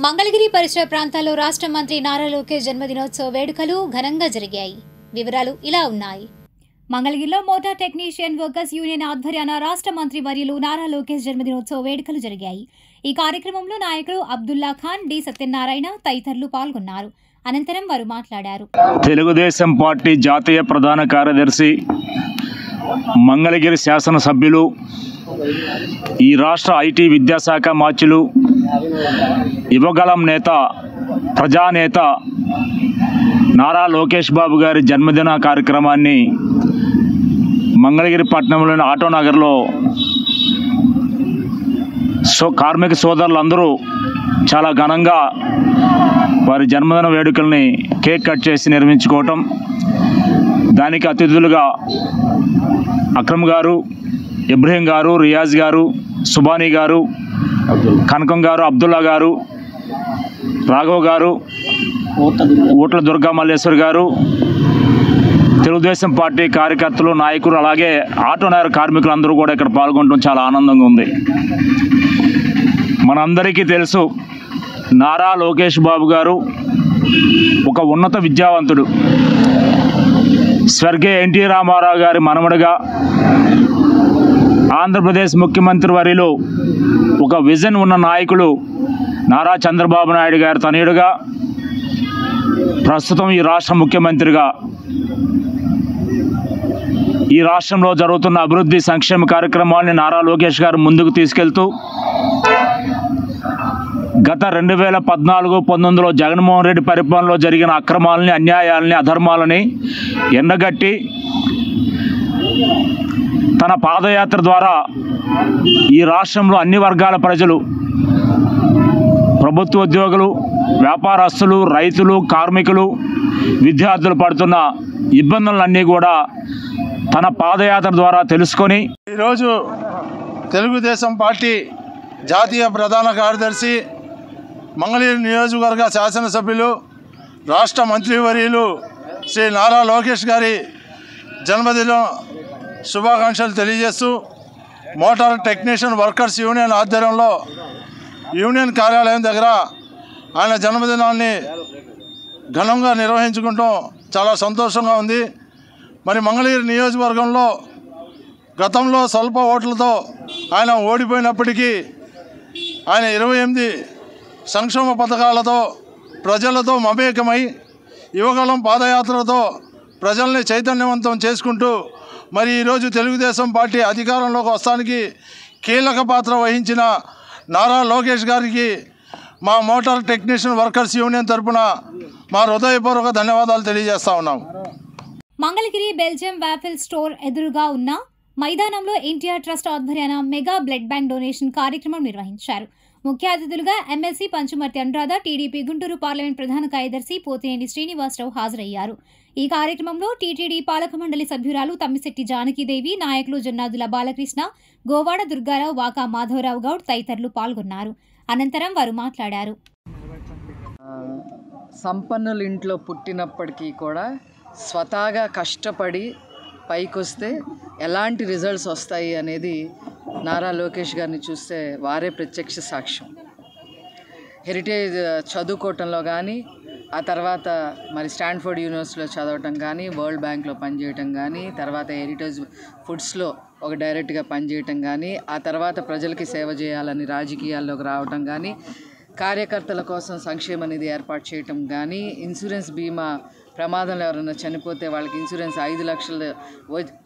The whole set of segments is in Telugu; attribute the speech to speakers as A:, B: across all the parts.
A: మంగళగిరి పరిసర ప్రాంతాల్లో రాష్ట్ర మంత్రి నారా లోకేష్ జన్మదినోత్సవ వేడుకలు ఘనంగా జరిగాయి. వివరాలు ఇలా ఉన్నాయి. మంగళగిరిలో మోటార్ టెక్నీషియన్ వర్కర్స్ యూనియన్ ఆధ్వర్యాన రాష్ట్ర మంత్రి వర్యులు నారా లోకేష్ జన్మదినోత్సవ వేడుకలు జరిగాయి. ఈ కార్యక్రమంలో నాయకులు అబ్దుల్లా ఖాన్, డి సత్యనారాయణ తదితరులు పాల్గొన్నారు. అనంతరం వారు మాట్లాడారు.
B: తెలుగుదేశం పార్టీ జాతీయ ప్రధాన కార్యదర్శి, మంగళగిరి శాసనసభ్యులు, ఈ రాష్ట్ర ఐటీ విద్యాశాఖ మార్చులు, యువగలం నేత, ప్రజానేత నారా లోకేష్ బాబు గారి జన్మదిన కార్యక్రమాన్ని మంగళగిరి పట్టణంలోని ఆటోనగర్లో కార్మిక సోదరులందరూ చాలా ఘనంగా వారి జన్మదిన వేడుకల్ని కేక్ కట్ చేసి నిర్వహించుకోవటం, దానికి అతిథులుగా అక్రమ్ గారు, ఇబ్రహీం గారు, రియాజ్ గారు, సుబానీ గారు, కనకం గారు, అబ్దుల్లా గారు, రాఘవ్ గారు, ఊట్ల దుర్గా మల్లేశ్వర్ గారు, తెలుగుదేశం పార్టీ కార్యకర్తలు, నాయకులు, అలాగే ఆటోనగర్ కార్మికులందరూ కూడా ఇక్కడ పాల్గొనడం చాలా ఆనందంగా ఉంది. మనందరికీ తెలుసు, నారా లోకేష్ బాబు గారు ఒక ఉన్నత విద్యావంతుడు. స్వర్గీయ ఎన్టీ రామారావు గారి మనవడుగా, ఆంధ్రప్రదేశ్ ముఖ్యమంత్రి వర్యులు ఒక విజన్ ఉన్న నాయకులు నారా చంద్రబాబు నాయుడు గారి తనయుడుగా, ప్రస్తుతం ఈ రాష్ట్ర ముఖ్యమంత్రిగా ఈ రాష్ట్రంలో జరుగుతున్న అభివృద్ధి సంక్షేమ కార్యక్రమాన్ని నారా లోకేష్ గారు ముందుకు తీసుకెళ్తూ గత 2014-19లో జగన్మోహన్ రెడ్డి పరిపాలనలో జరిగిన అక్రమాలని, అన్యాయాలని, అధర్మాలని ఎండగట్టి తన పాదయాత్ర ద్వారా ఈ రాష్ట్రంలో అన్ని వర్గాల ప్రజలు, ప్రభుత్వ ఉద్యోగులు, వ్యాపారస్తులు, రైతులు, కార్మికులు, విద్యార్థులు పడుతున్న ఇబ్బందులన్నీ కూడా తన పాదయాత్ర ద్వారా తెలుసుకొని
C: ఈరోజు తెలుగుదేశం పార్టీ జాతీయ ప్రధాన కార్యదర్శి, మంగళగిరి నియోజకవర్గ శాసనసభ్యులు, రాష్ట్ర మంత్రివర్యులు శ్రీ నారా లోకేష్ గారి జన్మదిన శుభాకాంక్షలు తెలియజేస్తూ, మోటార్ టెక్నీషియన్ వర్కర్స్ యూనియన్ ఆధ్వర్యంలో యూనియన్ కార్యాలయం దగ్గర ఆయన జన్మదినాన్ని ఘనంగా నిర్వహించుకుంటాం చాలా సంతోషంగా ఉంది. మరి మంగళగిరి నియోజకవర్గంలో గతంలో స్వల్ప ఓట్లతో ఆయన ఓడిపోయినప్పటికీ ఆయన 28 సంక్షేమ పథకాలతో ప్రజలతో మమేకమై యువగలం పాదయాత్రతో ప్రజల్ని చైతన్యవంతం చేసుకుంటూ మరి ఈరోజు తెలుగుదేశం పార్టీ అధికారంలోకి వస్తానికి కీలక పాత్ర వహించిన నారా లోకేష్ గారికి మా మోటార్ టెక్నీషియన్ వర్కర్స్ యూనియన్ తరఫున మా హృదయపూర్వక ధన్యవాదాలు తెలియజేస్తా ఉన్నాం.
A: మంగళగిరి బెల్జియం వాఫెల్ స్టోర్ ఎదురుగా ఉన్న మైదానంలో ఎన్టీఆర్ ట్రస్ట్ ఆధ్వర్యాన మెగా బ్లడ్ బ్యాంక్ డొనేషన్ కార్యక్రమం నిర్వహించారు. ముఖ్య అతిథులుగా MLC Panchumarthi Anuradha, TDP Guntur parliament ప్రధాన కార్యదర్శి పోతినేని శ్రీనివాసరావు హాజరయ్యారు. ఈ కార్యక్రమంలో టీటీడీ పాలక మండలి సభ్యురాలు తమ్మిశెట్టి జానకీదేవి, నాయకులు జొన్నాదుల బాలకృష్ణ, గోవాడ దుర్గారావు, వాకా మాధవరావు గౌడ్ తదితరులు పాల్గొన్నారు. అనంతరం వారు మాట్లాడారు.
D: సంపన్నుల ఇంట్లో పుట్టినప్పటికీ కూడా స్వతహాగా కష్టపడి పైకొస్తే ఎలాంటి రిజల్ట్స్ వస్తాయి అనేది నారా లోకేష్ గారిని చూస్తే వారే ప్రత్యక్ష సాక్ష్యం. హెరిటేజ్ చదువుకోవటంలో కానీ, ఆ తర్వాత మరి స్టాన్ఫోర్డ్ యూనివర్సిటీలో చదవటం కానీ, వరల్డ్ బ్యాంక్లో పనిచేయటం కానీ, తర్వాత హెరిటేజ్ ఫుడ్స్లో ఒక డైరెక్ట్గా పనిచేయటం కానీ, ఆ తర్వాత ప్రజలకి సేవ చేయాలని రాజకీయాల్లోకి రావటం కానీ, కార్యకర్తల కోసం సంక్షేమ నిధి ఏర్పాటు చేయటం కానీ, ఇన్సూరెన్స్ బీమా, ప్రమాదంలో ఎవరైనా చనిపోతే వాళ్ళకి ఇన్సూరెన్స్ 5 లక్షలు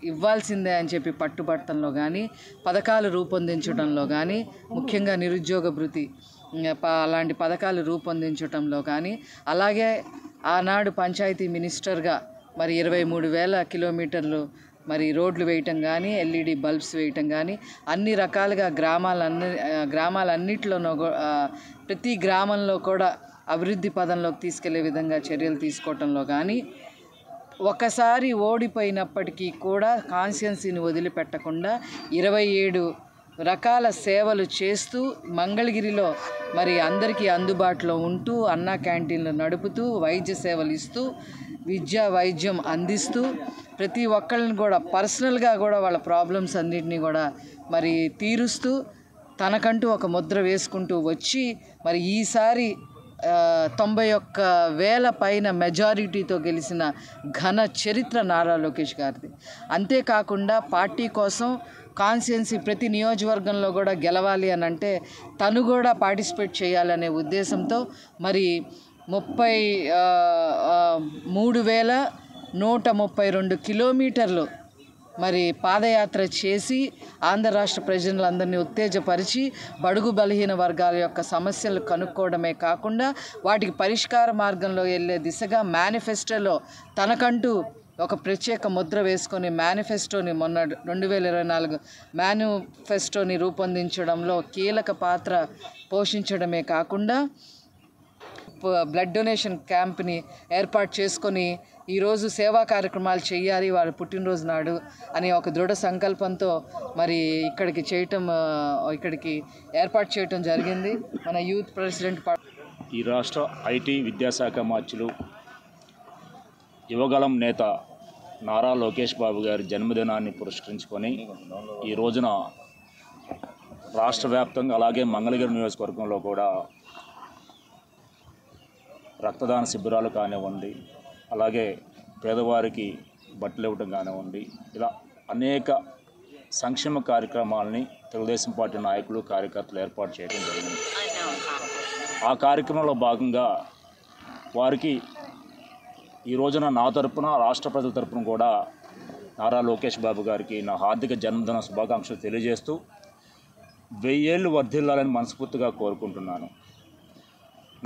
D: ఇవ్వాల్సిందే అని చెప్పి పట్టుబట్టడంలో కానీ, పథకాలు రూపొందించడంలో కానీ, ముఖ్యంగా నిరుద్యోగ భృతి అలాంటి పథకాలు రూపొందించడంలో కానీ, అలాగే ఆనాడు పంచాయతీ మినిస్టర్గా మరి 23,000 కిలోమీటర్లు మరి రోడ్లు వేయటం కానీ, ఎల్ఈడి బల్బ్స్ వేయటం కానీ, అన్ని రకాలుగా గ్రామాలన్నిటిలోనూ ప్రతి గ్రామంలో కూడా అభివృద్ధి పదంలోకి తీసుకెళ్లే విధంగా చర్యలు తీసుకోవటంలో కానీ, ఒకసారి ఓడిపోయినప్పటికీ కూడా కాన్స్టిట్యుయెన్సీని వదిలిపెట్టకుండా 27 రకాల సేవలు చేస్తూ మంగళగిరిలో మరి అందరికీ అందుబాటులో ఉంటూ, అన్నా క్యాంటీన్లు నడుపుతూ, వైద్య సేవలు ఇస్తూ, విద్యా వైద్యం అందిస్తూ, ప్రతి ఒక్కళ్ళని కూడా పర్సనల్గా కూడా వాళ్ళ ప్రాబ్లమ్స్ అన్నిటినీ కూడా మరి తీరుస్తూ తనకంటూ ఒక ముద్ర వేసుకుంటూ వచ్చి మరి ఈసారి 91,000 పైన మెజారిటీతో గెలిచిన ఘన చరిత్ర నారా లోకేష్ గారిది. అంతేకాకుండా పార్టీ కోసం కాన్స్టిట్యున్సీ ప్రతి నియోజకవర్గంలో కూడా గెలవాలి అని అంటే తను కూడా పార్టిసిపేట్ చేయాలనే ఉద్దేశంతో మరి 33,132 కిలోమీటర్లు మరి పాదయాత్ర చేసి ఆంధ్ర రాష్ట్ర ప్రజలందరినీ ఉత్తేజపరిచి బడుగు బలహీన వర్గాల యొక్క సమస్యలు కనుక్కోవడమే కాకుండా వాటికి పరిష్కార మార్గంలో వెళ్ళే దిశగా మేనిఫెస్టోలో తనకంటూ ఒక ప్రత్యేక ముద్ర వేసుకొని మేనిఫెస్టోని మొన్న 2024 మేనిఫెస్టోని రూపొందించడంలో కీలక పాత్ర పోషించడమే కాకుండా బ్లడ్ డొనేషన్ క్యాంప్ని ఏర్పాటు చేసుకొని ఈరోజు సేవా కార్యక్రమాలు చేయాలి వారి పుట్టినరోజు నాడు అని ఒక దృఢ సంకల్పంతో మరి ఇక్కడికి ఏర్పాటు చేయటం జరిగింది. మన యూత్ ప్రెసిడెంట్
B: ఈ రాష్ట్ర ఐటీ విద్యాశాఖ మార్చులు యువగళం నేత నారా లోకేష్ బాబు గారి జన్మదినాన్ని పురస్కరించుకొని ఈ రోజున రాష్ట్ర వ్యాప్తంగా అలాగే మంగళగిరి నియోజకవర్గంలో కూడా రక్తదాన శిబిరాలు కానివ్వండి, అలాగే పేదవారికి బట్టలు ఇవ్వటం కానివ్వండి, ఇలా అనేక సంక్షేమ కార్యక్రమాలని తెలుగుదేశం పార్టీ నాయకులు కార్యకర్తలు ఏర్పాటు చేయడం జరిగింది. ఆ కార్యక్రమంలో భాగంగా వారికి ఈ రోజున నా తరపున రాష్ట్ర ప్రజల తరపున కూడా నారా లోకేష్ బాబు గారికి నా హార్దిక జన్మదిన శుభాకాంక్షలు తెలియజేస్తూ 1000 ఏళ్ళు వర్ధిల్లాలని మనస్ఫూర్తిగా కోరుకుంటున్నాను.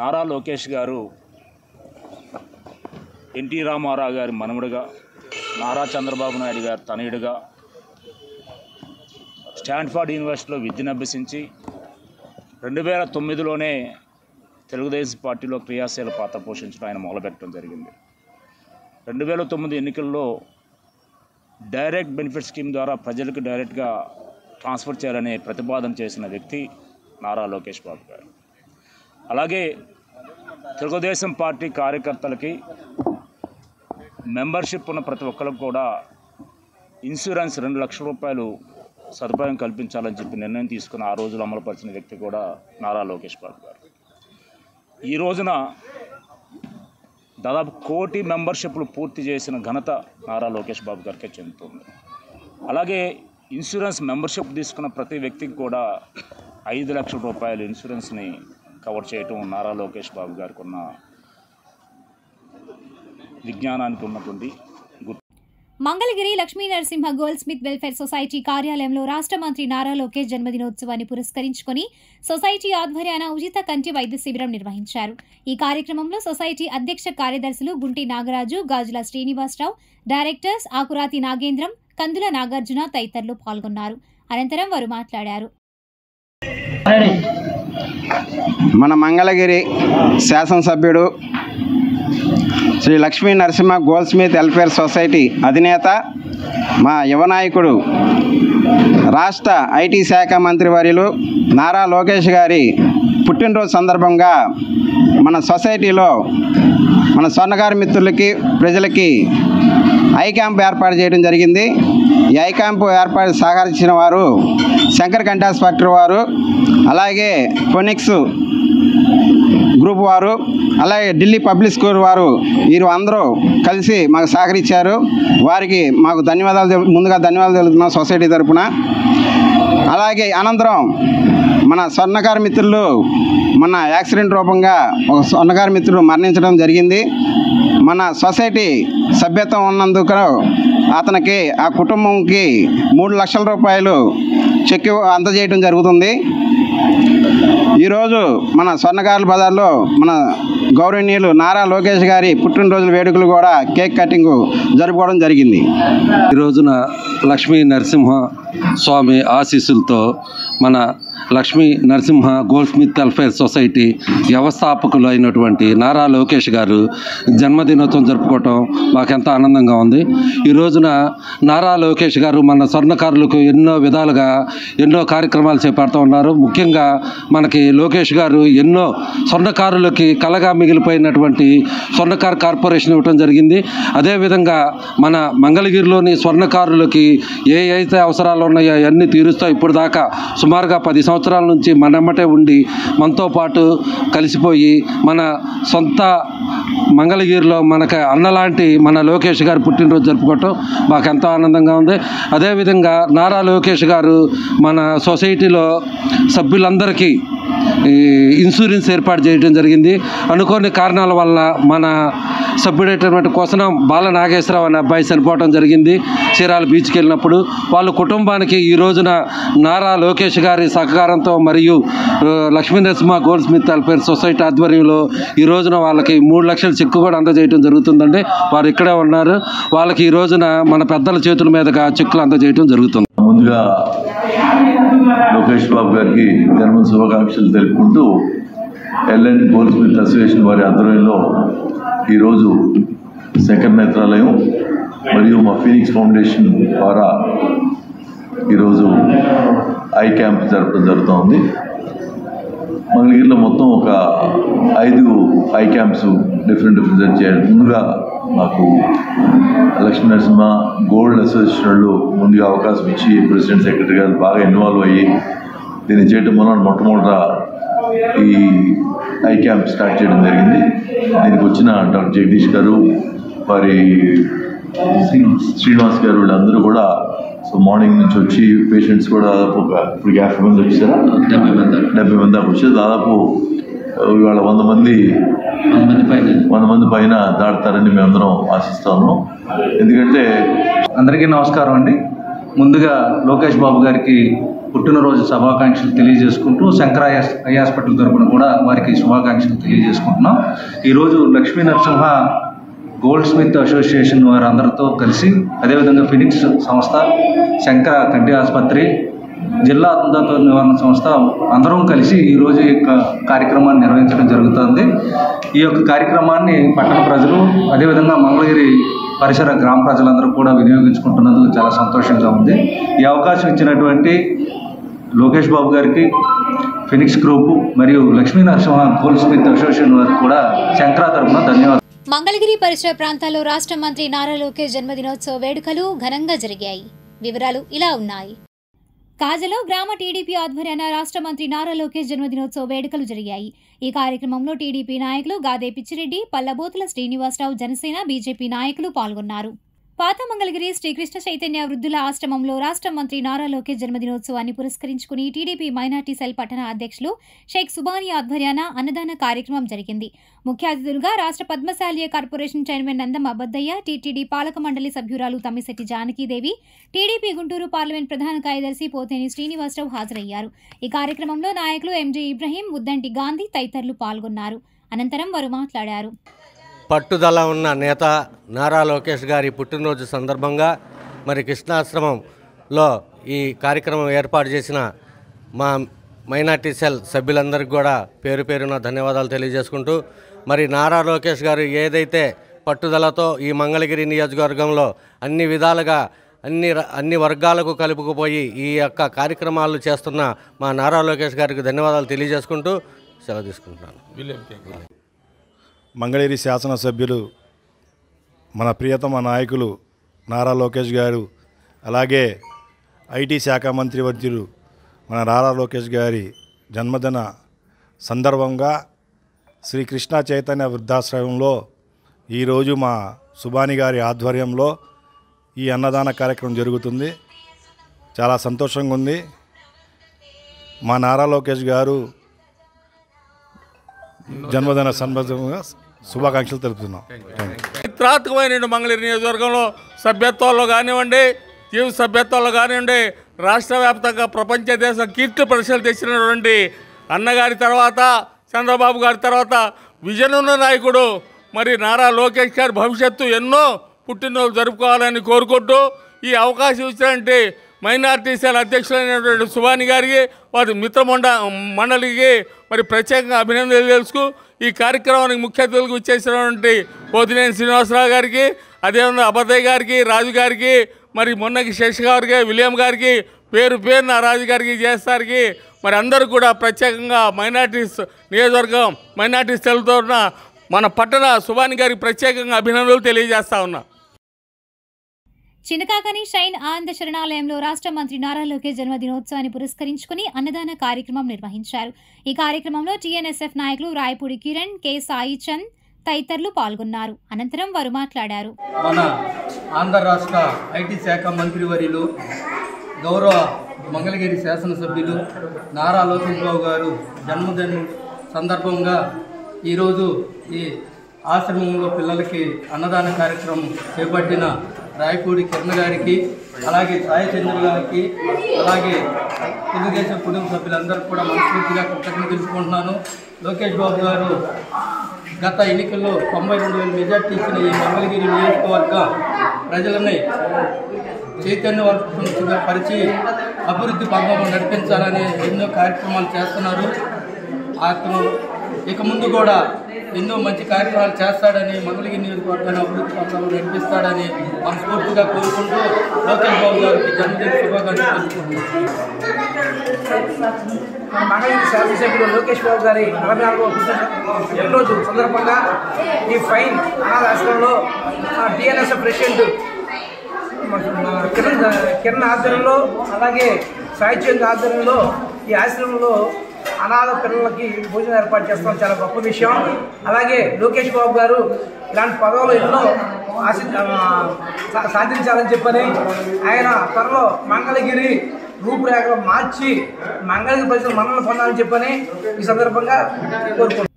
B: నారా లోకేష్ గారు ఎన్టీ రామారావు గారి మనవడుగా, నారా చంద్రబాబు నాయుడు గారి తనయుడిగా స్టాన్ఫర్డ్ యూనివర్సిటీలో విద్యను అభ్యసించి 2009లోనే తెలుగుదేశం పార్టీలో క్రియాశీల పాత్ర పోషించడం ఆయన మొదలుపెట్టడం జరిగింది. 2009 ఎన్నికల్లో డైరెక్ట్ బెనిఫిట్ స్కీమ్ ద్వారా ప్రజలకు డైరెక్ట్గా ట్రాన్స్ఫర్ చేయాలనే ప్రతిపాదన చేసిన వ్యక్తి నారా లోకేష్ బాబు గారు. అలాగే తెలుగుదేశం పార్టీ కార్యకర్తలకి మెంబర్షిప్ ఉన్న ప్రతి ఒక్కరికి కూడా ఇన్సూరెన్స్ 2 లక్షల రూపాయలు సదుపాయం కల్పించాలని చెప్పి నిర్ణయం తీసుకుని ఆ రోజులు అమలుపరిచిన వ్యక్తి కూడా నారా లోకేష్ బాబు గారు. ఈ రోజున దాదాపు 1 కోటి మెంబర్షిప్లు పూర్తి చేసిన ఘనత నారా లోకేష్ బాబు గారికే చెందుతుంది. అలాగే ఇన్సూరెన్స్ మెంబర్షిప్ తీసుకున్న ప్రతి వ్యక్తికి కూడా 5 లక్షల రూపాయలు ఇన్సూరెన్స్ని కవర్ చేయటం నారా లోకేష్ బాబు గారికి ఉన్న విజ్ఞానానికి ఉన్నటువంటి
A: Mangalagiri Lakshmi Narasimha goldsmith welfare society కార్యాలయంలో రాష్ట్ర మంత్రి నారా లోకేష్ జన్మదినోత్సవాన్ని పురస్కరించుకొని సొసైటీ ఆధ్వర్యాన ఉచిత కంటి వైద్య శిబిరం నిర్వహించారు. ఈ కార్యక్రమంలో సొసైటీ అధ్యక్ష కార్యదర్శులు గుంటి నాగరాజు, గాజుల శ్రీనివాసరావు, డైరెక్టర్స్ ఆకురాతి నాగేంద్రం, కందుల నాగార్జున తదితరులు పాల్గొన్నారు. అనంతరం వారు మాట్లాడారు.
E: మన మంగళగిరి శాసనసభ్యుడు Shri Lakshmi Narasimha goldsmith welfare society అధినేత, మా యువ నాయకుడు, రాష్ట్ర ఐటీ శాఖ మంత్రివర్యులు నారా లోకేష్ గారి పుట్టినరోజు సందర్భంగా మన సొసైటీలో మన స్వర్ణకారు మిత్రులకి ప్రజలకి ఐ క్యాంప్ ఏర్పాటు చేయడం జరిగింది. ఈ ఐ క్యాంపు ఏర్పాటు సహకరించిన వారు శంకర్ కంటి ఆసుపత్రి వారు, అలాగే ఫోనిక్స్ గ్రూప్ వారు, అలాగే ఢిల్లీ పబ్లిక్ స్కూల్ వారు, వీరు అందరూ కలిసి మాకు సహకరించారు. వారికి మాకు ముందుగా ధన్యవాదాలు తెలుపుతున్నాం సొసైటీ తరఫున. అలాగే అనంతరం మన స్వర్ణకారు మిత్రులు మన యాక్సిడెంట్ రూపంగా ఒక స్వర్ణకారు మిత్రుడు మరణించడం జరిగింది. మన సొసైటీ సభ్యత్వం ఉన్నందుకు అతనికి ఆ కుటుంబంకి 3 లక్షల రూపాయలు చెక్ అందజేయడం జరుగుతుంది. ఈరోజు మన స్వర్ణకారుల బజార్లో మన గౌరవనీయులు నారా లోకేష్ గారి పుట్టినరోజుల వేడుకలు కూడా కేక్ కటింగ్ జరుపుకోవడం జరిగింది.
F: ఈ రోజున లక్ష్మీ నరసింహ స్వామి ఆశీస్సులతో మన Lakshmi Narasimha goldsmith welfare society వ్యవస్థాపకులు అయినటువంటి నారా లోకేష్ గారు జన్మదినోత్సవం జరుపుకోవటం మాకెంతో ఆనందంగా ఉంది. ఈ రోజున నారా లోకేష్ గారు మన స్వర్ణకారులకు ఎన్నో విధాలుగా ఎన్నో కార్యక్రమాలు చేపడుతూ ఉన్నారు. ముఖ్యంగా మనకి లోకేష్ గారు ఎన్నో స్వర్ణకారులకి కలగా మిగిలిపోయినటువంటి స్వర్ణకార్ కార్పొరేషన్ ఇవ్వటం జరిగింది. అదేవిధంగా మన మంగళగిరిలోని స్వర్ణకారులకి ఏ అయితే అవసరాలు ఉన్నాయో అవన్నీ తీరుస్తూ ఇప్పుడు దాకా సుమారుగా 10 సంవత్సరాల నుంచి మనమ్మటే ఉండి మనతో పాటు కలిసిపోయి మన సొంత మంగళగిరిలో మనకు అన్నలాంటి మన లోకేష్ గారు పుట్టినరోజు జరుపుకోవటం మాకు ఎంతో ఆనందంగా ఉంది. అదేవిధంగా నారా లోకేష్ గారు మన సొసైటీలో సభ్యులందరికీ ఇన్సూరెన్స్ ఏర్పాటు చేయడం జరిగింది. అనుకోని కారణాల వల్ల మన సభ్యుడైనటువంటి కోసనం బాల నాగేశ్వరరావు అనే అబ్బాయి చనిపోవడం జరిగింది చీరాల బీచ్కి వెళ్ళినప్పుడు. వాళ్ళ కుటుంబానికి ఈ రోజున నారా లోకేష్ గారి సహకారంతో మరియు Lakshmi Narasimha goldsmith welfare society ఆధ్వర్యంలో ఈ రోజున వాళ్ళకి 3 లక్షల చెక్కు కూడా అందజేయడం జరుగుతుందండి. వారు ఇక్కడే ఉన్నారు. వాళ్ళకి ఈ రోజున మన పెద్దల చేతుల మీదుగా చెక్కులు అందజేయడం జరుగుతుంది.
G: ముందుగా లోకేష్ బాబు గారికి జన్మదిన శుభాకాంక్షలు తెలుపుకుంటూ ఎల్ఎన్ గోల్డ్ స్మిత్ అసోసియేషన్ వారి ఆధ్వర్యంలో ఈరోజు శంకర నేత్రాలయం మరియు మా ఫీనిక్స్ ఫౌండేషన్ ద్వారా ఈరోజు ఐ క్యాంప్ జరపడం జరుగుతోంది. మంగళగిరిలో మొత్తం ఒక 5 ఐ క్యాంప్స్ డిఫరెంట్ చేయాలి. ముందుగా మాకు లక్ష్మీ నరసింహ గోల్డ్ అసోసియేషన్ వాళ్ళు ముందుగా అవకాశం ఇచ్చి ప్రెసిడెంట్ సెక్రటరీ గారు బాగా ఇన్వాల్వ్ అయ్యి దీన్ని చేయడం వలన మొట్టమొదట ఈ ఐ క్యాంప్ స్టార్ట్ చేయడం జరిగింది. దీనికి వచ్చిన డాక్టర్ జగదీష్ గారు, వారి శ్రీనివాస్ గారు వీళ్ళందరూ కూడా మార్నింగ్ నుంచి వచ్చి పేషెంట్స్ కూడా దాదాపు ఇప్పుడు 50 మంది వచ్చారా, 70 మంది దాకా వచ్చారు. దాదాపు ఇవాళ 100 మంది పైన దాటుతారని మేమందరం ఆశిస్తాము. ఎందుకంటే
H: అందరికీ నమస్కారం అండి. ముందుగా లోకేష్ బాబు గారికి పుట్టినరోజు శుభాకాంక్షలు తెలియజేసుకుంటూ శంకర ఐ హాస్పిటల్ తరపున కూడా వారికి శుభాకాంక్షలు తెలియజేసుకుంటున్నాం. ఈరోజు Lakshmi Narasimha goldsmith association వారందరితో కలిసి, అదేవిధంగా ఫినిక్స్ సంస్థ, శంకర కంటి ఆసుపత్రి, జిల్లా అంధత్వ నివారణ సంస్థ అందరం కలిసి ఈరోజు ఈ యొక్క కార్యక్రమాన్ని నిర్వహించడం జరుగుతుంది. ఈ యొక్క కార్యక్రమాన్ని పట్టణ ప్రజలు, అదేవిధంగా మంగళగిరి పరిసర గ్రామ ప్రజలందరూ కూడా వినియోగించుకుంటున్నందుకు చాలా సంతోషంగా ఉంది. ఈ అవకాశం ఇచ్చినటువంటి లోకేష్ బాబు గారికి, ఫినిక్స్ గ్రూప్ మరియు Lakshmi Narasimha goldsmith association వారికి కూడా శంకర తరపున ధన్యవాదాలు.
A: మంగళగిరి పరిసర ప్రాంతాల్లో రాష్ట్ర మంత్రి నారా లోకేష్ జన్మదినోత్సవ వేడుకలు ఘనంగా జరిగాయి. వివరాలు ఇలా ఉన్నాయి. కాజలో గ్రామ టీడీపీ ఆధ్వర్యాన రాష్ట్ర మంత్రి నారా లోకేష్ జన్మదినోత్సవ వేడుకలు జరిగాయి. ఈ కార్యక్రమంలో టీడీపీ నాయకులు గాదే పిచ్చిరెడ్డి, పల్లబోతుల శ్రీనివాసరావు, జనసేన, బీజేపీ నాయకులు పాల్గొన్నారు. పాత మంగళగిరి శ్రీకృష్ణ చైతన్య వృద్ధుల ఆశ్రమంలో రాష్ట్ర మంత్రి నారా లోకేష్ జన్మదినోత్సవాన్ని పురస్కరించుకుని టీడీపీ మైనార్టీ సెల్ పట్టణ అధ్యక్షులు షేక్ సుబానీ ఆధ్వర్యాన అన్నదాన కార్యక్రమం జరిగింది. ముఖ్య అతిథులుగా రాష్ట్ర పద్మశాలియ కార్పొరేషన్ చైర్మన్ నందం అబ్బద్దయ్య, టీటీడీ పాలక మండలి సభ్యురాలు తమ్మిశెట్టి జానకీదేవి, టీడీపీ గుంటూరు పార్లమెంట్ ప్రధాన కార్యదర్శి పోతేని శ్రీనివాసరావు హాజరయ్యారు. ఈ కార్యక్రమంలో నాయకులు ఎంజే ఇబ్రహీం, ఉద్దంటి గాంధీ తదితరులు పాల్గొన్నారు. అనంతరం వారు మాట్లాడారు.
I: పట్టుదల ఉన్న నేత నారా లోకేష్ గారి పుట్టినరోజు సందర్భంగా మరి కృష్ణాశ్రమంలో ఈ కార్యక్రమం ఏర్పాటు చేసిన మా మైనార్టీ సెల్ సభ్యులందరికీ కూడా పేరు పేరున ధన్యవాదాలు తెలియజేసుకుంటూ, మరి నారా లోకేష్ గారు ఏదైతే పట్టుదలతో ఈ మంగళగిరి నియోజకవర్గంలో అన్ని విధాలుగా అన్ని వర్గాలకు కలుపుకుపోయి ఈ యొక్క కార్యక్రమాలు చేస్తున్న మా నారా లోకేష్ గారికి ధన్యవాదాలు తెలియజేసుకుంటూ సెలవు తీసుకుంటున్నాను.
C: మంగళగిరి శాసనసభ్యులు, మన ప్రియతమ నాయకులు నారా లోకేష్ గారు, అలాగే ఐటీ శాఖ మంత్రి వర్యులు మన నారా లోకేష్ గారి జన్మదిన సందర్భంగా శ్రీ కృష్ణ చైతన్య వృద్ధాశ్రమంలో ఈరోజు మా సుబాని గారి ఆధ్వర్యంలో ఈ అన్నదాన కార్యక్రమం జరుగుతుంది. చాలా సంతోషంగా ఉంది. మా నారా లోకేష్ గారు జన్మదిన సందర్భంగా శుభాకాంక్షలు తెలుపుతున్నాం.
J: చారిత్రాత్మకమైన మంగళగిరి నియోజకవర్గంలో సభ్యత్వాల్లో కానివ్వండి, జీవ సభ్యత్వాల్లో కానివ్వండి, రాష్ట్ర వ్యాప్తంగా ప్రపంచ దేశ కీర్తి ప్రశంసలు తెచ్చినటువంటి అన్నగారి తర్వాత, చంద్రబాబు గారి తర్వాత విజన్ ఉన్న నాయకుడు మరి నారా లోకేష్ గారి భవిష్యత్తు ఎన్నో పుట్టినరోజు జరుపుకోవాలని కోరుకుంటూ ఈ అవకాశం ఇచ్చినటువంటి మైనార్టీ సెల్ అధ్యక్షులైనటువంటి సుబాని గారికి, వారి మిత్ర మండలికి మరి ప్రత్యేకంగా అభినందనలు తెలుసుకు ఈ కార్యక్రమానికి ముఖ్య అతిథులకు ఇచ్చేసినటువంటి పోతినేని శ్రీనివాసరావు గారికి, అదేవిధంగా అబద్దయ్య గారికి, రాజు గారికి, మరి మొన్నకి శేష్ గారికి, విలియం గారికి, పేరున రాజు గారికి, జేస్తారికి, మరి అందరూ కూడా ప్రత్యేకంగా మైనార్టీస్ నియోజకవర్గం మైనార్టీ సెల్తో ఉన్న మన పట్టణ సుబాని గారికి ప్రత్యేకంగా అభినందనలు తెలియజేస్తా ఉన్నా.
A: చినకాకని షైన్ ఆనంద శరణాలయంలో రాష్ట్ర మంత్రి నారా లోకేష్ జన్మదినోత్సవాన్ని పురస్కరించుకుని అన్నదాన కార్యక్రమం నిర్వహించారు. ఈ కార్యక్రమంలో టీఎన్ఎస్ఎఫ్ నాయకులు రాయపూడి కిరణ్, కె సాయి చంద్ తదితరులు పాల్గొన్నారు. అనంతరం వారు మాట్లాడారు.
K: మన ఆంధ్ర రాష్ట్ర ఐటీ శాఖ మంత్రివర్యులు గౌరవ మంగళగిరి శాసనసభ్యులు నారా లోకేష్ బాబు గారు జన్మదిన సందర్భంగా ఈరోజు ఈ ఆశ్రమంలో పిల్లలకి అన్నదాన కార్యక్రమం చేపట్టిన రాయపూడి కిరణ్ గారికి, అలాగే సాయి చంద్ర గారికి, అలాగే తెలుగుదేశం కుటుంబ సభ్యులందరికీ కూడా మనస్ఫూర్తిగా కృతజ్ఞతలు తెలుపుకుంటున్నాను. లోకేష్ బాబు గారు గత ఎన్నికల్లో 92,000 మెజార్టీ ఇచ్చిన ఈ మంగళగిరి నియోజకవర్గ ప్రజలని చైతన్యవంతంగా పరిచి అభివృద్ధి పథంలో నడిపించాలని ఎన్నో కార్యక్రమాలు చేస్తున్నారు. అతను ఇక ముందు కూడా ఎన్నో మంచి కార్యక్రమాలు చేస్తాడని, మంగళగిరి నియోజకవర్గాన్ని అభివృద్ధి పథంలో నడిపిస్తాడని మనస్ఫూర్తిగా కోరుకుంటూ లోకేష్ బాబు గారికి జన్మదిన శుభాకాంక్షలు తెలుపుకుంటున్నాను.
L: మంగళగిరి శాసనసభ్యులు లోకేష్ బాబు గారి 44వ పుట్టినరోజు సందర్భంగా ఈ ఫైన్ అనాథాశ్రమంలో టీఎన్ఎస్ఎఫ్ ప్రెసిడెంట్ కిరణ్ ఆధ్వర్యంలో, అలాగే సాయి చంద్ ఆధ్వర్యంలో ఈ ఆశ్రమంలో అనాథ పిల్లలకి భోజనం ఏర్పాటు చేస్తాం. చాలా గొప్ప విషయం. అలాగే లోకేష్ బాబు గారు ఇలాంటి పదవులు ఎన్నో సాధించాలని చెప్పని ఆయన త్వరలో మంగళగిరి రూపురేఖలు మార్చి మంగళగిరి ప్రజలు మన్నలు పొందాలని చెప్పని ఈ సందర్భంగా కోరుకుంటున్నాను.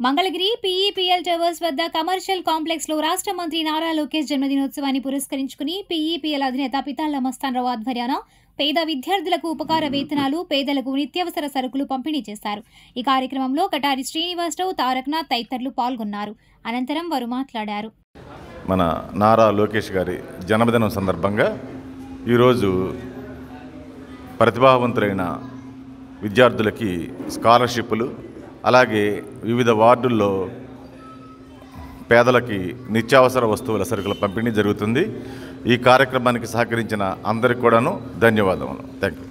A: మంగళగిరి పీఈపీఎల్ టవర్స్ వద్ద కమర్షియల్ కాంప్లెక్స్ లో రాష్ట్ర మంత్రి నారా లోకేష్ జన్మదినోత్సవాన్ని పురస్కరించుకుని పీఈపీఎల్ అధినేత పితాళ్ల మస్తాన్రావు ఆధ్వర్యాన పేద విద్యార్థులకు ఉపకార వేతనాలు, పేదలకు నిత్యావసర సరుకులు పంపిణీ చేశారు. ఈ కార్యక్రమంలో కటారి శ్రీనివాసరావు, తారకనాథ్ తదితరులు పాల్గొన్నారు. అనంతరం వారు మాట్లాడారు.
C: మన నారా లోకేష్ గారి జన్మదినం సందర్భంగా ఈరోజు ప్రతిభావంతులైన విద్యార్థులకి స్కాలర్షిప్లు, అలాగే వివిధ వార్డుల్లో పేదలకి నిత్యావసర వస్తువుల సరుకుల పంపిణీ జరుగుతుంది. ఈ కార్యక్రమానికి సహకరించిన అందరికి కూడాను ధన్యవాదములు. Thank you.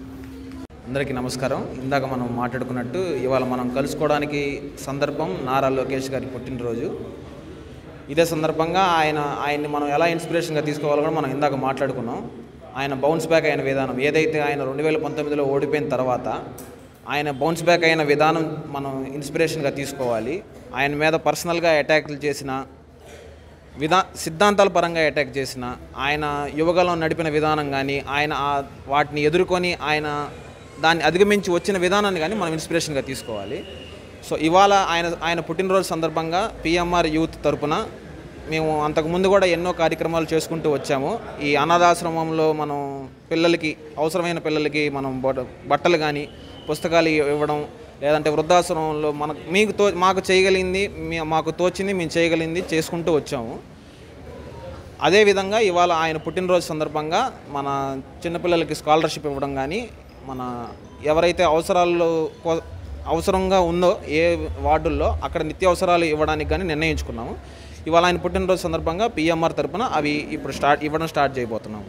M: అందరికీ నమస్కారం. ఇందాక మనం మాట్లాడుకున్నట్టు ఇవాళ మనం కలుసుకోవడానికి సందర్భం నారా లోకేష్ గారి పుట్టినరోజు. ఇదే సందర్భంగా ఆయన్ని మనం ఎలా ఇన్స్పిరేషన్గా తీసుకోవాలో కూడా మనం ఇందాక మాట్లాడుకున్నాం. ఆయన బౌన్స్ బ్యాక్ అయిన విధానం ఏదైతే ఆయన 2019లో ఓడిపోయిన తర్వాత ఆయన బౌన్స్ బ్యాక్ అయిన విధానం మనం ఇన్స్పిరేషన్గా తీసుకోవాలి. ఆయన మీద పర్సనల్గా అటాక్లు చేసిన సిద్ధాంతాల పరంగా అటాక్ చేసిన, ఆయన యువగలం నడిపిన విధానం కానీ, ఆయన వాటిని ఎదుర్కొని ఆయన దాన్ని అధిగమించి వచ్చిన విధానాన్ని కానీ మనం ఇన్స్పిరేషన్గా తీసుకోవాలి. సో ఇవాళ ఆయన పుట్టినరోజు సందర్భంగా పిఎంఆర్ యూత్ తరపున మేము అంతకుముందు కూడా ఎన్నో కార్యక్రమాలు చేసుకుంటూ వచ్చాము. ఈ అనాథాశ్రమంలో మనం పిల్లలకి, అవసరమైన పిల్లలకి మనం బట్టలు కానీ, పుస్తకాలు ఇవ్వడం, లేదంటే వృద్ధాశ్రమంలో మాకు చేయగలిగింది, మాకు తోచింది మేము చేయగలిగింది చేసుకుంటూ వచ్చాము. అదేవిధంగా ఇవాళ ఆయన పుట్టినరోజు సందర్భంగా మన చిన్నపిల్లలకి స్కాలర్షిప్ ఇవ్వడం కానీ, మన ఎవరైతే అవసరంగా ఉందో ఏ వార్డుల్లో అక్కడ నిత్యావసరాలు ఇవ్వడానికి కానీ నిర్ణయించుకున్నాము. ఇవాళ ఆయన పుట్టినరోజు సందర్భంగా పిఎంఆర్ తరపున అవి ఇప్పుడు ఇవ్వడం స్టార్ట్ చేయబోతున్నాము.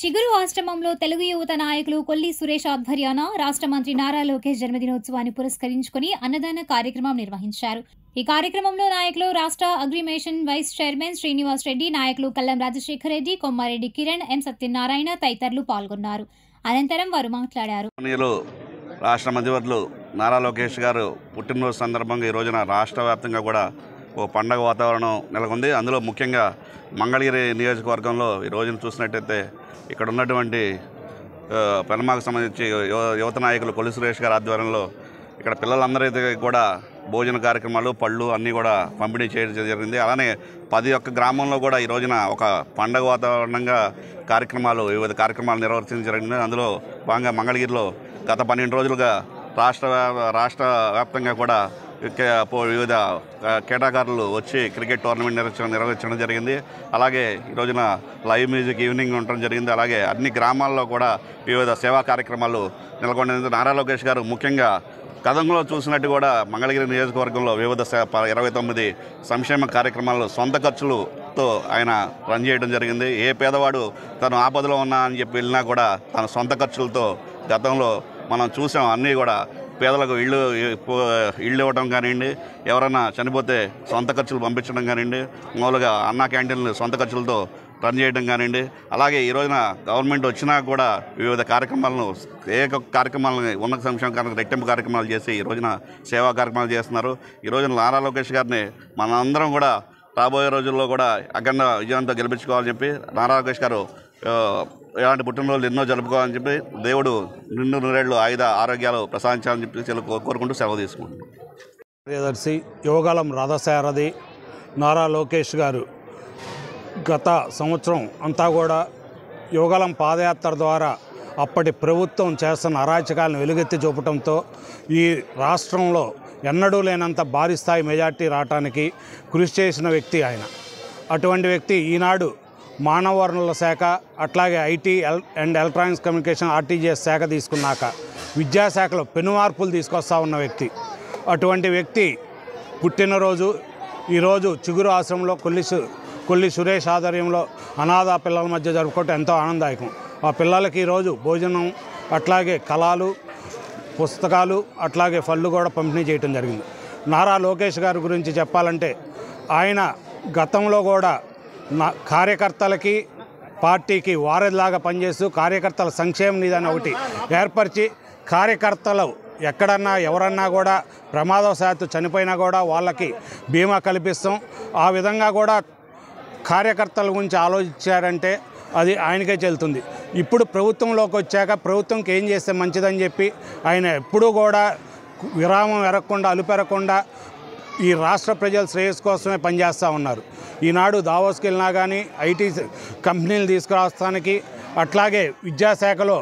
A: చిగురు ఆశ్రమంలో తెలుగు యువత నాయకులు కొల్లి సురేష్ ఆధ్వర్యాన రాష్ట్ర మంత్రి నారా లోకేష్ జన్మదినోత్సవాన్ని పురస్కరించుకుని అన్నదాన కార్యక్రమం నిర్వహించారు. ఈ కార్యక్రమంలో నాయకులు రాష్ట్ర అగ్రిమేషన్ వైస్ చైర్మన్ శ్రీనివాస్ రెడ్డి, నాయకులు కల్లం రాజశేఖర్ రెడ్డి, కొమ్మారెడ్డి కిరణ్, ఎం సత్యనారాయణ తదితరులు పాల్గొన్నారు. అనంతరం వారు మాట్లాడారు.
N: రాష్ట్ర మంత్రివర్యులు నారా లోకేష్ గారు పుట్టినరోజు సందర్భంగా ఈ రోజున రాష్ట్ర వ్యాప్తంగా కూడా ఓ పండగ వాతావరణం నెలకొంది. అందులో ముఖ్యంగా మంగళగిరి నియోజకవర్గంలో ఈ రోజున చూసినట్టయితే ఇక్కడ ఉన్నటువంటి పెనమాకు సంబంధించి యువత నాయకులు కొల్లి సురేష్ గారి ఆధ్వర్యంలో ఇక్కడ పిల్లలందరికీ కూడా భోజన కార్యక్రమాలు, పళ్ళు అన్నీ కూడా పంపిణీ చేయడం జరిగింది. అలానే 11 గ్రామంలో కూడా ఈ రోజున ఒక పండగ వాతావరణంగా వివిధ కార్యక్రమాలు నిర్వర్తించడం జరిగింది. అందులో భాగంగా మంగళగిరిలో గత 12 రోజులుగా రాష్ట్ర వ్యాప్తంగా కూడా వివిధ క్రీడాకారులు వచ్చి క్రికెట్ టోర్నమెంట్ నిర్వహించడం జరిగింది. అలాగే ఈ రోజున లైవ్ మ్యూజిక్ ఈవినింగ్ ఉండడం జరిగింది. అలాగే అన్ని గ్రామాల్లో కూడా వివిధ సేవా కార్యక్రమాలు నెలకొంది. నారా లోకేష్ గారు ముఖ్యంగా గతంలో చూసినట్టు కూడా మంగళగిరి నియోజకవర్గంలో వివిధ 29 సంక్షేమ కార్యక్రమాలు సొంత ఖర్చులతో ఆయన రన్ చేయడం జరిగింది. ఏ పేదవాడు తను ఆపదలో ఉన్నా అని చెప్పి వెళ్ళినా కూడా తన సొంత ఖర్చులతో గతంలో మనం చూసాం. అన్నీ కూడా పేదలకు ఇళ్ళు ఇవ్వడం కానివ్వండి, ఎవరైనా చనిపోతే సొంత ఖర్చులు పంపించడం కానివ్వండి, మామూలుగా అన్నా క్యాంటీన్లు సొంత ఖర్చులతో రన్ చేయడం కానివ్వండి. అలాగే ఈ రోజున గవర్నమెంట్ వచ్చినా కూడా వివిధ కార్యక్రమాలను కార్యక్రమాలను ఉన్నత సంక్షేమ కార్యక్రమాలు రెట్టింపు కార్యక్రమాలు చేసి ఈ రోజున సేవా కార్యక్రమాలు చేస్తున్నారు. ఈ రోజున నారా లోకేష్ గారిని మనందరం కూడా రాబోయే రోజుల్లో కూడా అఖండ విజయంతో గెలిపించుకోవాలని చెప్పి నారా లోకేష్ గారు ఇలాంటి పుట్టినరోజులు ఎన్నో జరుపుకోవాలని చెప్పి దేవుడు నిండు నూరేళ్లు ఆరోగ్యాలు ప్రసాదించాలని చెప్పి కోరుకుంటూ సెలవు తీసుకుంటున్నాం.
O: కార్యదర్శి యువగలం రథసారథి నారా లోకేష్ గారు గత సంవత్సరం అంతా కూడా యువగలం పాదయాత్ర ద్వారా అప్పటి ప్రభుత్వం చేస్తున్న అరాచకాలను వెలుగెత్తి చూపడంతో ఈ రాష్ట్రంలో ఎన్నడూ లేనంత భారీ స్థాయి మెజార్టీ రావడానికి కృషి చేసిన వ్యక్తి ఆయన. అటువంటి వ్యక్తి ఈనాడు మానవ వనరుల శాఖ, అట్లాగే IT and electronics communication RTGS శాఖ తీసుకున్నాక విద్యాశాఖలో పెను మార్పులు తీసుకొస్తా ఉన్న వ్యక్తి. అటువంటి వ్యక్తి పుట్టినరోజు ఈరోజు చిగురు ఆశ్రమంలో కొల్లి సురేష్ ఆధ్వర్యంలో అనాథ పిల్లల మధ్య జరుపుకోవటం ఎంతో ఆనందదాయకం. ఆ పిల్లలకి ఈరోజు భోజనం, అట్లాగే కళలు, పుస్తకాలు, అట్లాగే పళ్ళు కూడా పంపిణీ చేయడం జరిగింది. నారా లోకేష్ గారి గురించి చెప్పాలంటే ఆయన గతంలో కూడా కార్యకర్తలకి పార్టీకి వారధిలాగా పనిచేస్తూ కార్యకర్తల సంక్షేమ నిధి అని ఒకటి ఏర్పరిచి కార్యకర్తలు ఎక్కడన్నా ఎవరన్నా కూడా ప్రమాదవశాత్తు చనిపోయినా కూడా వాళ్ళకి బీమా కల్పిస్తాం. ఆ విధంగా కూడా కార్యకర్తల గురించి ఆలోచించారంటే అది ఆయనకే చెల్లుతుంది. ఇప్పుడు ప్రభుత్వంలోకి వచ్చాక ప్రభుత్వంకి ఏం చేస్తే మంచిదని చెప్పి ఆయన ఎప్పుడూ కూడా విరామం ఎరగకుండా అలుపెరగకుండా ఈ రాష్ట్ర ప్రజల శ్రేయస్సు కోసమే పనిచేస్తూ ఉన్నారు. ఈనాడు దావోస్కి వెళ్ళినా కానీ ఐటీ కంపెనీలు తీసుకురావడానికి, అట్లాగే విద్యాశాఖలో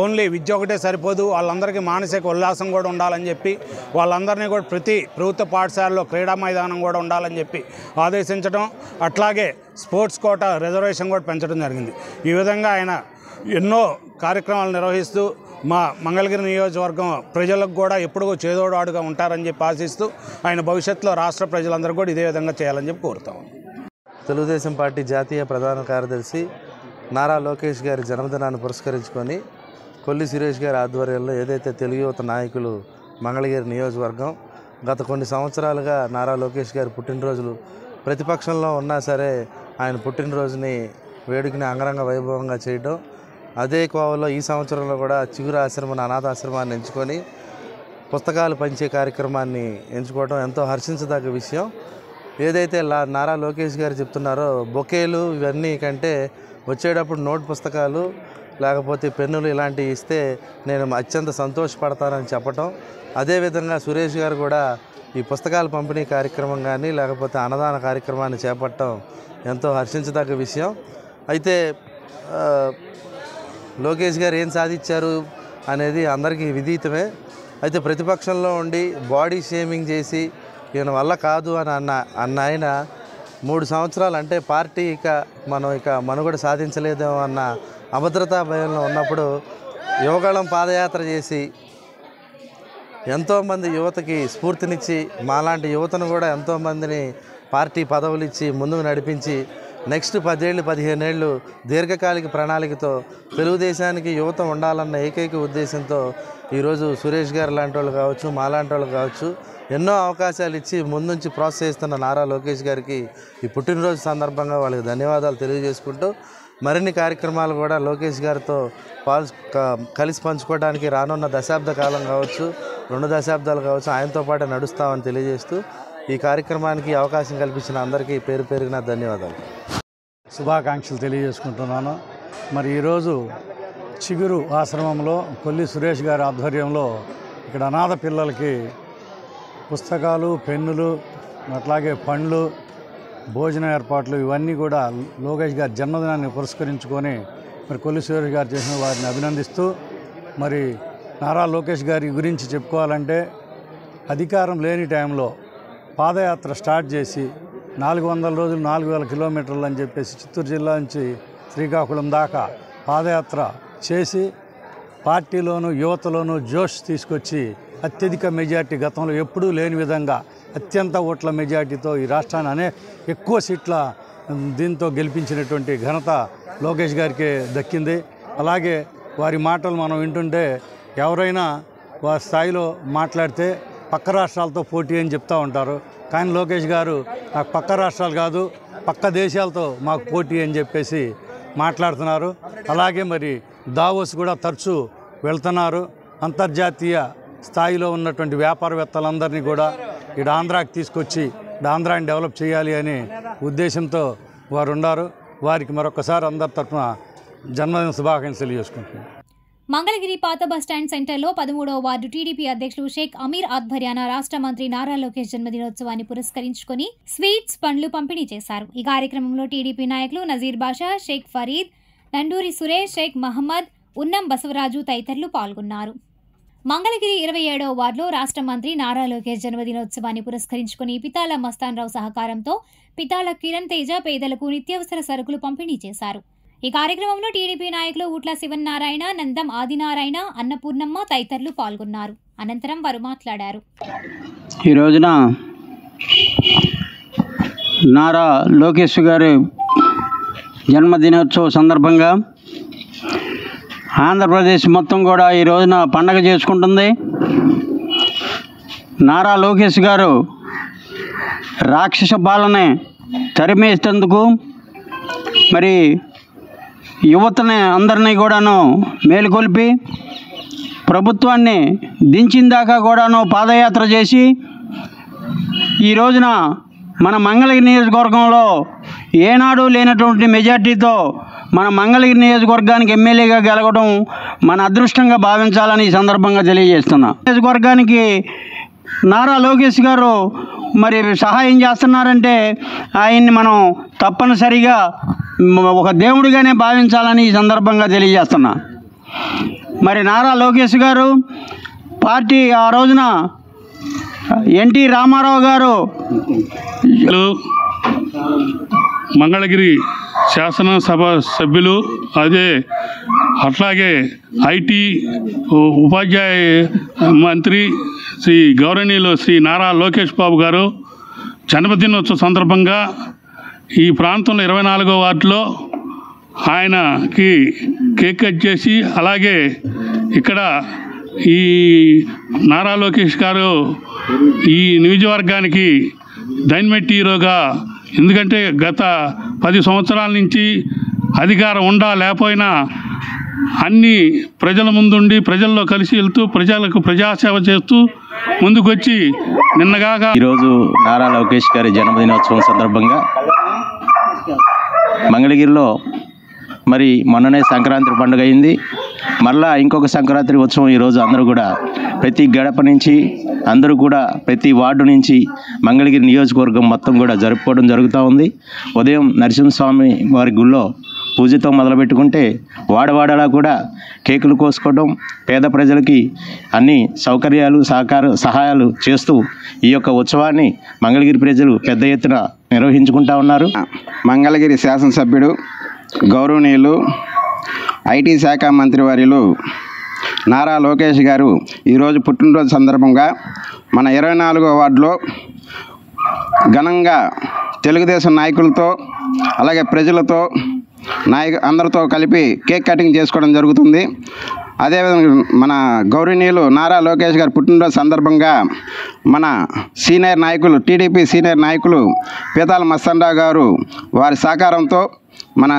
O: ఓన్లీ విద్య ఒకటే సరిపోదు, వాళ్ళందరికీ మానసిక ఉల్లాసం కూడా ఉండాలని చెప్పి వాళ్ళందరినీ కూడా ప్రతి ప్రభుత్వ పాఠశాలలో క్రీడా మైదానం కూడా ఉండాలని చెప్పి ఆదేశించడం, అట్లాగే స్పోర్ట్స్ కోటా రిజర్వేషన్ కూడా పెంచడం జరిగింది. ఈ విధంగా ఆయన ఎన్నో కార్యక్రమాలు నిర్వహిస్తూ మా మంగళగిరి నియోజకవర్గం ప్రజలకు కూడా ఎప్పుడూ చేదోడాడుగా ఉంటారని చెప్పి ఆశిస్తూ ఆయన భవిష్యత్తులో రాష్ట్ర ప్రజలందరూ కూడా ఇదే విధంగా చేయాలని చెప్పి కోరుతాము.
P: తెలుగుదేశం పార్టీ జాతీయ ప్రధాన కార్యదర్శి నారా లోకేష్ గారి జన్మదినాన్ని పురస్కరించుకొని కొల్లి సురేష్ గారి ఆధ్వర్యంలో ఏదైతే తెలుగు యువత నాయకులు మంగళగిరి నియోజకవర్గం గత కొన్ని సంవత్సరాలుగా నారా లోకేష్ గారి పుట్టినరోజులు ప్రతిపక్షంలో ఉన్నా సరే ఆయన పుట్టినరోజుని వేడుకని అంగరంగ వైభవంగా చేయడం, అదే కోవలో ఈ సంవత్సరంలో కూడా చిగురు ఆశ్రమాన్ని అనాథాశ్రమాన్ని ఎంచుకొని పుస్తకాలు పంచే కార్యక్రమాన్ని ఎంచుకోవడం ఎంతో హర్షించదగ్గ విషయం. ఏదైతే నారా లోకేష్ గారు చెప్తున్నారో బొకేలు ఇవన్నీ కంటే వచ్చేటప్పుడు నోట్ పుస్తకాలు లేకపోతే పెన్నులు ఇలాంటివి ఇస్తే నేను అత్యంత సంతోషపడతానని చెప్పటం, అదేవిధంగా సురేష్ గారు కూడా ఈ పుస్తకాల పంపిణీ కార్యక్రమం కానీ లేకపోతే అన్నదాన కార్యక్రమాన్ని చేపట్టడం ఎంతో హర్షించదగ్గ విషయం. అయితే లోకేష్ గారు ఏం సాధించారు అనేది అందరికీ విదితమే. అయితే ప్రతిపక్షంలో ఉండి బాడీ షేమింగ్ చేసి ఈయన వల్ల కాదు అని అన్న ఆయన 3 సంవత్సరాలు అంటే పార్టీ మనం మనుగడ సాధించలేదేమో అన్న అభద్రతా భయంలో ఉన్నప్పుడు యువగళం పాదయాత్ర చేసి ఎంతోమంది యువతకి స్ఫూర్తినిచ్చి మాలాంటి యువతను కూడా ఎంతోమందిని పార్టీ పదవులు ఇచ్చి ముందుకు నడిపించి నెక్స్ట్ 10 ఏళ్ళు 15 ఏళ్ళు దీర్ఘకాలిక ప్రణాళికతో తెలుగుదేశానికి యువత ఉండాలన్న ఏకైక ఉద్దేశంతో ఈరోజు సురేష్ గారు లాంటి వాళ్ళు కావచ్చు, మాలాంటి వాళ్ళు కావచ్చు ఎన్నో అవకాశాలు ఇచ్చి ముందుంచి ప్రోత్సహిస్తున్న నారా లోకేష్ గారికి ఈ పుట్టినరోజు సందర్భంగా వాళ్ళకి ధన్యవాదాలు తెలియజేసుకుంటూ మరిన్ని కార్యక్రమాలు కూడా లోకేష్ గారితో కలిసి పంచుకోవడానికి రానున్న దశాబ్ద కాలం కావచ్చు, 2 దశాబ్దాలు కావచ్చు ఆయనతో పాటు నడుస్తామని తెలియజేస్తూ ఈ కార్యక్రమానికి అవకాశం కల్పించిన అందరికీ పేరు పేరున ధన్యవాదాలు,
O: శుభాకాంక్షలు తెలియజేసుకుంటున్నాను. మరి ఈరోజు చిగురు ఆశ్రమంలో కొల్లి సురేష్ గారి ఆధ్వర్యంలో ఇక్కడ అనాథ పిల్లలకి పుస్తకాలు, పెన్నులు, అట్లాగే పండ్లు, భోజన ఏర్పాట్లు ఇవన్నీ కూడా లోకేష్ గారి జన్మదినాన్ని పురస్కరించుకొని మరి కొల్లి సురేష్ గారు చేసిన వారిని అభినందిస్తూ, మరి నారా లోకేష్ గారి గురించి చెప్పుకోవాలంటే అధికారం లేని టైంలో పాదయాత్ర స్టార్ట్ చేసి 400 రోజులు 4000 కిలోమీటర్లు అని చెప్పేసి చిత్తూరు జిల్లా నుంచి శ్రీకాకుళం దాకా పాదయాత్ర చేసి పార్టీలోనూ యువతలోనూ జోష్ తీసుకొచ్చి అత్యధిక మెజార్టీ గతంలో ఎప్పుడూ లేని విధంగా అత్యంత ఓట్ల మెజార్టీతో ఈ రాష్ట్రాన్ని ఎక్కువ సీట్ల దీంతో గెలిపించినటువంటి ఘనత లోకేష్ గారికి దక్కింది. అలాగే వారి మాటలు మనం వింటుంటే ఎవరైనా
Q: వారి స్థాయిలో మాట్లాడితే పక్క రాష్ట్రాలతో పోటీ అని చెప్తూ ఉంటారు. కానీ లోకేష్ గారు నాకు పక్క రాష్ట్రాలు కాదు పక్క దేశాలతో మాకు పోటీ అని చెప్పేసి మాట్లాడుతున్నారు. అలాగే మరి దావోస్ కూడా తరచూ వెళ్తున్నారు. అంతర్జాతీయ స్థాయిలో ఉన్నటువంటి వ్యాపారవేత్తలందరినీ కూడా ఇక్కడ ఆంధ్రాకి తీసుకొచ్చి ఆంధ్రాని డెవలప్ చేయాలి అనే ఉద్దేశంతో వారు ఉన్నారు. వారికి మరొకసారి అందరి తరఫున జన్మదిన శుభాకాంక్షలు చేసుకుంటున్నాను.
A: మంగళగిరి పాత బస్టాండ్ సెంటర్లో 13వ వార్డు టీడీపీ అధ్యక్షులు షేక్ అమీర్ ఆధ్వర్యాన రాష్ట్ర మంత్రి నారా లోకేష్ జన్మదినోత్సవాన్ని పురస్కరించుకుని స్వీట్స్ పండ్లు పంపిణీ చేశారు. ఈ కార్యక్రమంలో టీడీపీ నాయకులు నజీర్ బాషా, షేక్ ఫరీద్, నండూరి సురేష్, షేక్ మహమ్మద్, ఉన్నం బసవరాజు తదితరులు పాల్గొన్నారు. మంగళగిరి 27వ వార్డులో రాష్ట్ర మంత్రి నారా లోకేష్ జన్మదినోత్సవాన్ని పురస్కరించుకుని పితాల మస్తాన్ రావు సహకారంతో పితాల కిరణ్ తేజ పేదలకు నిత్యావసర సరుకులు పంపిణీ చేశారు. ఈ కార్యక్రమంలో టీడీపీ నాయకులు ఊట్ల శివనారాయణ, నందం ఆదినారాయణ, అన్నపూర్ణమ్మ తదితరులు పాల్గొన్నారు. అనంతరం వారు మాట్లాడారు.
R: ఈ రోజున నారా లోకేష్ గారి జన్మదినోత్సవ సందర్భంగా ఆంధ్రప్రదేశ్ మొత్తం కూడా ఈ రోజున పండగ చేసుకుంటుంది. నారా లోకేష్ గారు రాక్షస పాలనే తరిమేసేందుకు మరి యువతని అందరినీ కూడాను మేలుకొల్పి ప్రభుత్వాన్ని దించిన దాకా కూడాను పాదయాత్ర చేసి ఈ రోజున మన మంగళగిరి నియోజకవర్గంలో ఏనాడు లేనటువంటి మెజార్టీతో మన మంగళగిరి నియోజకవర్గానికి ఎమ్మెల్యేగా గెలవడం మన అదృష్టంగా భావించాలని ఈ సందర్భంగా తెలియజేస్తున్నా. నియోజకవర్గానికి నారా లోకేష్ గారు మరి సహాయం చేస్తున్నారంటే ఆయన్ని మనం తప్పనిసరిగా ఒక దేవుడిగానే భావించాలని ఈ సందర్భంగా తెలియజేస్తున్నా. మరి నారా లోకేష్ గారు పార్టీ ఆ రోజున ఎన్టీ రామారావు గారు
S: మంగళగిరి శాసనసభ సభ్యులు అట్లాగే ఐటీ ఉపాధ్యాయ మంత్రి శ్రీ గౌరవనీయులు శ్రీ నారా లోకేష్ బాబు గారు జన్మదినోత్సవ సందర్భంగా ఈ ప్రాంతంలో 24వ వార్డులో ఆయనకి కేక్ కట్ చేసి అలాగే ఇక్కడ ఈ నారా లోకేష్ గారు ఈ నియోజకవర్గానికి డైనమైట్ హీరోగా, ఎందుకంటే గత 10 సంవత్సరాల నుంచి అధికారం ఉండా లేకపోయినా అన్ని ప్రజల ముందుండి ప్రజల్లో కలిసి వెళ్తూ ప్రజలకు ప్రజాసేవ చేస్తూ ముందుకొచ్చి నిన్నగాక
T: ఈరోజు నారా లోకేష్ గారి జన్మదినోత్సవం సందర్భంగా మంగళగిరిలో మరి మొన్ననే సంక్రాంతి పండుగ అయింది. మళ్ళా ఇంకొక సంక్రాంతి ఉత్సవం ఈరోజు అందరూ కూడా ప్రతి గడప నుంచి అందరూ కూడా ప్రతి వార్డు నుంచి మంగళగిరి నియోజకవర్గం మొత్తం కూడా జరుపుకోవడం జరుగుతూ ఉంది. ఉదయం నరసింహస్వామి వారి గుళ్ళో పూజతో మొదలుపెట్టుకుంటే వాడవాడలా కూడా కేకులు కోసుకోవడం, పేద ప్రజలకి అన్ని సౌకర్యాలు సహాయాలు చేస్తూ ఈ యొక్క ఉత్సవాన్ని మంగళగిరి ప్రజలు పెద్ద ఎత్తున నిర్వహించుకుంటా ఉన్నారు.
E: మంగళగిరి శాసనసభ్యుడు గౌరవనీయులు ఐటీ శాఖ మంత్రివర్యులు నారా లోకేష్ గారు ఈరోజు పుట్టినరోజు సందర్భంగా మన 24వ వార్డులో ఘనంగా తెలుగుదేశం నాయకులతో అలాగే ప్రజలతో అందరితో కలిపి కేక్ కటింగ్ చేసుకోవడం జరుగుతుంది. అదేవిధంగా మన గౌరవనీయులు నారా లోకేష్ గారు పుట్టినరోజు సందర్భంగా మన సీనియర్ నాయకులు టీడీపీ సీనియర్ నాయకులు పీతాల మస్తాన్ రావు గారు వారి సహకారంతో మన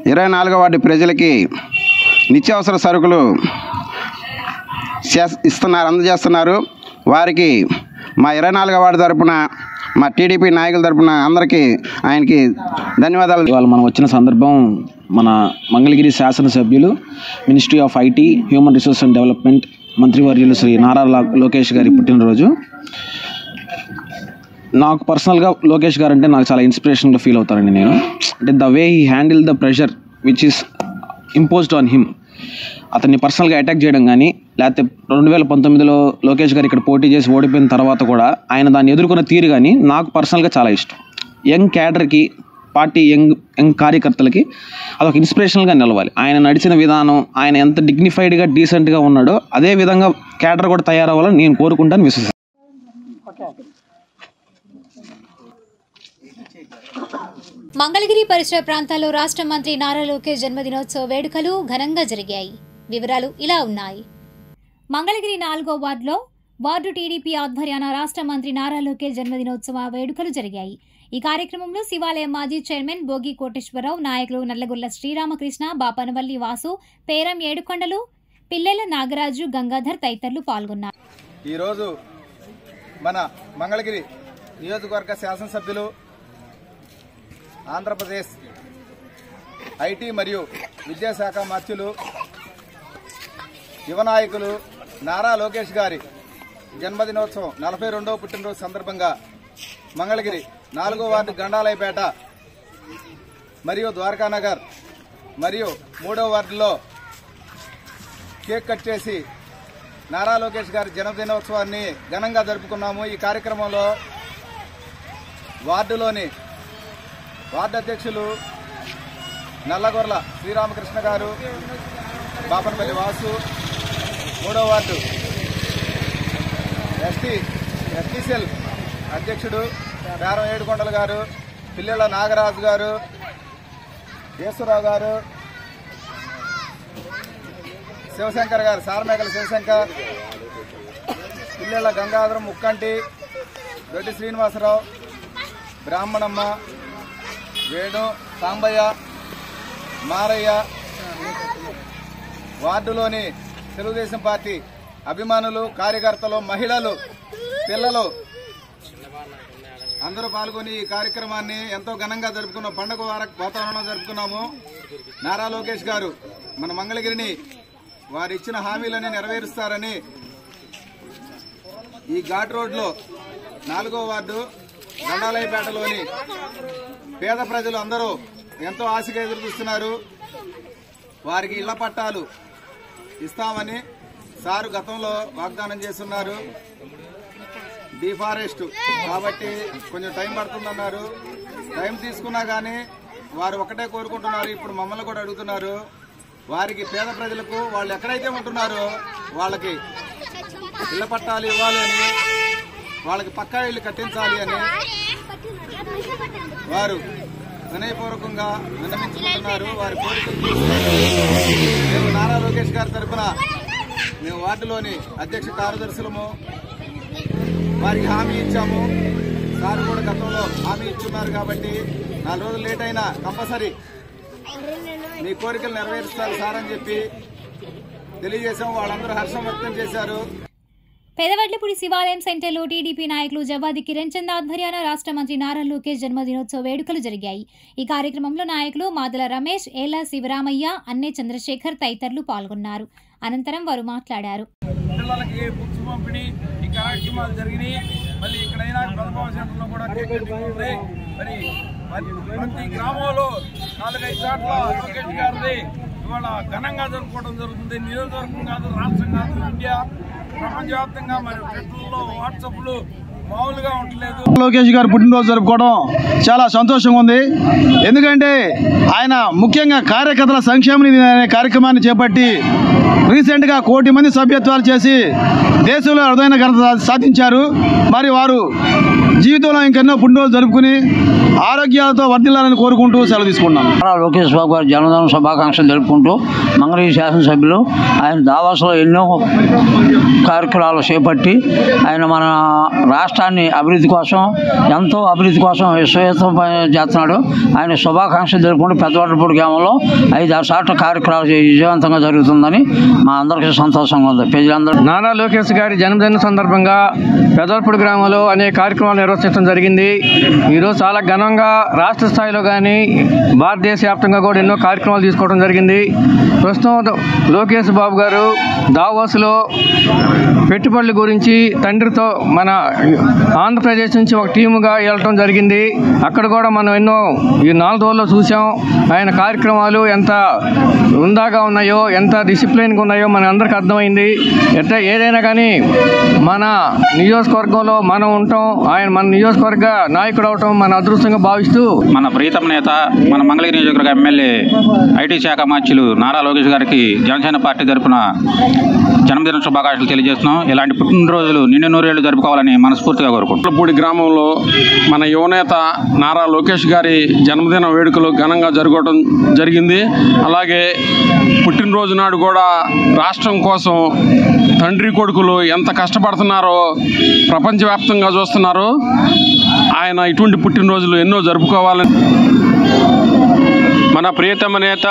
E: 24వ వార్డు ప్రజలకి నిత్యావసర సరుకులు అందజేస్తున్నారు. వారికి మా 24వ వార్డు తరపున మా టీడీపీ నాయకుల తరపున అందరికీ ఆయనకి ధన్యవాదాలు.
M: ఇవాళ మనం వచ్చిన సందర్భం మన మంగళగిరి శాసనసభ్యులు ministry of IT human resource and development మంత్రివర్యులు శ్రీ నారా లోకేష్ గారి పుట్టినరోజు. నాకు పర్సనల్గా లోకేష్ గారు అంటే నాకు చాలా ఇన్స్పిరేషన్గా ఫీల్ అవుతానండి నేను. అంటే the way he handle the pressure which is imposed on him, అతన్ని పర్సనల్గా అటాక్ చేయడం కానీ లేకపోతే 2019లో లోకేష్ గారు ఇక్కడ పోటీ చేసి ఓడిపోయిన తర్వాత కూడా ఆయన దాన్ని ఎదుర్కొన్న తీరు కానీ నాకు పర్సనల్గా చాలా ఇష్టం. యంగ్ క్యాడర్కి, పార్టీ యంగ్ కార్యకర్తలకి అదొక ఇన్స్పిరేషనల్గా నిలవాలి. ఆయన నడిచిన విధానం, ఆయన ఎంత డిగ్నిఫైడ్గా డీసెంట్గా ఉన్నాడో అదే విధంగా క్యాడర్ కూడా తయారవ్వాలని నేను కోరుకుంటాను, విశ్వసిస్తాను.
A: మంగళగిరి పరిసర ప్రాంతాల్లో రాష్ట్ర మంత్రి నారా లోకేష్ జన్మదినోత్సవ వేడుకలు ఘనంగా జరిగాయి. వివరాలు ఇలా ఉన్నాయి. మంగళగిరి 4వ వార్డులో వార్డు టీడీపీ ఆధ్వర్యాన రాష్ట్ర మంత్రి నారా లోకేష్ జన్మదినోత్సవ వేడుకలు జరిగాయి. ఈ కార్యక్రమంలో శివాలయం మాజీ చైర్మన్ భోగి కోటేశ్వరరావు, నాయకులు నల్లగొల్ల శ్రీరామకృష్ణ, బాపనవల్లి వాసు, పేరం ఏడుకొండలు, పిల్లెల నాగరాజు, గంగాధర్ తదితరులు పాల్గొన్నారు.
U: ఈరోజు మన మంగళగిరి నియోజకవర్గ శాసనసభ్యులు, ఆంధ్రప్రదేశ్ ఐటీ మరియు విద్యాశాఖ మంత్రులు, యువ నాయకులు నారా లోకేష్ గారి జన్మదినోత్సవం 42వ పుట్టినరోజు సందర్భంగా మంగళగిరి 4వ వార్డు గండాలయపేట మరియు ద్వారకానగర్ మరియు 3వ వార్డులో కేక్ కట్ చేసి నారా లోకేష్ గారి జన్మదినోత్సవాన్ని ఘనంగా జరుపుకున్నాము. ఈ కార్యక్రమంలో వార్డులోని వార్డు అధ్యక్షులు నల్లగొర్ల శ్రీరామకృష్ణ గారు, బాపనపల్లి వాసు, 3వ వార్డు ఎస్టీసీఎల్ అధ్యక్షుడు పేరం ఏడుకొండల గారు, పిల్లెల నాగరాజు గారు, ఈశ్వరరావు గారు, శివశంకర్ గారు, సారమేకల శివశంకర్, పిల్లెల గంగాధరం, ముక్కంటి, దొడ్డి శ్రీనివాసరావు, బ్రాహ్మణమ్మ, వేణు, సాంబయ్య, మారయ్య, వార్డులోని తెలుగుదేశం పార్టీ అభిమానులు, కార్యకర్తలు, మహిళలు, పిల్లలు అందరూ పాల్గొని ఈ కార్యక్రమాన్ని ఎంతో ఘనంగా జరుపుకున్నాం. పండుగ వాతావరణంలో జరుపుకున్నాము. నారా లోకేష్ గారు మన మంగళగిరిని వారు ఇచ్చిన హామీలని నెరవేరుస్తారని ఈ ఘాట్ రోడ్లో 4వ వార్డు గండాలయపేటలోని పేద ప్రజలు అందరూ ఎంతో ఆశగా ఎదురుచూస్తున్నారు. వారికి ఇళ్ల పట్టాలు ఇస్తామని సారు గతంలో వాగ్దానం చేస్తున్నారు. డిఫారెస్ట్ కాబట్టి కొంచెం టైం పడుతుందన్నారు. టైం తీసుకున్నా కానీ వారు ఒకటే కోరుకుంటున్నారు. ఇప్పుడు మమ్మల్ని కూడా అడుగుతున్నారు. వారికి పేద ప్రజలకు వాళ్ళు ఎక్కడైతే ఉంటున్నారో వాళ్ళకి ఇళ్ల పట్టాలు ఇవ్వాలి అని, వాళ్ళకి పక్కా ఇళ్లు కట్టించాలి అని వారు వినయపూర్వకంగా విన్నవించుకుంటున్నారు. వారి కోరికలు మేము నారా లోకేష్ గారి తరఫున మేము వార్డులోని అధ్యక్ష కార్యదర్శులము వారికి హామీ ఇచ్చాము. సార్ కూడా గతంలో హామీ ఇచ్చున్నారు కాబట్టి 4 రోజులు లేట్ అయినా కంపల్సరీ మీ కోరికలు నెరవేరుస్తారు సార్ అని చెప్పి తెలియజేశాము. వాళ్ళందరూ హర్షం వ్యక్తం చేశారు.
A: పెదవడ్లపూడి శివాలయం సెంటర్లో టీడీపీ నాయకులు జవాది కిరణ్ చంద్ ఆధ్వర్యాన రాష్ట్ర మంత్రి నారా లోకేష్ జన్మదినోత్సవ వేడుకలు జరిగాయి. ఈ కార్యక్రమంలో నాయకులు మాదల రమేష్, ఏలా శివరామయ్య, అన్నే చంద్రశేఖర్ తదితరులు పాల్గొన్నారు. అనంతరం వారు మాట్లాడారు.
V: పిల్లలకి బుక్స్ పంపిణీ ఈ కార్యక్రమాలు జరిగినాయి. మళ్ళీ ఇక్కడైనా ప్రథమ సెంటర్లో కూడా కేక్ కటింగ్ ఉంది. మరి ప్రతి గ్రామంలో 4-5 చోట్ల లోకేష్ గారిది ఇవాళ ఘనంగా జరుపుకోవడం జరుగుతుంది. నియోజకవర్గం కాదు, రాష్ట్రం కాదు, ఇండియా ప్రపంచవ్యాప్తంగా మరి ట్విట్టర్లో, వాట్సాప్లో మామూలుగా ఉండలేదు.
U: లోకేష్ గారు పుట్టినరోజు జరుపుకోవడం చాలా సంతోషంగా ఉంది. ఎందుకంటే ఆయన ముఖ్యంగా కార్యకర్తల సంక్షేమ నిధి అనే కార్యక్రమాన్ని చేపట్టి రీసెంట్గా 1 కోటి మంది సభ్యత్వాలు చేసి దేశంలో అరుదైన ఘనత సాధించారు. మరి వారు జీవితంలో ఇంకెన్నో పుట్టినరోజు జరుపుకుని ఆరోగ్యాలతో వర్ధిల్లాలని కోరుకుంటూ సెలవు తీసుకున్నాను.
W: లోకేష్ బాబు గారి జన్మదిన శుభాకాంక్షలు జరుపుకుంటూ మంగళగిరి శాసనసభ్యులు ఆయన దావాసులో ఎన్నో కార్యక్రమాలు చేపట్టి ఆయన మన రాష్ట్రాన్ని అభివృద్ధి కోసం ఎంతో అభివృద్ధి కోసం విశ్వయుతం చేస్తున్నాడు. ఆయన శుభాకాంక్షలు జరుపుకుంటూ పెద్దవాళ్ళపూడి గ్రామంలో 5-6 సార్లు కార్యక్రమాలు విజయవంతంగా జరుగుతుందని మా అందరికీ సంతోషంగా ఉంది. ప్రజలందరూ
X: నారా లోకేష్ గారి జన్మదిన సందర్భంగా పెదవల్పూడి గ్రామంలో అనేక కార్యక్రమాలు నిర్వహించడం జరిగింది. ఈరోజు చాలా ఘనంగా రాష్ట్ర స్థాయిలో కానీ భారతదేశ వ్యాప్తంగా కూడా ఎన్నో కార్యక్రమాలు తీసుకోవడం జరిగింది. ప్రస్తుతం లోకేష్ బాబు గారు దావోస్లో పెట్టుబడుల గురించి తండ్రితో మన ఆంధ్రప్రదేశ్ నుంచి ఒక టీముగా వెళ్ళటం జరిగింది. అక్కడ కూడా మనం ఎన్నో ఈ 4 రోజుల్లో చూసాం. ఆయన కార్యక్రమాలు ఎంత ఉందాగా ఉన్నాయో, ఎంత డిసిప్లిన్గా ఉన్నాయో మన అందరికీ అర్థమైంది. ఏదైనా కానీ మన నియోజకవర్గంలో మనం ఉంటాం, ఆయన మన నియోజకవర్గ నాయకుడు అవటం మన అదృష్టంగా భావిస్తూ
Y: మన ప్రీతం నేత, మన మంగళగిరి నియోజకవర్గ ఎమ్మెల్యే, ఐటీ శాఖ మంత్రులు నారా లోకేష్ గారికి జనసేన పార్టీ తరఫున జన్మదిన జన్మదిన శుభాకాంక్షలు తెలియజేస్తున్నాం. ఇలాంటి పుట్టినరోజులు నిండు నూరేళ్లు జరుపుకోవాలని మనస్ఫూర్తిగా కోరుకుంటున్నాం.
B: పూడి గ్రామంలో మన యువనేత నారా లోకేష్ గారి జన్మదిన వేడుకలు ఘనంగా జరగడం జరిగింది. అలాగే పుట్టినరోజు నాడు కూడా రాష్ట్రం కోసం తండ్రి కొడుకులు ఎంత కష్టపడుతున్నారో ప్రపంచవ్యాప్తంగా చూస్తున్నారు. ఆయన ఇటువంటి పుట్టినరోజులు ఎన్నో జరుపుకోవాలని మన ప్రియతమ నేత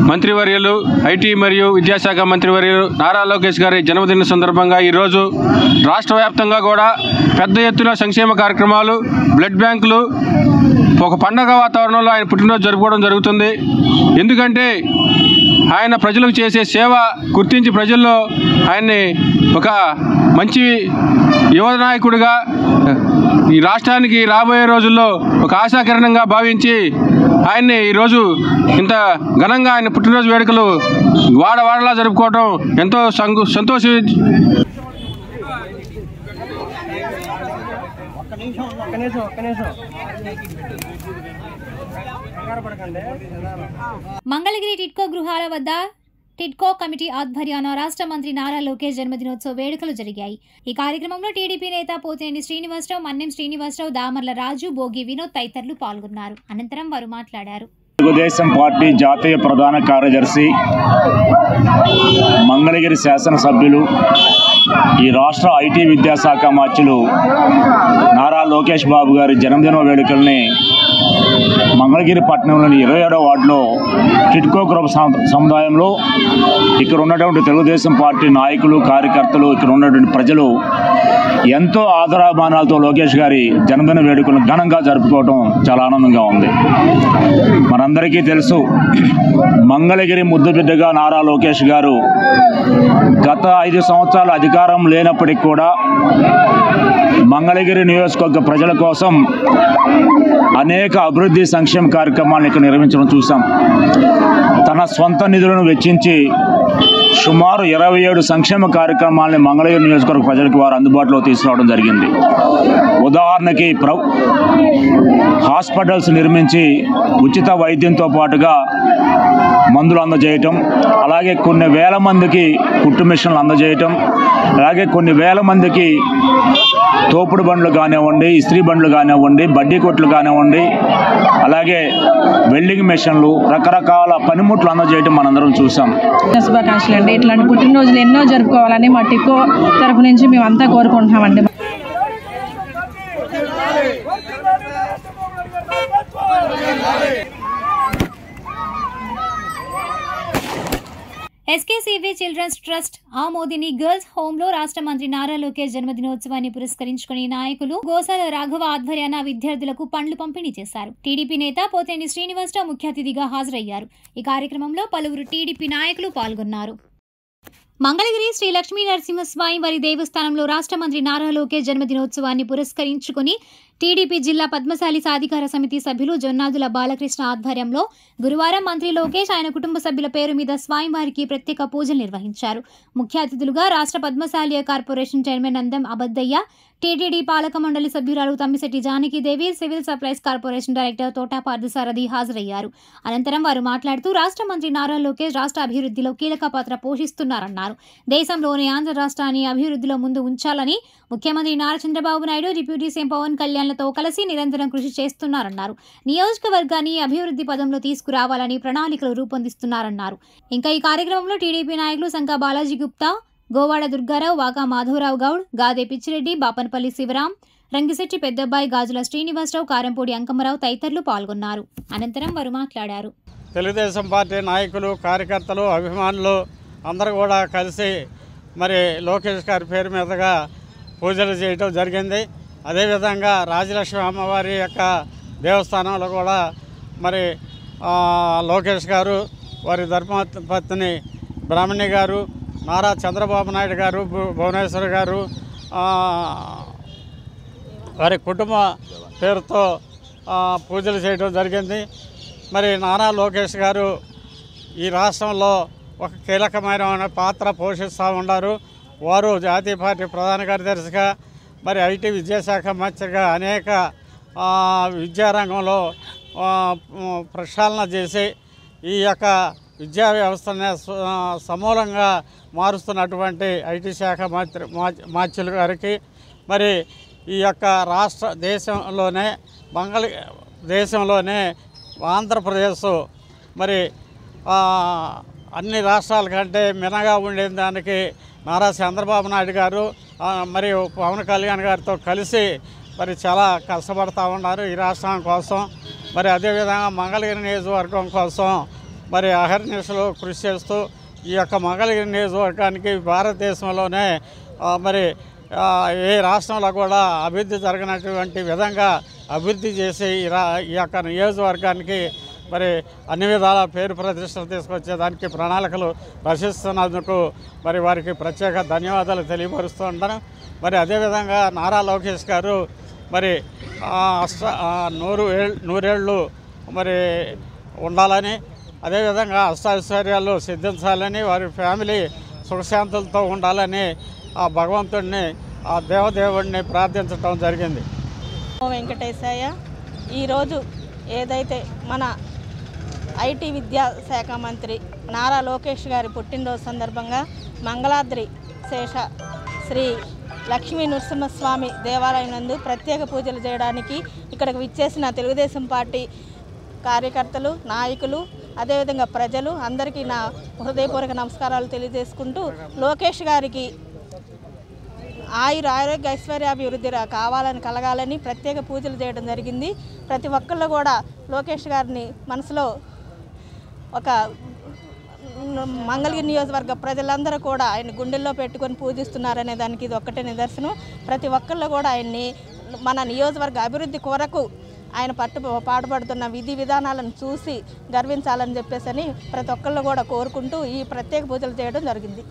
B: మంత్రివర్యులు ఐటీ మరియు విద్యాశాఖ మంత్రివర్యులు నారా లోకేష్ గారి జన్మదిన సందర్భంగా ఈరోజు రాష్ట్ర వ్యాప్తంగా కూడా పెద్ద ఎత్తున సంక్షేమ కార్యక్రమాలు, బ్లడ్ బ్యాంకులు, ఒక పండగ వాతావరణంలో ఆయన పుట్టినరోజు జరుపుకోవడం జరుగుతుంది. ఎందుకంటే ఆయన ప్రజలకు చేసే సేవ గుర్తించి ప్రజల్లో ఆయన్ని ఒక మంచి యువ నాయకుడిగా ఈ రాష్ట్రానికి రాబోయే రోజుల్లో ఒక ఆశాకిరణంగా భావించి ఆయన్ని ఈరోజు ఇంత ఘనంగా ఆయన పుట్టినరోజు వేడుకలు వాడవాడలా జరుపుకోవడం ఎంతో సంతోష.
A: మంగళగిరి టిడ్కో గృహాల వద్ద టిడ్కో కమిటీ ఆధ్వర్యాన రాష్ట్ర మంత్రి నారా లోకేష్ జన్మదినోత్సవ వేడుకలు జరిగాయి. ఈ కార్యక్రమంలో టీడీపీ నేత పోతినేని శ్రీనివాసరావు, మన్నెం శ్రీనివాసరావు, దామర్ల రాజు, భోగి వినోద్ తదితరులు పాల్గొన్నారు. అనంతరం వారు మాట్లాడారు.
D: తెలుగుదేశం పార్టీ జాతీయ ప్రధాన కార్యదర్శి, మంగళగిరి శాసనసభ్యులు, ఈ రాష్ట్ర ఐటీ విద్యాశాఖ మంత్రులు నారా లోకేష్ బాబు గారి జన్మదిన వేడుకల్ని మంగళగిరి పట్టణంలోని 27వ వార్డులో టిడ్కో గృహ సముదాయంలో ఇక్కడ ఉన్నటువంటి తెలుగుదేశం పార్టీ నాయకులు, కార్యకర్తలు, ఇక్కడ ఉన్నటువంటి ప్రజలు ఎంతో ఆదరాభిమానాలతో లోకేష్ గారి జన్మదిన వేడుకలను ఘనంగా జరుపుకోవడం చాలా ఆనందంగా ఉంది. మనందరికీ తెలుసు, మంగళగిరి ముద్దుబిడ్డగా నారా లోకేష్ గారు గత 5 సంవత్సరాలు అధికారం లేనప్పటికీ కూడా మంగళగిరి నియోజకవర్గ ప్రజల కోసం అనేక అభివృద్ధి సంక్షేమ కార్యక్రమాలను ఇక్కడ నిర్వహించడం చూసాం. తన సొంత నిధులను వెచ్చించి సుమారు 27 సంక్షేమ కార్యక్రమాలని మంగళగిరి నియోజకవర్గ ప్రజలకు వారు అందుబాటులో తీసుకురావడం జరిగింది. ఉదాహరణకి హాస్పిటల్స్ నిర్మించి ఉచిత వైద్యంతో పాటుగా మందులు అందజేయటం, అలాగే కొన్ని వేల మందికి కుట్టు మిషన్లు అందజేయటం, అలాగే కొన్ని వేల మందికి తోపుడు బండ్లు కానివ్వండి, ఇస్త్రీ బండ్లు కానివ్వండి, బడ్డీ కొట్లు కానివ్వండి, అలాగే వెల్డింగ్ మెషిన్లు, రకరకాల పనిముట్లు అందజేయటం మనందరం చూసాం.
F: శుభాకాంక్షలు అండి. ఇట్లాంటి పుట్టినరోజులు ఎన్నో జరుపుకోవాలని మా టిడ్కో తరఫు నుంచి మేము అంతా కోరుకుంటున్నామండి.
A: ఎస్కేసీవీ చిల్డ్రన్స్ ట్రస్ట్ ఆమోదిని గర్ల్స్ హోమ్ లో రాష్ట్ర మంత్రి నారా లోకేష్ జన్మదినోత్సవాన్ని పురస్కరించుకుని నాయకులు గోసాల రాఘవ ఆధ్వర్యాన విద్యార్థులకు పండ్లు పంపిణీ చేశారు. టీడీపీ నేత పోతినేని శ్రీనివాసరావు ముఖ్య అతిథిగా హాజరయ్యారు. ఈ కార్యక్రమంలో పలువురు టీడీపీ నాయకులు పాల్గొన్నారు. మంగళగిరి శ్రీ లక్ష్మీ నరసింహస్వామి వారి దేవస్థానంలో రాష్ట్ర మంత్రి నారా లోకేష్ జన్మదినోత్సవాన్ని పురస్కరించుకుని టీడీపీ జిల్లా పద్మశాలి సాధికార సమితి సభ్యులు జొన్నాదుల బాలకృష్ణ ఆధ్వర్యంలో గురువారం మంత్రి లోకేష్ ఆయన కుటుంబ సభ్యుల పేరు మీద స్వామివారికి ప్రత్యేక పూజలు నిర్వహించారు. ముఖ్య అతిథులుగా రాష్ట్ర Padmashali corporation chairman Nandam Abaddayya, TTD పాలక మండలి సభ్యురాలు Tammisetti Janakidevi, civil supplies corporation director Thota Parthasarathi హాజరయ్యారు. అనంతరం వారు మాట్లాడుతూ రాష్ట్ర మంత్రి నారా లోకేష్ రాష్ట్ర అభివృద్ధిలో కీలక పాత్ర పోషిస్తున్నారన్నారు. దేశంలోని ఆంధ్ర రాష్ట్రాన్ని అభివృద్ధిలో ముందు ఉంచాలని ముఖ్యమంత్రి నారా చంద్రబాబు నాయుడు, డిప్యూటీ సీఎం పవన్ కళ్యాణ్లతో కలిసి నిరంతరం కృషి చేస్తున్నారన్నారు. నియోజకవర్గాన్ని అభివృద్ధి పదంలో తీసుకురావాలని ప్రణాళికలు రూపొందిస్తున్నారన్నారు. ఇంకా ఈ కార్యక్రమంలో టీడీపీ నాయకులు సంకా బాలాజీ గుప్తా, గోవాడ దుర్గారావు, వాకా మాధవరావు గౌడ్, గాదే పిచ్చిరెడ్డి, బాపనపల్లి శివరాం, రంగిశెట్టి పెద్దబ్బాయి, గాజుల శ్రీనివాసరావు, కారంపూడి అంకమరావు తదితరులు పాల్గొన్నారు. అనంతరం వారు మాట్లాడారు.
G: తెలుగుదేశం పార్టీ నాయకులు, కార్యకర్తలు, అభిమానులు అందరూ కూడా కలిసి మరి లోకేష్ గారి పేరు మీదుగా పూజలు చేయటం జరిగింది. అదేవిధంగా రాజలక్ష్మి అమ్మవారి యొక్క దేవస్థానంలో కూడా మరి లోకేష్ గారు, వారి ధర్మపత్ని బ్రాహ్మణి గారు, నారా చంద్రబాబు నాయుడు గారు, భువనేశ్వర్ గారు వారి కుటుంబ పేరుతో పూజలు చేయడం జరిగింది. మరి నారా లోకేష్ గారు ఈ రాష్ట్రంలో ఒక కీలకమైన పాత్ర పోషిస్తూ ఉన్నారు. వారు జాతీయ పార్టీ ప్రధాన కార్యదర్శిగా, మరి ఐటీ విద్యాశాఖ మంత్రిగా అనేక విద్యారంగంలో ప్రక్షాళన చేసి ఈ యొక్క విద్యా వ్యవస్థనే సమూలంగా మారుస్తున్నటువంటి ఐటీ శాఖ మంత్రి మాచ్యులు గారికి, మరి ఈ యొక్క రాష్ట్ర దేశంలోనే ఆంధ్రప్రదేశ్ మరి అన్ని రాష్ట్రాల కంటే మినగా ఉండే దానికి నారా చంద్రబాబు నాయుడు గారు మరియు పవన్ కళ్యాణ్ గారితో కలిసి మరి చాలా కష్టపడుతూ ఉన్నారు ఈ రాష్ట్రం కోసం. మరి అదేవిధంగా మంగళగిరి నియోజకవర్గం కోసం మరి అహర్నిశలు కృషి చేస్తూ ఈ యొక్క మంగళగిరి నియోజకవర్గానికి భారతదేశంలోనే మరి ఏ రాష్ట్రంలో కూడా అభివృద్ధి జరగనటువంటి విధంగా అభివృద్ధి చేసి ఈ యొక్క నియోజకవర్గానికి మరి అన్ని విధాల పేరు ప్రతిష్టలు తీసుకొచ్చేదానికి ప్రణాళికలు రచిస్తున్నందుకు మరి వారికి ప్రత్యేక ధన్యవాదాలు తెలియపరుస్తూ ఉంటాను. మరి అదేవిధంగా నారా లోకేష్ గారు మరి నూరేళ్ళు మరి ఉండాలని, అదేవిధంగా అష్టాైశ్వర్యాలు సిద్ధించాలని, వారి ఫ్యామిలీ సుఖశాంతులతో ఉండాలని ఆ భగవంతుడిని ఆ దేవదేవుడిని ప్రార్థించడం జరిగింది.
H: వెంకటేశయ్య ఈరోజు ఏదైతే మన ఐటీ విద్యాశాఖ మంత్రి నారా లోకేష్ గారి పుట్టినరోజు సందర్భంగా మంగళాద్రి శేష శ్రీ లక్ష్మీ నరసింహస్వామి దేవాలయం నందు ప్రత్యేక పూజలు చేయడానికి ఇక్కడికి విచ్చేసిన తెలుగుదేశం పార్టీ కార్యకర్తలు, నాయకులు, అదేవిధంగా ప్రజలు అందరికీ నా హృదయపూర్వక నమస్కారాలు తెలియజేసుకుంటూ లోకేష్ గారికి ఆరోగ్య ఐశ్వర్యాభివృద్ధి కావాలని కలగాలని ప్రత్యేక పూజలు చేయడం జరిగింది. ప్రతి ఒక్కళ్ళు కూడా లోకేష్ గారిని మనసులో ఒక మంగళగిరి నియోజకవర్గ ప్రజలందరూ కూడా ఆయన గుండెల్లో పెట్టుకొని పూజిస్తున్నారనే దానికి ఇది ఒక్కటే నిదర్శనం. ప్రతి ఒక్కళ్ళు కూడా ఆయన్ని మన నియోజకవర్గ అభివృద్ధి కొరకు ఆయన పాటుపడుతున్న విధి విధానాలను చూసి గర్వించాలని చెప్పేసి ప్రతి ఒక్కళ్ళు కూడా కోరుకుంటూ ఈ ప్రత్యేక పూజలు చేయడం జరిగింది.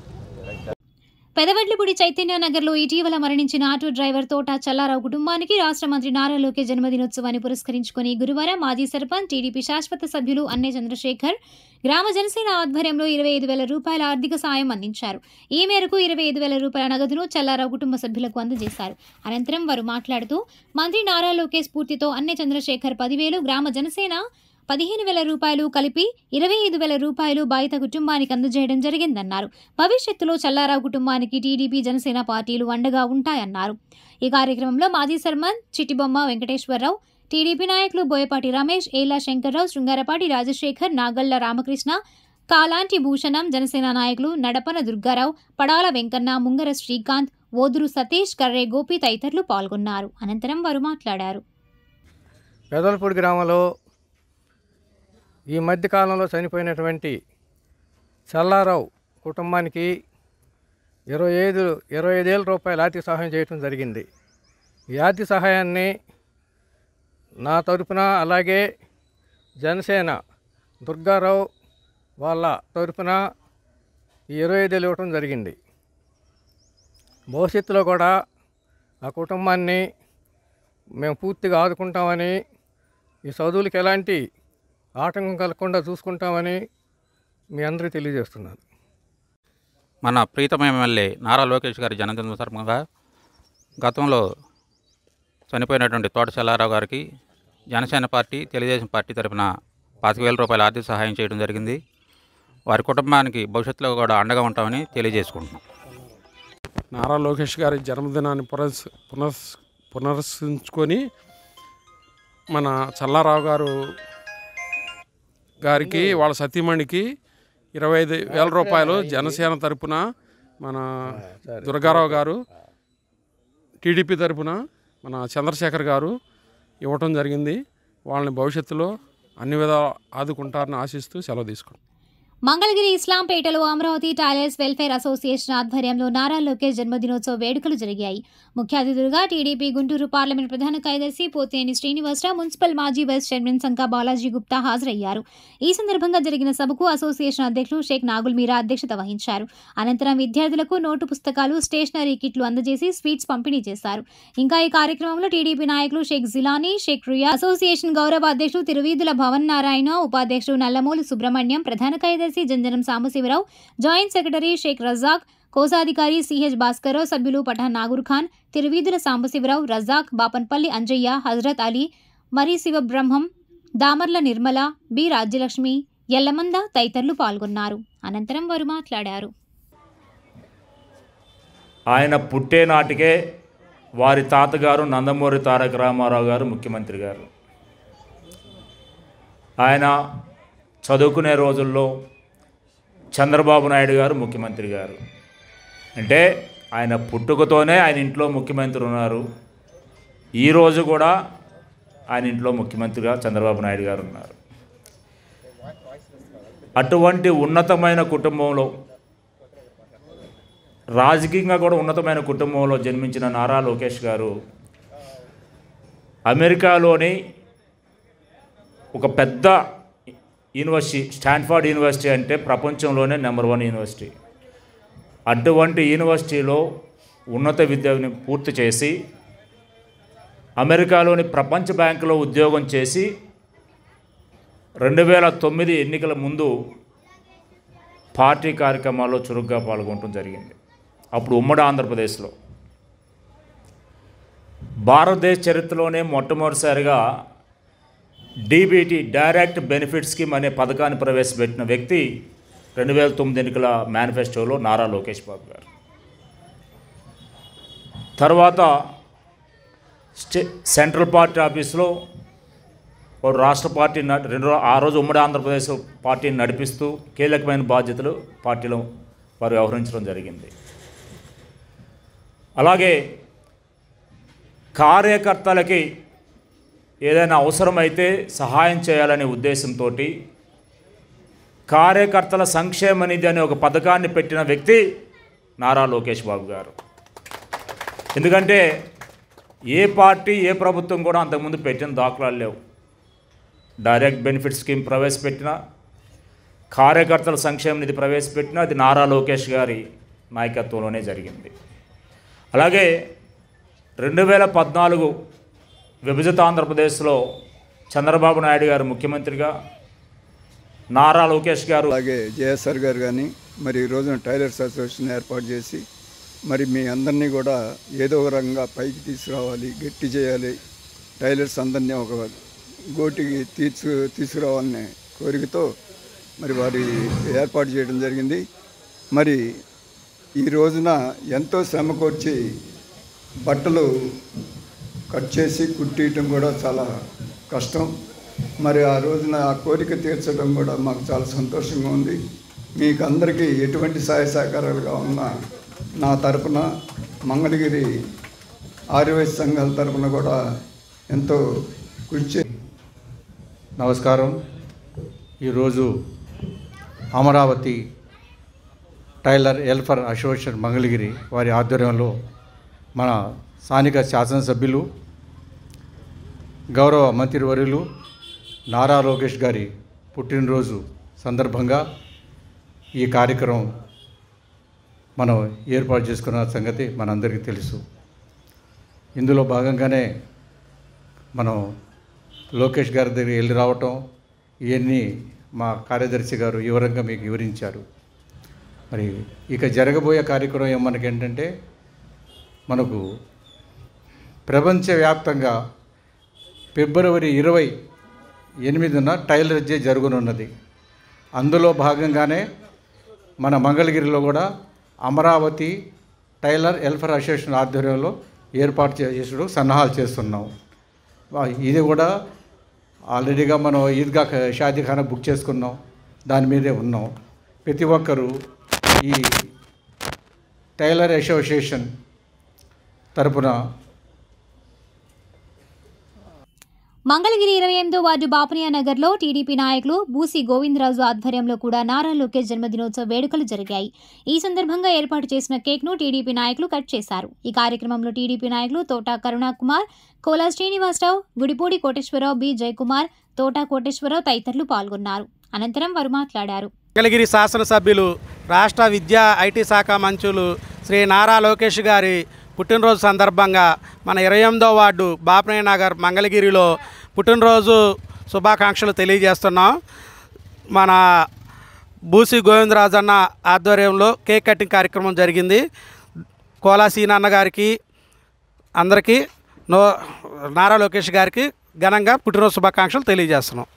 A: పెదవడ్లపూడి చైతన్యనగర్లో ఇటీవల మరణించిన ఆటో డ్రైవర్ తోట చల్లారావు కుటుంబానికి రాష్ట్ర మంత్రి నారా లోకేష్ జన్మదినోత్సవాన్ని పురస్కరించుకుని గురువారం మాజీ సర్పంచ్, టీడీపీ శాశ్వత సభ్యులు అన్నే చంద్రశేఖర్ గ్రామ జనసేన ఆధ్వర్యంలో 25,000 రూపాయల ఆర్థిక సాయం అందించారు. ఈ మేరకు 25,000 రూపాయల నగదును చల్లారావు కుటుంబ సభ్యులకు అందజేశారు. అనంతరం వారు మాట్లాడుతూ మంత్రి నారా లోకేష్ స్ఫూర్తితో అన్నే చంద్రశేఖర్ 10,000, గ్రామ జనసేన 15,000 రూపాయలు కలిపి 25,000 రూపాయలు బాధిత కుటుంబానికి అందజేయడం జరిగిందన్నారు. భవిష్యత్తులో చల్లారావు కుటుంబానికి టీడీపీ, జనసేన పార్టీలు అండగా ఉంటాయన్నారు. ఈ కార్యక్రమంలో మాజీ సర్పంచ్ చిట్టిబొమ్మ వెంకటేశ్వరరావు, టీడీపీ నాయకులు బోయపాటి రమేష్, ఏలా శంకర్రావు, శృంగారపాటి రాజశేఖర్, నాగళ్ల రామకృష్ణ, కాలాంటి భూషణం, జనసేన నాయకులు నడపన దుర్గారావు, పడాల వెంకన్న, ముంగర శ్రీకాంత్, ఓదురు సతీష్, కర్రే గోపి తదితరులు పాల్గొన్నారు. అనంతరం వారు మాట్లాడారు.
X: పెదవలపూడి గ్రామంలో ఈ మధ్యకాలంలో చనిపోయినటువంటి చల్లారావు కుటుంబానికి 25,000 రూపాయల ఆర్థిక సహాయం చేయడం జరిగింది. ఈ ఆర్థిక సహాయాన్ని నా తరపున, అలాగే జనసేన దుర్గారావు వాళ్ళ తరపున ఈ 25,000 ఇవ్వటం జరిగింది. భవిష్యత్తులో కూడా ఆ కుటుంబాన్ని మేము పూర్తిగా ఆదుకుంటామని, ఈ చదువులకు ఎలాంటి ఆటంకం కలగకుండా చూసుకుంటామని మీ అందరికీ తెలియజేస్తున్నాను.
Y: మన ప్రీతమ ఎమ్మెల్యే నారా లోకేష్ గారి జన్మదిన సందర్భంగా గతంలో చనిపోయినటువంటి తోట చల్లారావు గారికి జనసేన పార్టీ, తెలుగుదేశం పార్టీ తరఫున 25,000 రూపాయల ఆర్థిక సహాయం చేయడం జరిగింది. వారి కుటుంబానికి భవిష్యత్తులో కూడా అండగా ఉంటామని తెలియజేసుకుంటున్నాం.
I: నారా లోకేష్ గారి జన్మదినాన్ని పునరుద్ధరించుకొని మన చల్లారావు గారికి వాళ్ళ సతీమణికి 25,000 రూపాయలు జనసేన తరపున మన దుర్గారావు గారు, టీడీపీ తరపున మన చంద్రశేఖర్ గారు ఇవ్వటం జరిగింది. వాళ్ళని భవిష్యత్తులో అన్ని విధాలు ఆదుకుంటారని ఆశిస్తూ సెలవు తీసుకుంటాం.
A: మంగళగిరి ఇస్లాంపేటలో అమరావతి టైలర్స్ వెల్ఫేర్ అసోసియేషన్ ఆధ్వర్యంలో నారా లోకేష్ జన్మదినోత్సవ వేడుకలు జరిగాయి. ముఖ్య అతిథులుగా టీడీపీ గుంటూరు పార్లమెంట్ ప్రధాన కార్యదర్శి పోతినేని శ్రీనివాసరావు, మున్సిపల్ మాజీ వైస్ చైర్మన్ సంకా బాలాజీ గుప్తా హాజరయ్యారు. ఈ సందర్భంగా జరిగిన సభకు అసోసియేషన్ అధ్యక్షులు షేక్ నాగుల్ మీరా అధ్యక్షత వహించారు. అనంతరం విద్యార్థులకు నోటు పుస్తకాలు, స్టేషనరీ కిట్లు అందజేసి స్వీట్స్ పంపిణీ చేశారు. ఇంకా ఈ కార్యక్రమంలో టీడీపీ నాయకులు షేక్ జిలానీ, షేక్ రుయా, అసోసియేషన్ గౌరవ అధ్యక్షులు తిరువీధుల భవన్ నారాయణ, ఉపాధ్యక్షుడు నల్లమూలు సుబ్రహ్మణ్యం, ప్రధాన కార్యదర్శి జంజనం సాంబశివరావు, జాయింట్ సెక్రటరీ షేక్ రజాక్, కోశాధికారి సిహెచ్ భాస్కర్రావు, సభ్యులు పఠాన్ నాగూర్ ఖాన్, తిరువీధుల సాంబశివరావు, రజాక్, బాపన్పల్లి అంజయ్య, హజరత్ అలీ, మరి శివబ్రహ్మం, దామర్ల నిర్మల, బి రాజ్యలక్ష్మి, ఎల్లమంద తదితరులు పాల్గొన్నారు. అనంతరం వారు మాట్లాడారు.
D: ఆయన పుట్టే నాటికే వారి తాతగారు నందమూరి తారక రామారావు గారు ముఖ్యమంత్రి గారు. ఆయన చదువుకునే రోజుల్లో చంద్రబాబు నాయుడు గారు ముఖ్యమంత్రి గారు. అంటే ఆయన పుట్టుకతోనే ఆయన ఇంట్లో ముఖ్యమంత్రి ఉన్నారు. ఈరోజు కూడా ఆయన ఇంట్లో ముఖ్యమంత్రిగా చంద్రబాబు నాయుడు గారు ఉన్నారు. అటువంటి ఉన్నతమైన కుటుంబంలో, రాజకీయంగా కూడా ఉన్నతమైన కుటుంబంలో జన్మించిన నారా లోకేష్ గారు అమెరికాలోని ఒక పెద్ద యూనివర్సిటీ, స్టాన్ఫర్డ్ యూనివర్సిటీ అంటే ప్రపంచంలోనే నెంబర్ 1 యూనివర్సిటీ. అటువంటి యూనివర్సిటీలో ఉన్నత విద్యను పూర్తి చేసి అమెరికాలోని ప్రపంచ బ్యాంకులో ఉద్యోగం చేసి 2009 ఎన్నికల ముందు పార్టీ కార్యక్రమాల్లో చురుగ్గా పాల్గొనడం జరిగింది. అప్పుడు ఉమ్మడి ఆంధ్రప్రదేశ్లో భారతదేశ చరిత్రలోనే మొట్టమొదటిసారిగా డీబీటీ, డైరెక్ట్ బెనిఫిట్ స్కీమ్ అనే పథకాన్ని ప్రవేశపెట్టిన వ్యక్తి 2009 ఎన్నికల మేనిఫెస్టోలో నారా లోకేష్ బాబు గారు. తర్వాత సెంట్రల్ పార్టీ ఆఫీస్లో వారు రాష్ట్ర పార్టీ ఆ రోజు ఉమ్మడి ఆంధ్రప్రదేశ్ పార్టీని నడిపిస్తూ కీలకమైన బాధ్యతలు పార్టీలో వారు వ్యవహరించడం జరిగింది. అలాగే కార్యకర్తలకి ఏదైనా అవసరమైతే సహాయం చేయాలనే ఉద్దేశంతో కార్యకర్తల సంక్షేమ నిధి అనే ఒక పథకాన్ని పెట్టిన వ్యక్తి నారా లోకేష్ బాబు గారు. ఎందుకంటే ఏ పార్టీ, ఏ ప్రభుత్వం కూడా అంతకుముందు పెట్టిన దాఖలాలు లేవు. డైరెక్ట్ బెనిఫిట్ స్కీమ్ ప్రవేశపెట్టిన, కార్యకర్తల సంక్షేమ నిధి ప్రవేశపెట్టిన అది నారా లోకేష్ గారి నాయకత్వంలోనే జరిగింది. అలాగే 2014 విభజిత ఆంధ్రప్రదేశ్లో చంద్రబాబు నాయుడు గారు ముఖ్యమంత్రిగా, నారా లోకేష్ గారు,
C: అలాగే జేఎస్ఆర్ గారు కానీ మరి ఈ రోజున టైలర్స్ అసోసియేషన్ ఏర్పాటు చేసి మరి మీ అందరినీ కూడా ఏదో ఒక రకంగా పైకి తీసుకురావాలి, గట్టి చేయాలి, టైలర్స్ అందరినీ ఒక గోటికి తీసుకురావాలనే కోరికతో మరి వారి ఏర్పాటు చేయడం జరిగింది. మరి ఈ రోజున ఎంతో శ్రమ కోర్చి బట్టలు కట్ చేసి కుట్టియటం కూడా చాలా కష్టం. మరి ఆ రోజున ఆ కోరిక తీర్చడం కూడా మాకు చాలా సంతోషంగా ఉంది. మీకు అందరికీ ఎటువంటి సహాయ సహకారాలుగా ఉన్నా నా తరపున, మంగళగిరి ఆర్యవైశ్య సంఘాల తరపున కూడా ఎంతో కృషి.
J: నమస్కారం. ఈరోజు Amaravati tailor welfare association Mangalagiri వారి ఆధ్వర్యంలో మన స్థానిక శాసనసభ్యులు, గౌరవ మంత్రివర్యులు నారా లోకేష్ గారి పుట్టినరోజు సందర్భంగా ఈ కార్యక్రమం మనం ఏర్పాటు చేసుకున్న సంగతి మనందరికీ తెలుసు. ఇందులో భాగంగానే మనం లోకేష్ గారి దగ్గర వెళ్ళి రావటం, ఇవన్నీ మా కార్యదర్శి గారు వివరంగా మీకు వివరించారు. మరి ఇక జరగబోయే కార్యక్రమం మనకేంటంటే, మనకు ప్రపంచవ్యాప్తంగా ఫిబ్రవరి 28న టైలర్స్ డే జరగనున్నది. అందులో భాగంగానే మన మంగళగిరిలో కూడా అమరావతి టైలర్ వెల్ఫేర్ అసోసియేషన్ ఆధ్వర్యంలో ఏర్పాటు చేసుడు సన్నాహాలు చేస్తున్నాం. ఇది కూడా ఆల్రెడీగా మనం ఈద్గా షాదీఖానా బుక్ చేసుకున్నాం, దాని మీదే ఉన్నాం. ప్రతి ఒక్కరూ ఈ టైలర్ అసోసియేషన్ తరపున
A: మంగళగిరి 28వ వార్డు బాపనియా నగర్లో టీడీపీ నాయకులు బూసి గోవిందరాజు ఆధ్వర్యంలో కూడా నారా లోకేష్ జన్మదినోత్సవ వేడుకలు జరిగాయి. ఈ సందర్భంగా ఏర్పాటు చేసిన కేక్ను టీడీపీ నాయకులు కట్ చేశారు. ఈ కార్యక్రమంలో టీడీపీ నాయకులు తోటా కరుణాకుమార్, కోలా శ్రీనివాసరావు, గుడిపూడి కోటేశ్వరరావు, బి జయకుమార్, తోటా కోటేశ్వరరావు తదితరులు పాల్గొన్నారు. అనంతరం వారు మాట్లాడారు.
K: మంగళగిరి శాసనసభ్యులు, రాష్ట్ర విద్యా ఐటీ శాఖ మంత్రులు శ్రీ నారా లోకేష్ గారి పుట్టినరోజు సందర్భంగా మన 28వ వార్డు బాపనయ్య నగర్ మంగళగిరిలో పుట్టినరోజు శుభాకాంక్షలు తెలియజేస్తున్నాం. మన బూసి గోవిందరాజు అన్న ఆధ్వర్యంలో కేక్ కటింగ్ కార్యక్రమం జరిగింది. కోలా సీనన్న గారికి, అందరికీ నారా లోకేష్ గారికి ఘనంగా పుట్టినరోజు శుభాకాంక్షలు తెలియజేస్తున్నాం.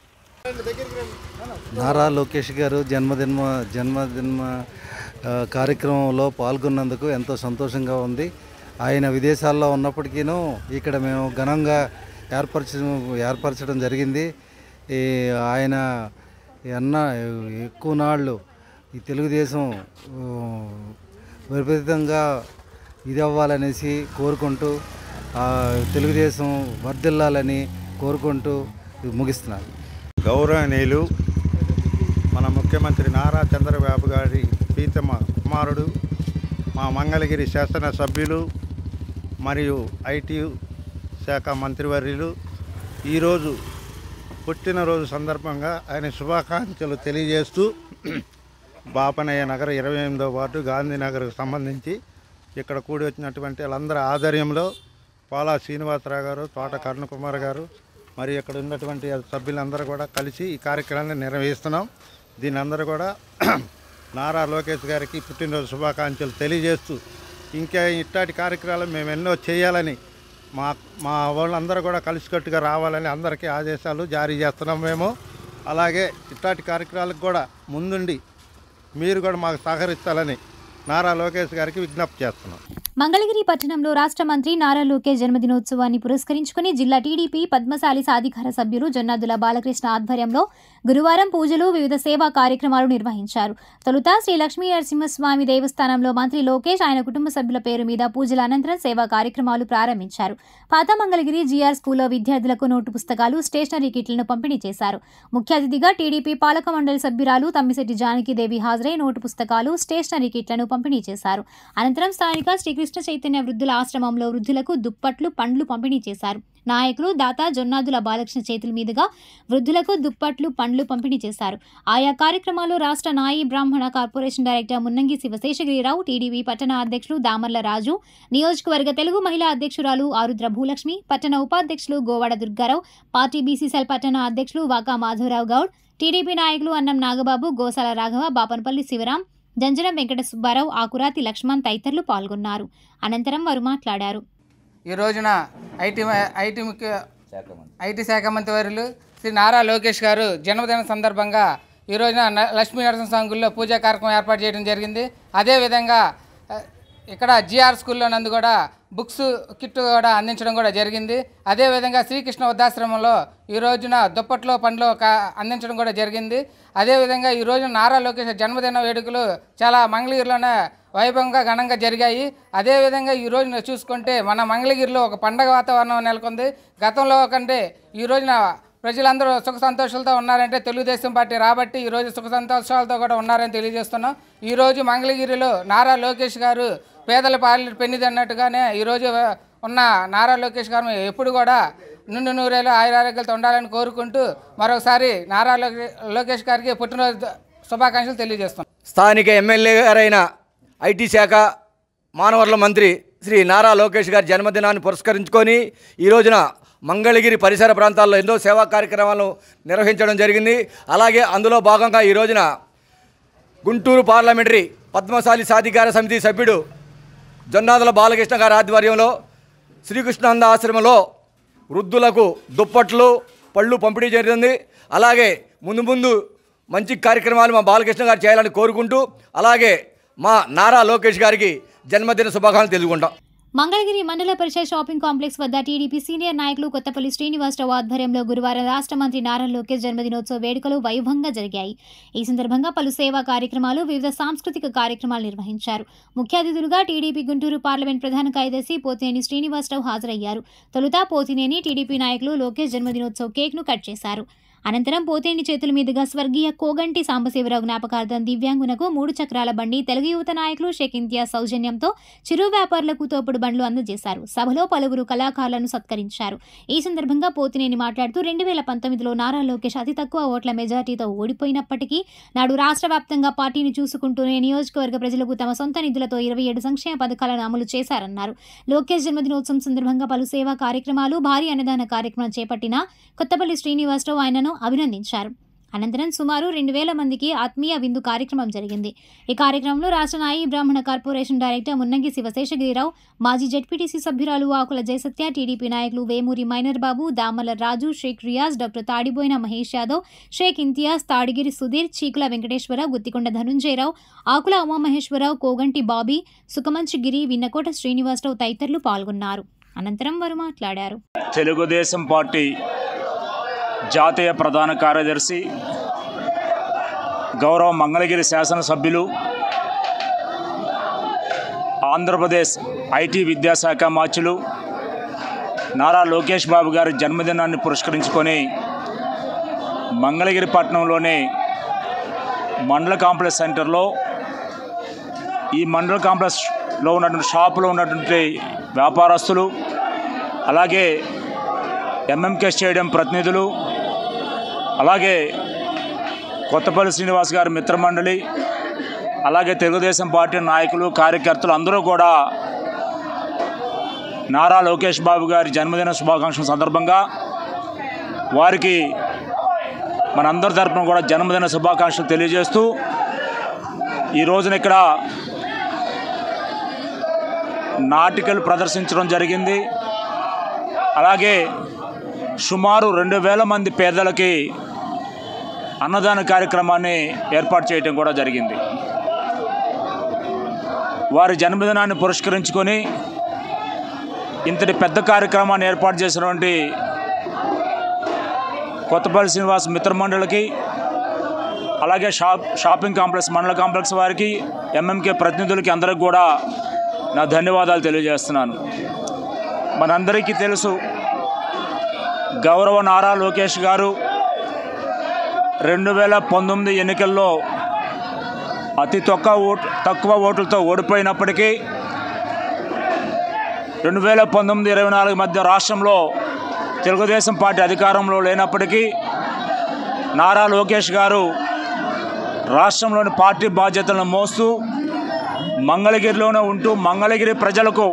L: నారా లోకేష్ గారు జన్మదిన కార్యక్రమంలో పాల్గొన్నందుకు ఎంతో సంతోషంగా ఉంది. ఆయన విదేశాల్లో ఉన్నప్పటికీను ఇక్కడ మేము ఘనంగా ఏర్పరచడం జరిగింది. ఆయన ఎక్కువ నాళ్ళు ఈ తెలుగుదేశం విపరీతంగా ఇది అవ్వాలనేసి కోరుకుంటూ తెలుగుదేశం వర్ధిల్లాలని కోరుకుంటూ ముగిస్తున్నాను.
N: గౌరవనీయులు మన ముఖ్యమంత్రి నారా చంద్రబాబు గారి ప్రీతమ కుమారుడు, మా మంగళగిరి శాసనసభ్యులు మరియు ఐటీ శాఖ మంత్రివర్యులు ఈరోజు పుట్టినరోజు సందర్భంగా ఆయన శుభాకాంక్షలు తెలియజేస్తూ బాపనయ్య నగర్ 28వ వార్డు గాంధీనగర్కు సంబంధించి ఇక్కడ కూడి వచ్చినటువంటి వాళ్ళందరి ఆధ్వర్యంలో పాలా శ్రీనివాసరావు గారు, తోట కరుణకుమార్ గారు మరియు ఇక్కడ ఉన్నటువంటి సభ్యులందరూ కూడా కలిసి ఈ కార్యక్రమాన్ని నిర్వహిస్తున్నాం. దీని అందరూ కూడా నారా లోకేష్ గారికి పుట్టినరోజు శుభాకాంక్షలు తెలియజేస్తూ ఇంకా ఇట్లాంటి కార్యక్రమాలు మేము ఎన్నో చేయాలని మా వాళ్ళందరూ కూడా కలిసికట్టుగా రావాలని అందరికీ ఆదేశాలు జారీ చేస్తున్నాం మేము. అలాగే ఇట్లాంటి కార్యక్రమాలకు కూడా ముందుండి మీరు కూడా మాకు సహకరించాలని నారా లోకేష్ గారికి విజ్ఞప్తి చేస్తున్నాం.
A: మంగళగిరి పట్టణంలో రాష్ట్ర మంత్రి నారా లోకేష్ జన్మదినోత్సవాన్ని పురస్కరించుకుని జిల్లా టీడీపీ పద్మశాలి సాధికార సభ్యులు జొన్నాదుల బాలకృష్ణ ఆధ్వర్యంలో గురువారం పూజలు, వివిధ సేవా కార్యక్రమాలు నిర్వహించారు. తొలుత శ్రీ లక్ష్మీ నరసింహస్వామి దేవస్థానంలో మంత్రి లోకేష్ ఆయన కుటుంబ సభ్యుల పేరు మీద పూజల అనంతరం సేవా కార్యక్రమాలు ప్రారంభించారు. పాత మంగళగిరి జీఆర్ స్కూల్లో విద్యార్థులకు నోటు పుస్తకాలు, స్టేషనరీ కిట్లను పంపిణీ చేశారు. ముఖ్య అతిథిగా టీడీపీ పాలక మండలి సభ్యురాలు తమ్మిశెట్టి జానకిదేవి హాజరై నోటు పుస్తకాలు, స్టేషనరీ కిట్లను పంపిణీ చేశారు. అనంతరం స్థానిక శ్రీకృష్ణ చైతన్య వృద్ధుల ఆశ్రమంలో వృద్ధులకు దుప్పట్లు, పండ్లు పంపిణీ చేశారు. నాయకులు దాత జొన్నాదుల బాలకృష్ణ చేతుల మీదుగా వృద్ధులకు దుప్పట్లు, పండ్లు పంపిణీ చేశారు. ఆయా కార్యక్రమాల్లో రాష్ట్ర నాయి బ్రాహ్మణ corporation director Munnangi Sivaseshagirirao, TDP పట్టణ అధ్యక్షులు దామర్ల రాజు, నియోజకవర్గ తెలుగు మహిళా అధ్యక్షురాలు ఆరుద్ర భూలక్ష్మి, పట్టణ ఉపాధ్యక్షులు గోవాడ దుర్గారావు, పార్టీ బీసీసీఎల్ పట్టణ అధ్యక్షులు వాకా మాధవరావు గౌడ్, టీడీపీ నాయకులు అన్నం నాగబాబు, గోసాల రాఘవ, బాపనపల్లి శివరాం, జంజనం వెంకట సుబ్బారావు, ఆకురాతి లక్ష్మణ్ తదితరులు పాల్గొన్నారు. అనంతరం వారు మాట్లాడారు.
O: ఈ రోజున ఐటీ శాఖ మంత్రి వర్యులు శ్రీ నారా లోకేష్ గారు జన్మదిన సందర్భంగా ఈ రోజున లక్ష్మీ నరసింహస్వామి గుడిలో పూజా కార్యక్రమం ఏర్పాటు చేయడం జరిగింది. అదేవిధంగా ఇక్కడ జీఆర్ స్కూల్లో నందు కూడా బుక్స్ కిట్ కూడా అందించడం కూడా జరిగింది. అదేవిధంగా శ్రీకృష్ణ వృద్ధాశ్రమంలో ఈ రోజున దుప్పట్లో పండ్లు అందించడం కూడా జరిగింది. అదేవిధంగా ఈ రోజున నారా లోకేష్ జన్మదిన వేడుకలు చాలా మంగళగిరిలోనే వైభవంగా ఘనంగా జరిగాయి. అదేవిధంగా ఈ రోజున చూసుకుంటే మన మంగళగిరిలో ఒక పండగ వాతావరణం నెలకొంది. గతంలో కంటే ఈ రోజున ప్రజలందరూ సుఖ సంతోషాలతో ఉన్నారంటే తెలుగుదేశం పార్టీ రాబట్టి ఈరోజు సుఖ సంతోషాలతో కూడా ఉన్నారని తెలియజేస్తున్నాం. ఈరోజు మంగళగిరిలో నారా లోకేష్ గారు పేదల పాలి పెన్నిది అన్నట్టుగానే ఈరోజు ఉన్న నారా లోకేష్ గారు ఎప్పుడు కూడా నిండు నూరేళ్ళు ఆయురారోగ్యాలతో ఉండాలని కోరుకుంటూ మరొకసారి నారా లోకేష్ గారికి పుట్టినరోజు శుభాకాంక్షలు తెలియజేస్తున్నాం.
P: స్థానిక ఎమ్మెల్యే గారైన ఐటీ శాఖ మానవవనరుల మంత్రి శ్రీ నారా లోకేష్ గారి జన్మదినాన్ని పురస్కరించుకొని ఈ రోజున మంగళగిరి పరిసర ప్రాంతాల్లో ఎన్నో సేవా కార్యక్రమాలను నిర్వహించడం జరిగింది. అలాగే అందులో భాగంగా ఈ రోజున గుంటూరు పార్లమెంటరీ పద్మశాలి సాధికార సమితి సభ్యుడు జొన్నాదుల బాలకృష్ణ గారి ఆధ్వర్యంలో శ్రీకృష్ణానంద ఆశ్రమంలో వృద్ధులకు దుప్పట్లు, పళ్ళు పంపిణీ జరిగింది. అలాగే ముందు మంచి కార్యక్రమాలు మా బాలకృష్ణ గారు చేయాలని కోరుకుంటూ అలాగే మా నారా లోకేష్ గారికి జన్మదిన శుభాకాంక్షలు తెలుసుకుంటాం.
A: మంగళగిరి మండల పరిషత్ షాపింగ్ కాంప్లెక్స్ వద్ద టీడీపీ సీనియర్ నాయకులు కొత్తపల్లి శ్రీనివాసరావు ఆధ్వర్యంలో గురువారం రాష్ట్ర మంత్రి నారా లోకేష్ జన్మదినోత్సవ వేడుకలు వైభవంగా జరిగాయి. ఈ సందర్భంగా పలు సేవా కార్యక్రమాలు, వివిధ సాంస్కృతిక కార్యక్రమాలు నిర్వహించారు. ముఖ్య అతిథులుగా టీడీపీ గుంటూరు పార్లమెంట్ ప్రధాన కార్యదర్శి పోతినేని శ్రీనివాసరావు హాజరయ్యారు. తొలుత పోతినేని టీడీపీ నాయకులు లోకేష్ జన్మదినోత్సవ కేక్ను కట్ చేశారు. అనంతరం పోతేని చేతుల మీదుగా స్వర్గీయ కోగంటి సాంబశివరావు జ్ఞాపకార్థం దివ్యాంగునకు 3 చక్రాల బండి, తెలుగు యువత నాయకులు షేక్ ఇంతియాజ్ సౌజన్యంతో చిరు వ్యాపారులకు తోపుడు బండ్లు అందజేశారు. సభలో పలువురు కళాకారులను సత్కరించారు. ఈ సందర్భంగా పోతినేని మాట్లాడుతూ 2019లో నారా లోకేష్ అతి తక్కువ ఓట్ల మెజార్టీతో ఓడిపోయినప్పటికీ నాడు రాష్ట్ర వ్యాప్తంగా పార్టీని చూసుకుంటూనే నియోజకవర్గ ప్రజలకు తమ సొంత నిధులతో 27 సంక్షేమ పథకాలను అమలు చేశారన్నారు. లోకేష్ జన్మదినోత్సవం సందర్భంగా పలు సేవా కార్యక్రమాలు, భారీ అన్నదాన కార్యక్రమం చేపట్టిన కొత్తపల్లి శ్రీనివాసరావు ఆయనను అభినందించారు. అనంతరం సుమారు 2000 మందికి ఆత్మీయ విందు కార్యక్రమం జరిగింది. ఈ కార్యక్రమంలో రాష్ట్ర నాయి బ్రాహ్మణ కార్పొరేషన్ డైరెక్టర్ మున్నంగి శివశేషగిరిరావు, మాజీ జెడ్పీటీసీ సభ్యురాలు ఆకుల జయసత్య, టీడీపీ నాయకులు వేమూరి మైనర్ బాబు, దామల రాజు, షేక్ రియాజ్, డాక్టర్ తాడిబోయిన మహేష్ యాదవ్, షేక్ ఇంతియాజ్, తాడిగిరి సుధీర్, చీకుల వెంకటేశ్వరరావు, గుత్తికొండ ధనుంజయరావు, ఆకుల ఉమామహేశ్వరరావు, కోగంటి బాబీ, సుఖమంచి గిరి, విన్నకోట శ్రీనివాసరావు తదితరులు పాల్గొన్నారు. అనంతరం వారు మాట్లాడారు.
D: తెలుగుదేశం పార్టీ జాతీయ ప్రధాన కార్యదర్శి, గౌరవ మంగళగిరి శాసనసభ్యులు, ఆంధ్రప్రదేశ్ ఐటీ విద్యాశాఖ మంత్రులు నారా లోకేష్ బాబు గారి జన్మదినాన్ని పురస్కరించుకొని మంగళగిరి పట్టణంలోని మండల కాంప్లెక్స్ సెంటర్లో ఈ మండల కాంప్లెక్స్లో ఉన్నటువంటి షాపులో ఉన్నటువంటి వ్యాపారస్తులు, అలాగే ఎంఎంకే స్టేడియం ప్రతినిధులు, అలాగే కొత్తపల్లి శ్రీనివాస్ గారి మిత్రమండలి, అలాగే తెలుగుదేశం పార్టీ నాయకులు, కార్యకర్తలు అందరూ కూడా నారా లోకేష్ బాబు గారి జన్మదిన శుభాకాంక్షల సందర్భంగా వారికి మనందరి తరపున కూడా జన్మదిన శుభాకాంక్షలు తెలియజేస్తూ ఈ రోజున ఇక్కడ నాటికలు ప్రదర్శించడం జరిగింది. అలాగే సుమారు 2000 మంది పేదలకి అన్నదాన కార్యక్రమాన్ని ఏర్పాటు చేయడం కూడా జరిగింది. వారి జన్మదినాన్ని పురస్కరించుకొని ఇంతటి పెద్ద కార్యక్రమాన్ని ఏర్పాటు చేసినటువంటి కొత్తపల్లి శ్రీనివాస్ మిత్రమండలికి, అలాగే షాపింగ్ కాంప్లెక్స్ మండల కాంప్లెక్స్ వారికి, ఎంఎంకే ప్రతినిధులకి అందరికి కూడా నా ధన్యవాదాలు తెలియజేస్తున్నాను. మనందరికీ తెలుసు, గౌరవ నారా లోకేష్ గారు 2019 ఎన్నికల్లో అతి తక్కువ ఓట్లతో ఓడిపోయినప్పటికీ 2019-24 మధ్య రాష్ట్రంలో తెలుగుదేశం పార్టీ అధికారంలో లేనప్పటికీ నారా లోకేష్ గారు రాష్ట్రంలోని పార్టీ బాధ్యతలను మోస్తూ మంగళగిరిలోనే ఉంటూ మంగళగిరి ప్రజలకు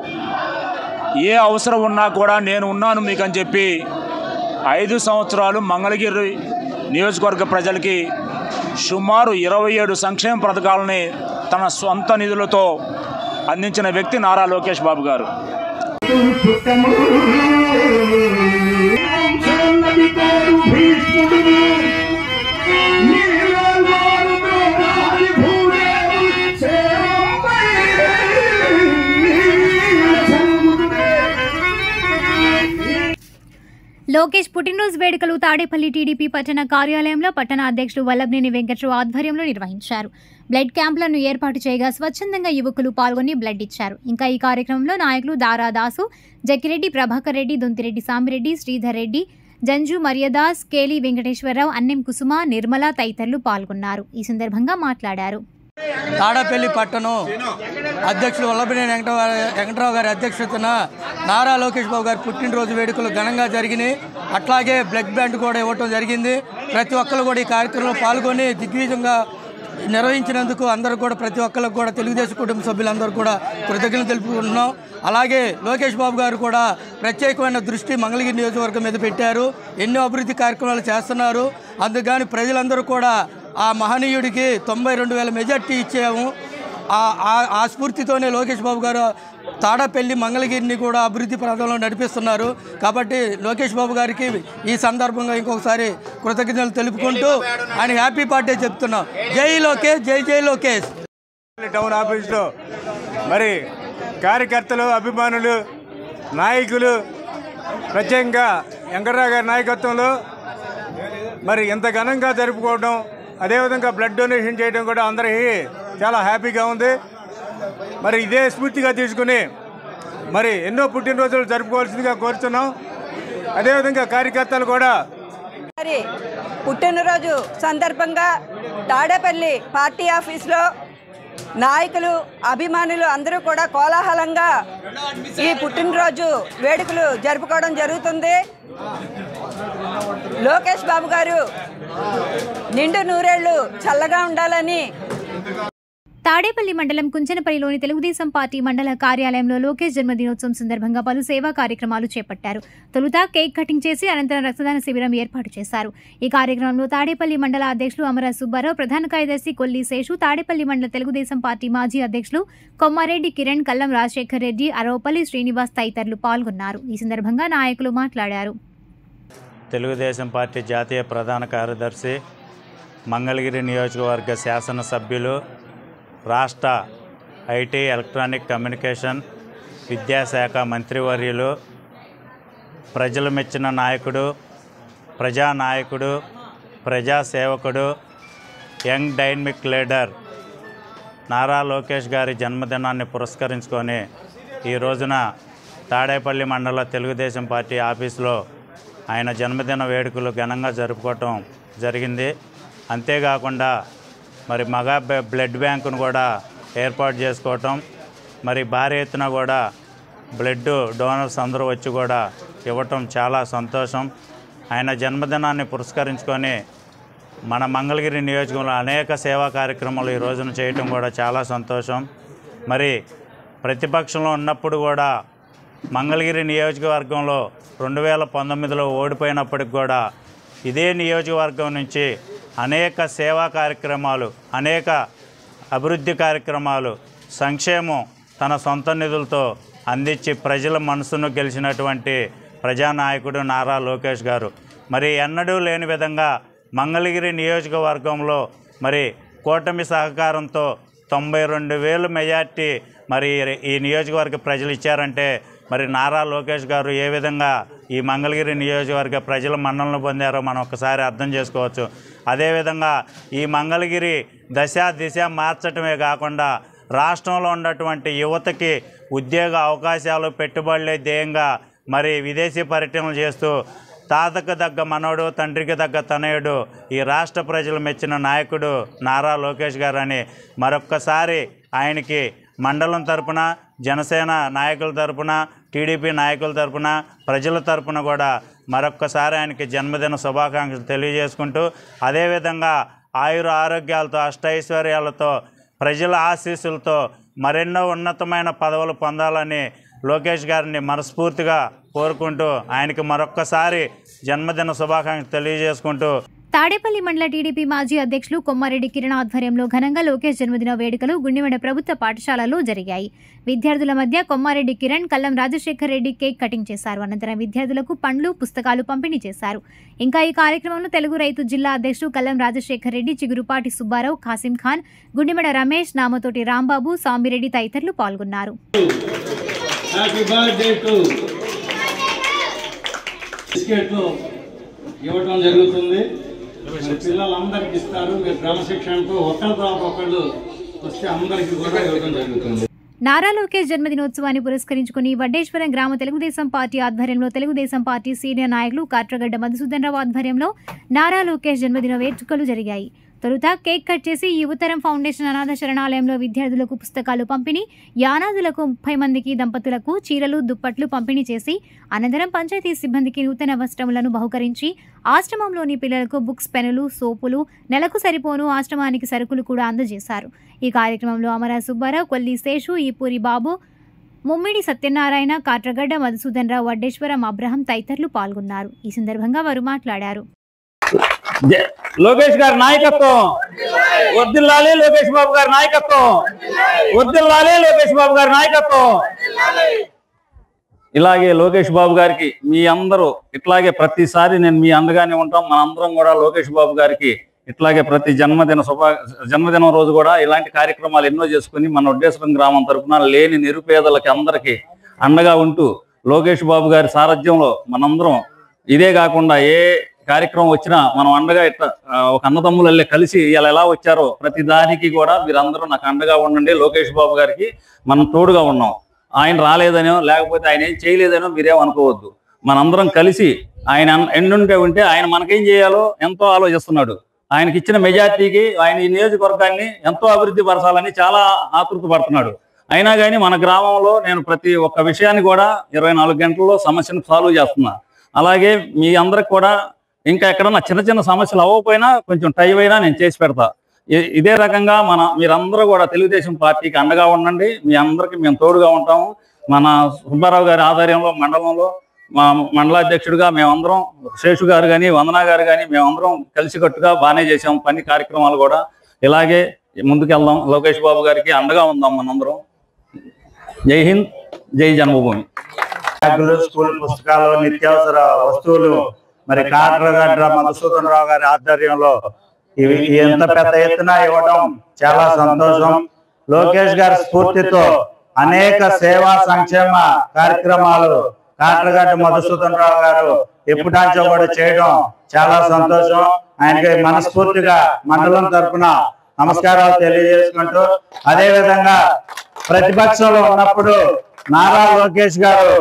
D: ఏ అవసరం ఉన్నా కూడా నేను ఉన్నాను మీకని చెప్పి 5 సంవత్సరాలు మంగళగిరి నియోజకవర్గ ప్రజలకి సుమారు 27 సంక్షేమ పథకాలని తన సొంత నిధులతో అందించిన వ్యక్తి నారా లోకేష్ బాబు గారు.
A: లోకేష్ పుట్టినరోజు వేడుకలు తాడేపల్లి టీడీపీ పట్టణ కార్యాలయంలో పట్టణ అధ్యక్షులు వల్లభనేని వెంకట్రావు ఆధ్వర్యంలో నిర్వహించారు. బ్లడ్ క్యాంపులను ఏర్పాటు చేయగా స్వచ్ఛందంగా యువకులు పాల్గొని బ్లడ్ ఇచ్చారు. ఇంకా ఈ కార్యక్రమంలో నాయకులు దారాదాసు, జక్కిరెడ్డి, ప్రభాకర్ రెడ్డి, దొంతిరెడ్డి సామిరెడ్డి, శ్రీధర్ రెడ్డి, జంజు మర్యాదాస్, కేలి వెంకటేశ్వరరావు, అన్నెం కుసుమ, నిర్మల తదితరులు పాల్గొన్నారు. ఈ సందర్భంగా మాట్లాడారు.
E: తాడేపల్లి పట్టణం అధ్యక్షులు వల్లభనేని వెంకటరావు గారి అధ్యక్షతన నారా లోకేష్ బాబు గారి పుట్టినరోజు వేడుకలు ఘనంగా జరిగినాయి. అట్లాగే బ్లడ్ బ్యాంక్ కూడా ఇవ్వటం జరిగింది. ప్రతి ఒక్కరు కూడా ఈ కార్యక్రమంలో పాల్గొని దిగ్విజయంగా నిర్వహించినందుకు అందరూ కూడా, ప్రతి ఒక్కరికి కూడా, తెలుగుదేశం కుటుంబ సభ్యులందరూ కూడా కృతజ్ఞతలు తెలుపుకుంటున్నాం. అలాగే లోకేష్ బాబు గారు కూడా ప్రత్యేకమైన దృష్టి మంగళగిరి నియోజకవర్గం మీద పెట్టారు. ఎన్నో అభివృద్ధి కార్యక్రమాలు చేస్తున్నారు. అందుకని ప్రజలందరూ కూడా ఆ మహనీయుడికి 92,000 మెజార్టీ ఇచ్చాము. ఆ స్ఫూర్తితోనే లోకేష్ బాబు గారు తాడపల్లి మంగళగిరిని కూడా అభివృద్ధి ప్రాంతంలో నడిపిస్తున్నారు. కాబట్టి లోకేష్ బాబు గారికి ఈ సందర్భంగా ఇంకొకసారి కృతజ్ఞతలు తెలుపుకుంటూ ఆయన హ్యాపీ బర్త్డే చెప్తున్నాం. జై లోకేష్, జై జై లోకేష్.
Q: టౌన్ ఆఫీస్లో మరి కార్యకర్తలు, అభిమానులు, నాయకులు, ప్రత్యేకంగా వెంకటరావు గారి నాయకత్వంలో మరి ఇంత ఘనంగా జరుపుకోవడం, అదేవిధంగా బ్లడ్ డొనేషన్ చేయడం కూడా అందరికీ చాలా హ్యాపీగా ఉంది. మరి ఇదే స్ఫూర్తిగా తీసుకుని మరి ఎన్నో పుట్టినరోజులు జరుపుకోవాల్సిందిగా కోరుతున్నాం. అదేవిధంగా కార్యకర్తలు కూడా
R: మరి పుట్టినరోజు సందర్భంగా తాడేపల్లి పార్టీ ఆఫీస్లో నాయకులు, అభిమానులు అందరూ కూడా కోలాహలంగా ఈ పుట్టినరోజు వేడుకలు జరుపుకోవడం జరుగుతుంది. లోకేష్ బాబు గారు నిండు నూరేళ్లు చల్లగా ఉండాలని
A: తాడేపల్లి మండలం కుంచనపల్లిలోని తెలుగుదేశం పార్టీ మండల కార్యాలయంలో లోకేష్ జన్మదినోత్సవం సందర్భంగా పలు సేవా కార్యక్రమాలు చేపట్టారు. తొలుత కేక్ కటింగ్ చేసి అనంతరం రక్తదాన శిబిరం ఏర్పాటు చేశారు. ఈ కార్యక్రమంలో తాడేపల్లి మండల అధ్యక్షులు అమర సుబ్బారావు, ప్రధాన కార్యదర్శి కొల్లి శేషు, తాడేపల్లి మండల తెలుగుదేశం పార్టీ మాజీ అధ్యక్షులు కొమ్మారెడ్డి కిరణ్, కల్లం రాజశేఖర్ రెడ్డి, అరవపల్లి శ్రీనివాస్ తదితరులు పాల్గొన్నారు. ఈ సందర్భంగా నాయకులు మాట్లాడారు.
M: తెలుగుదేశం పార్టీ జాతీయ ప్రధాన కార్యదర్శి, మంగళగిరి నియోజకవర్గ శాసనసభ్యులు, రాష్ట్ర ఐటీ, ఎలక్ట్రానిక్ కమ్యూనికేషన్, విద్యాశాఖ మంత్రివర్యులు, ప్రజలు మెచ్చిన నాయకుడు, ప్రజానాయకుడు, ప్రజాసేవకుడు, young dynamic leader Nara Lokesh గారి జన్మదినాన్ని పురస్కరించుకొని ఈ రోజున తాడేపల్లి మండల తెలుగుదేశం పార్టీ ఆఫీసులో ఆయన జన్మదిన వేడుకలు ఘనంగా జరుపుకోవటం జరిగింది. అంతేకాకుండా మరి మగా బ్లడ్ బ్యాంకును కూడా ఏర్పాటు చేసుకోవటం, మరి భారీ ఎత్తున కూడా బ్లడ్ డోనర్స్ అందరూ వచ్చి కూడా ఇవ్వటం చాలా సంతోషం. ఆయన జన్మదినాన్ని పురస్కరించుకొని మన మంగళగిరి నియోజకవర్గంలో అనేక సేవా కార్యక్రమాలు ఈ రోజున చేయటం కూడా చాలా సంతోషం. మరి ప్రతిపక్షంలో ఉన్నప్పుడు కూడా మంగళగిరి నియోజకవర్గంలో 2019లో ఓడిపోయినప్పటికి కూడా ఇదే నియోజకవర్గం నుంచి అనేక సేవా కార్యక్రమాలు, అనేక అభివృద్ధి కార్యక్రమాలు, సంక్షేమం తన సొంత నిధులతో అందించి ప్రజల మనసును గెలిచినటువంటి ప్రజానాయకుడు నారా లోకేష్ గారు. మరి ఎన్నడూ లేని విధంగా మంగళగిరి నియోజకవర్గంలో మరి కూటమి సహకారంతో 92,000 మెజార్టీ మరి ఈ నియోజకవర్గ ప్రజలు ఇచ్చారంటే మరి నారా లోకేష్ గారు ఏ విధంగా ఈ మంగళగిరి నియోజకవర్గ ప్రజల మన్ననలు పొందారో మనం ఒకసారి అర్థం చేసుకోవచ్చు. అదేవిధంగా ఈ మంగళగిరి దిశ మార్చటమే కాకుండా రాష్ట్రంలో ఉన్నటువంటి యువతకి ఉద్యోగ అవకాశాలు, పెట్టుబడులే ధ్యేయంగా మరి విదేశీ పర్యటనలు చేస్తూ తాతకు తగ్గ మనవడు, తండ్రికి తగ్గ తనయుడు, ఈ రాష్ట్ర ప్రజలు మెచ్చిన నాయకుడు నారా లోకేష్ గారు అని మరొక్కసారి ఆయనకి మండలం తరపున, జనసేన నాయకుల తరపున, టీడీపీ నాయకుల తరపున, ప్రజల తరపున కూడా మరొక్కసారి ఆయనకి జన్మదిన శుభాకాంక్షలు తెలియజేసుకుంటూ, అదేవిధంగా ఆయుర ఆరోగ్యాలతో, అష్టైశ్వర్యాలతో, ప్రజల ఆశీస్సులతో మరెన్నో ఉన్నతమైన పదవులు పొందాలని లోకేష్ గారిని మనస్ఫూర్తిగా కోరుకుంటూ ఆయనకి మరొక్కసారి జన్మదిన శుభాకాంక్షలు తెలియజేసుకుంటూ
A: తాడేపల్లి మండల టీడీపీ మాజీ అధ్యక్షులు కొమ్మారెడ్డి కిరణ్ ఆధ్వర్యంలో ఘనంగా లోకేష్ జన్మదిన వేడుకలు గుండిమెడ ప్రభుత్వ పాఠశాలలో జరిగాయి. విద్యార్థుల మధ్య కొమ్మారెడ్డి కిరణ్, కల్లం రాజశేఖర్ రెడ్డి కేక్ కటింగ్ చేశారు. అనంతరం విద్యార్థులకు పండ్లు, పుస్తకాలు పంపిణీ చేశారు. ఇంకా ఈ కార్యక్రమంలో తెలుగు రైతు జిల్లా అధ్యక్షుడు కల్లం రాజశేఖర్ రెడ్డి, చిగురుపాటి సుబ్బారావు, ఖాసిం ఖాన్, గుండిమెడ రమేష్, నామతోటి రాంబాబు, సామిరెడ్డి తదితరులు పాల్గొన్నారు.
S: ఇవ్వటం జరుగుతుంది. పిల్లలందరికీ ఇస్తారు. మీరు క్రమశిక్షణతో ఒకరి తర్వాత ఒకళ్ళు వస్తే అందరికీ కూడా ఇవ్వడం జరుగుతుంది.
A: నారా లోకేష్ జన్మదినోత్సవాన్ని పురస్కరించుకుని వడ్డేశ్వరం గ్రామ తెలుగుదేశం పార్టీ ఆధ్వర్యంలో తెలుగుదేశం పార్టీ సీనియర్ నాయకులు కాట్రగడ్డ మధుసూదన్ రావు ఆధ్వర్యంలో నారా లోకేష్ జన్మదిన వేడుకలు జరిగాయి. తొలుత కేక్ కట్ చేసి యువతరం ఫౌండేషన్ అనాథ శరణాలయంలో విద్యార్థులకు పుస్తకాలు పంపిణీ, యానాదులకు 30 మందికి దంపతులకు చీరలు, దుప్పట్లు పంపిణీ చేసి అనంతరం పంచాయతీ సిబ్బందికి నూతన వస్త్రములను బహుకరించి ఆశ్రమంలోని పిల్లలకు బుక్స్, పెన్నులు, సోపులు, నెలకు సరిపోను ఆశ్రమానికి సరుకులు కూడా అందజేశారు. ఈ కార్యక్రమంలో అమర సుబ్బారావు, కొల్లి శేషు, ఈపూరి బాబు, ముమ్మిడి సత్యనారాయణ, కాట్రగడ్డ మధుసూదన్ రావు, వడ్డేశ్వరం అబ్రహం తదితరులు పాల్గొన్నారు. ఈ సందర్భంగా వారు మాట్లాడారు.
T: లోకేష్ గారి నాయకత్వం వర్ధిల్లాలి, లోకేష్ బాబు గారి నాయకత్వం వర్ధిల్లాలి, లోకేష్ బాబు గారి నాయకత్వం. ఇలాగే లోకేష్ బాబు గారికి మీ అందరూ ఇట్లాగే ప్రతిసారి నేను మీ అండగానే ఉంటాం. మనందరం కూడా లోకేష్ బాబు గారికి ఇట్లాగే ప్రతి జన్మదినం రోజు కూడా ఇలాంటి కార్యక్రమాలు ఎన్నో చేసుకుని మన వడ్డేశ్వరం గ్రామం తరఫున లేని నిరుపేదలకి అందరికీ అండగా ఉంటూ లోకేష్ బాబు గారి సారథ్యంలో మనందరం ఇదే కాకుండా ఏ కార్యక్రమం వచ్చినా మనం అండగా ఇట్లా ఒక అన్నదమ్ములల్లే కలిసి ఇలా ఎలా వచ్చారో ప్రతి దానికి కూడా మీరందరూ నాకు అండగా ఉండండి. లోకేష్ బాబు గారికి మనం తోడుగా ఉన్నాం. ఆయన రాలేదనో లేకపోతే ఆయన ఏం చేయలేదనో మీరేం అనుకోవద్దు. మనందరం కలిసి ఆయన ఎన్నుంటే ఉంటే ఆయన మనకేం చేయాలో ఎంతో ఆలోచిస్తున్నాడు. ఆయనకి ఇచ్చిన మెజార్టీకి ఆయన ఈ నియోజకవర్గాన్ని ఎంతో అభివృద్ధి పరచాలని చాలా ఆతృత పడుతున్నాడు. అయినా కానీ మన గ్రామంలో నేను ప్రతి ఒక్క విషయాన్ని కూడా 24 గంటల్లో సమస్యను సాల్వ్ చేస్తున్నా. అలాగే మీ అందరికి కూడా ఇంకా ఎక్కడన్నా చిన్న చిన్న సమస్యలు అవ్వకపోయినా కొంచెం టైం అయినా నేను చేసి పెడతా. ఇదే రకంగా మీరందరూ కూడా తెలుగుదేశం పార్టీకి అండగా ఉండండి. మీ అందరికీ మేము తోడుగా ఉంటాము. మన సుబ్బారావు గారి ఆధ్వర్యంలో మండలంలో మా మండలాధ్యక్షుడిగా మేమందరం, శేషు గారు కానీ వందనా గారు కానీ మేమందరం కలిసికట్టుగా బాగానే చేసాం పని కార్యక్రమాలు కూడా. ఇలాగే ముందుకెళ్దాం. లోకేష్ బాబు గారికి అండగా ఉందాం మనందరం. జై హింద్, జై జన్మభూమి.
B: స్కూల్ పుస్తకాలు, నిత్యావసర వస్తువులు మరి కాట్రగడ్డ మధుసూదన్ రావు గారి ఆధ్వర్యంలో ఇవి ఎంత పెద్ద ఎత్తున ఇవ్వడం చాలా సంతోషం. లోకేష్ గారి స్ఫూర్తితో అనేక సేవా సంక్షేమ కార్యక్రమాలు కాట్రగడ్డ మధుసూదన్ రావు గారు ఎప్పుడాంచో కూడా చేయడం చాలా సంతోషం. ఆయనకి మనస్ఫూర్తిగా మండలం తరఫున నమస్కారాలు తెలియజేసుకుంటూ, అదేవిధంగా ప్రతిపక్షంలో ఉన్నప్పుడు నారా లోకేష్ గారు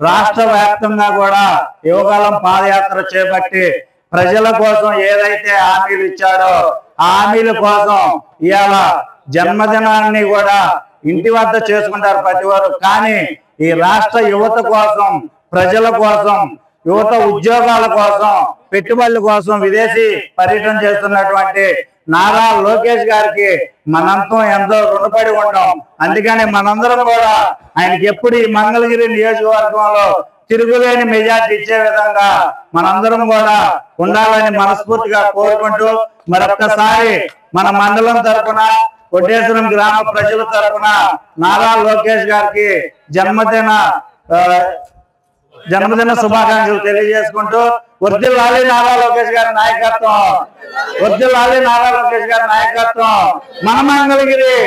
B: రాష్ట్ర వ్యాప్తంగా కూడా యువకాలం పాదయాత్ర చేపట్టి ప్రజల కోసం ఏదైతే హామీలు ఇచ్చాడో ఆ హామీల కోసం ఇవాళ జన్మదినాన్ని కూడా ఇంటి వద్ద చేసుకుంటారు ప్రతి వారు. కానీ ఈ రాష్ట్ర యువత కోసం, ప్రజల కోసం, యువత ఉద్యోగాల కోసం, పెట్టుబడుల కోసం విదేశీ పర్యటన చేస్తున్నటువంటి నారా లోకేష్ గారికి మనంతా ఎంతో రుణపడి ఉంటాం. అందుకని మనందరం కూడా ఆయనకి ఎప్పుడు ఈ మంగళగిరి నియోజకవర్గంలో తిరుగులేని మెజార్టీ ఇచ్చే విధంగా మనందరం కూడా ఉండాలని మనస్ఫూర్తిగా కోరుకుంటూ, మరొక్కసారి మన మండలం తరఫున, కొట్టేశ్వరం గ్రామ ప్రజల తరఫున నారా లోకేష్ గారికి జన్మదిన శుభాకాంక్షలు తెలియజేసుకుంటూ, వర్ధిల్లాలి నారా లోకేష్ గారి నాయకత్వం, వర్ధిల్లాలి నారా లోకేష్ గారి నాయకత్వం. మన మంగళగిరి.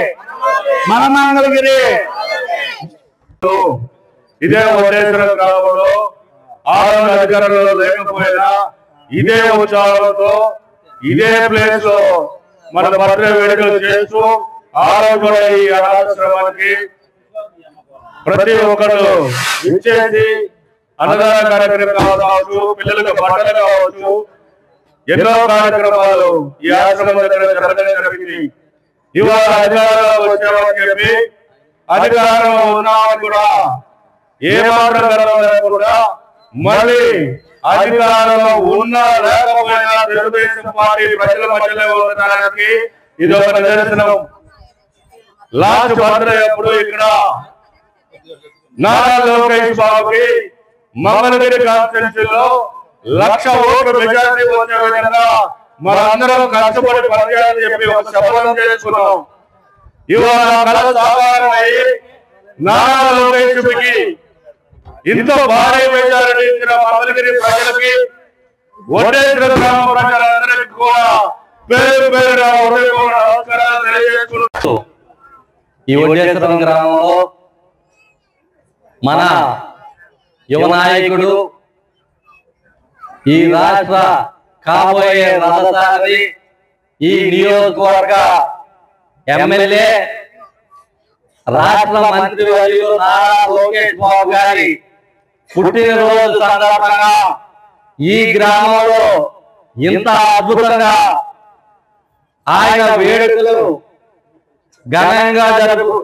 F: ఇదే కొట్టేశ్వరం గ్రామంలో ఆరోగ్య అధికారులు లేకపోయినా ఇదే ఉత్సాహంతో ఇదే ప్లేస్ లో మన బర్త్డే వేడుకలు చేస్తూ ఆరోగ్య ఈ అనాథాశ్రమానికి ప్రతి ఒక్కరు ఇచ్చేసి అన్నదాన కార్యక్రమాలు కావచ్చు, పిల్లలకు బట్టలు కావచ్చు, ఎన్నో కార్యక్రమాలు ఈ ఆశ్రమం దగ్గర జరగడం జరిగింది. ఇవాళ అధికారంలో వచ్చామని చెప్పి అధికారంలో ఉన్నామని కూడా ఏమాత్రం కూడా మళ్ళీ అధికారంలో ఉన్నా లేకపోయినా తెలుగుదేశం పార్టీ ప్రజల మధ్యలో ఉండడానికి ఇది ఒక నిదర్శనం. లాస్ట్ బర్త్డే అప్పుడు ఇక్కడ నారా లోకేష్ బాబుకి మంగళగిరి కాన్స్టిట్యూన్సీలో 1,00,000 ఓట్లు మెజారిటీ వచ్చే విధంగా మనందరం కష్టపడి పనిచేయాలని చెప్పి ఒక శపథం చేసుకున్నాం. ఇవాళ కళ సాకారం అయ్యి నారా లోకేష్కి ఇంత భారీ మెజారిటీ ఇచ్చిన మంగళగిరి ప్రజలకి, వడ్డేశ్వర గ్రామ ప్రజలందరికీ కూడా పేరు పేరుగా నమస్కారాలు తెలియజేసుకుంటూ,
X: ఈ వడ్డేశ్వరం గ్రామంలో మన యువ నాయకుడు, ఈ రాష్ట్ర కాబోయే రథసారథి, ఈ నియోజకవర్గ ఎమ్మెల్యే, రాష్ట్ర మంత్రి వర్యులు నారా లోకేష్ బాబు గారి పుట్టినరోజు సందర్భంగా ఈ గ్రామంలో ఇంత అద్భుతంగా ఆయన వేడుకలు ఘనంగా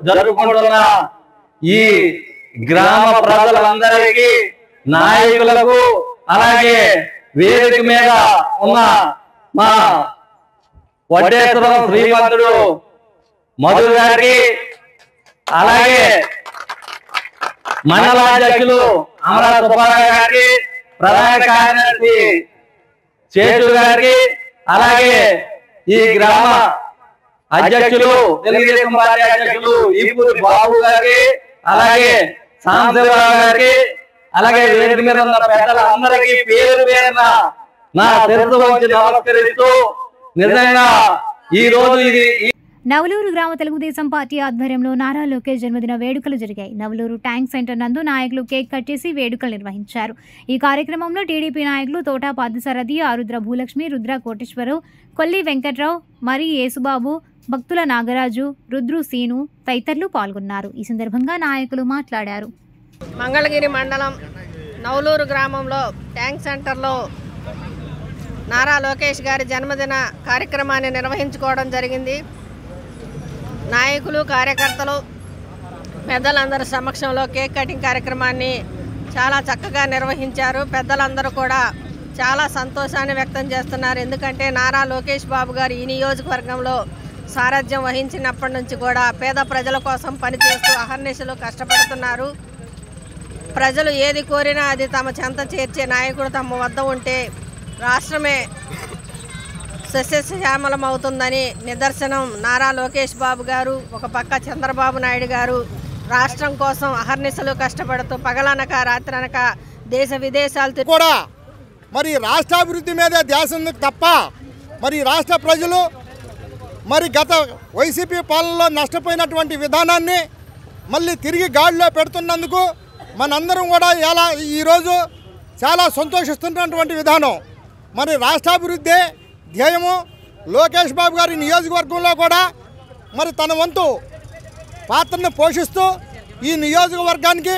X: జరుపుకుంటున్న ఈ గ్రామ ప్రజలందరికీ, నాయకులకు, అలాగే వేదిక మీద ఉన్న మా వడ్డేశ్వరం శ్రీమంతుడు మధు గారికి, అలాగే మండలాధ్యక్షులు అమరా సుబ్బారావు గారికి, ప్రధాన కార్యదర్శి శేషు గారికి, అలాగే ఈ గ్రామ అధ్యక్షులు తెలుగుదేశం పార్టీ అధ్యక్షులు ఈపూరి బాబు గారికి, అలాగే సాంబశివరావు గారికి, అలాగే వేదిక మీద ఉన్న పెద్దలందరికీ పేరు పేరున నా శిరస్సు వంచి నమస్కరిస్తూ, నిజంగా ఈ రోజు ఇది
A: నవలూరు గ్రామ తెలుగుదేశం పార్టీ ఆధ్వర్యంలో నారా లోకేష్ జన్మదిన వేడుకలు జరిగాయి. నవలూరు ట్యాంక్ సెంటర్ నందు నాయకులు కేక్ కట్ చేసి వేడుకలు నిర్వహించారు. ఈ కార్యక్రమంలో టీడీపీ నాయకులు తోటా పార్థసారథి, ఆరుద్ర భూలక్ష్మి, రుద్ర కోటేశ్వరరావు, కొల్లి వెంకట్రావు, మరి యేసుబాబు, భక్తుల నాగరాజు, రుద్రు సీను తదితరులు పాల్గొన్నారు. ఈ సందర్భంగా నాయకులు మాట్లాడారు.
H: మంగళగిరి మండలం నవలూరు గ్రామంలో ట్యాంక్ సెంటర్లో నారా లోకేష్ గారి జన్మదిన కార్యక్రమాన్ని నిర్వహించుకోవడం జరిగింది. నాయకులు, కార్యకర్తలు, పెద్దలందరి సమక్షంలో కేక్ కటింగ్ కార్యక్రమాన్ని చాలా చక్కగా నిర్వహించారు. పెద్దలందరూ కూడా చాలా సంతోషాన్ని వ్యక్తం చేస్తున్నారు. ఎందుకంటే నారా లోకేష్ బాబు గారు ఈ నియోజకవర్గంలో సారథ్యం వహించినప్పటి నుంచి కూడా పేద ప్రజల కోసం పనిచేస్తూ అహర్నిశలు కష్టపడుతున్నారు. ప్రజలు ఏది కోరినా అది తమ చెంత చేర్చే నాయకుడు తమ వద్ద ఉంటే రాష్ట్రమే సస్యశ్యామలం అవుతుందని నిదర్శనం నారా లోకేష్ బాబు గారు. ఒక పక్క చంద్రబాబు నాయుడు గారు రాష్ట్రం కోసం అహర్నిశలు కష్టపడుతూ పగలనక రాత్రనక దేశ విదేశాలు
G: కూడా మరి రాష్ట్రాభివృద్ధి మీదే ధ్యాస ఉంది తప్ప మరి రాష్ట్ర ప్రజలు మరి గత వైసీపీ పాలనలో నష్టపోయినటువంటి విధానాన్ని మళ్ళీ తిరిగి గాడిలో పెడుతున్నందుకు మనందరం కూడా ఈరోజు చాలా సంతోషిస్తున్నటువంటి విధానం. మరి రాష్ట్రాభివృద్ధి ధ్యేయము లోకేష్ బాబు గారి నియోజకవర్గంలో కూడా మరి తన వంతు పాత్రను పోషిస్తూ ఈ నియోజకవర్గానికి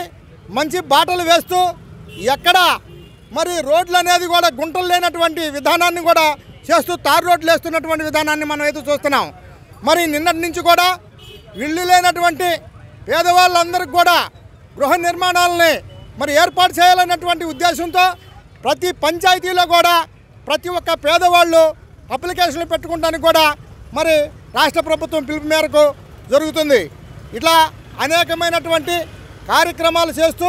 G: మంచి బాటలు వేస్తూ ఎక్కడ మరి రోడ్లు అనేది కూడా గుంటలు లేనటువంటి విధానాన్ని కూడా చేస్తూ తారు రోడ్లు వేస్తున్నటువంటి విధానాన్ని మనం అయితే చూస్తున్నాం. మరి నిన్నటి నుంచి కూడా ఇళ్ళు లేనటువంటి పేదవాళ్ళందరికీ కూడా గృహ నిర్మాణాలని మరి ఏర్పాటు చేయాలన్నటువంటి ఉద్దేశంతో ప్రతి పంచాయతీలో కూడా ప్రతి ఒక్క పేదవాళ్ళు అప్లికేషన్లు పెట్టుకోవడానికి కూడా మరి రాష్ట్ర ప్రభుత్వం పిలుపు మేరకు జరుగుతుంది. ఇట్లా అనేకమైనటువంటి కార్యక్రమాలు చేస్తూ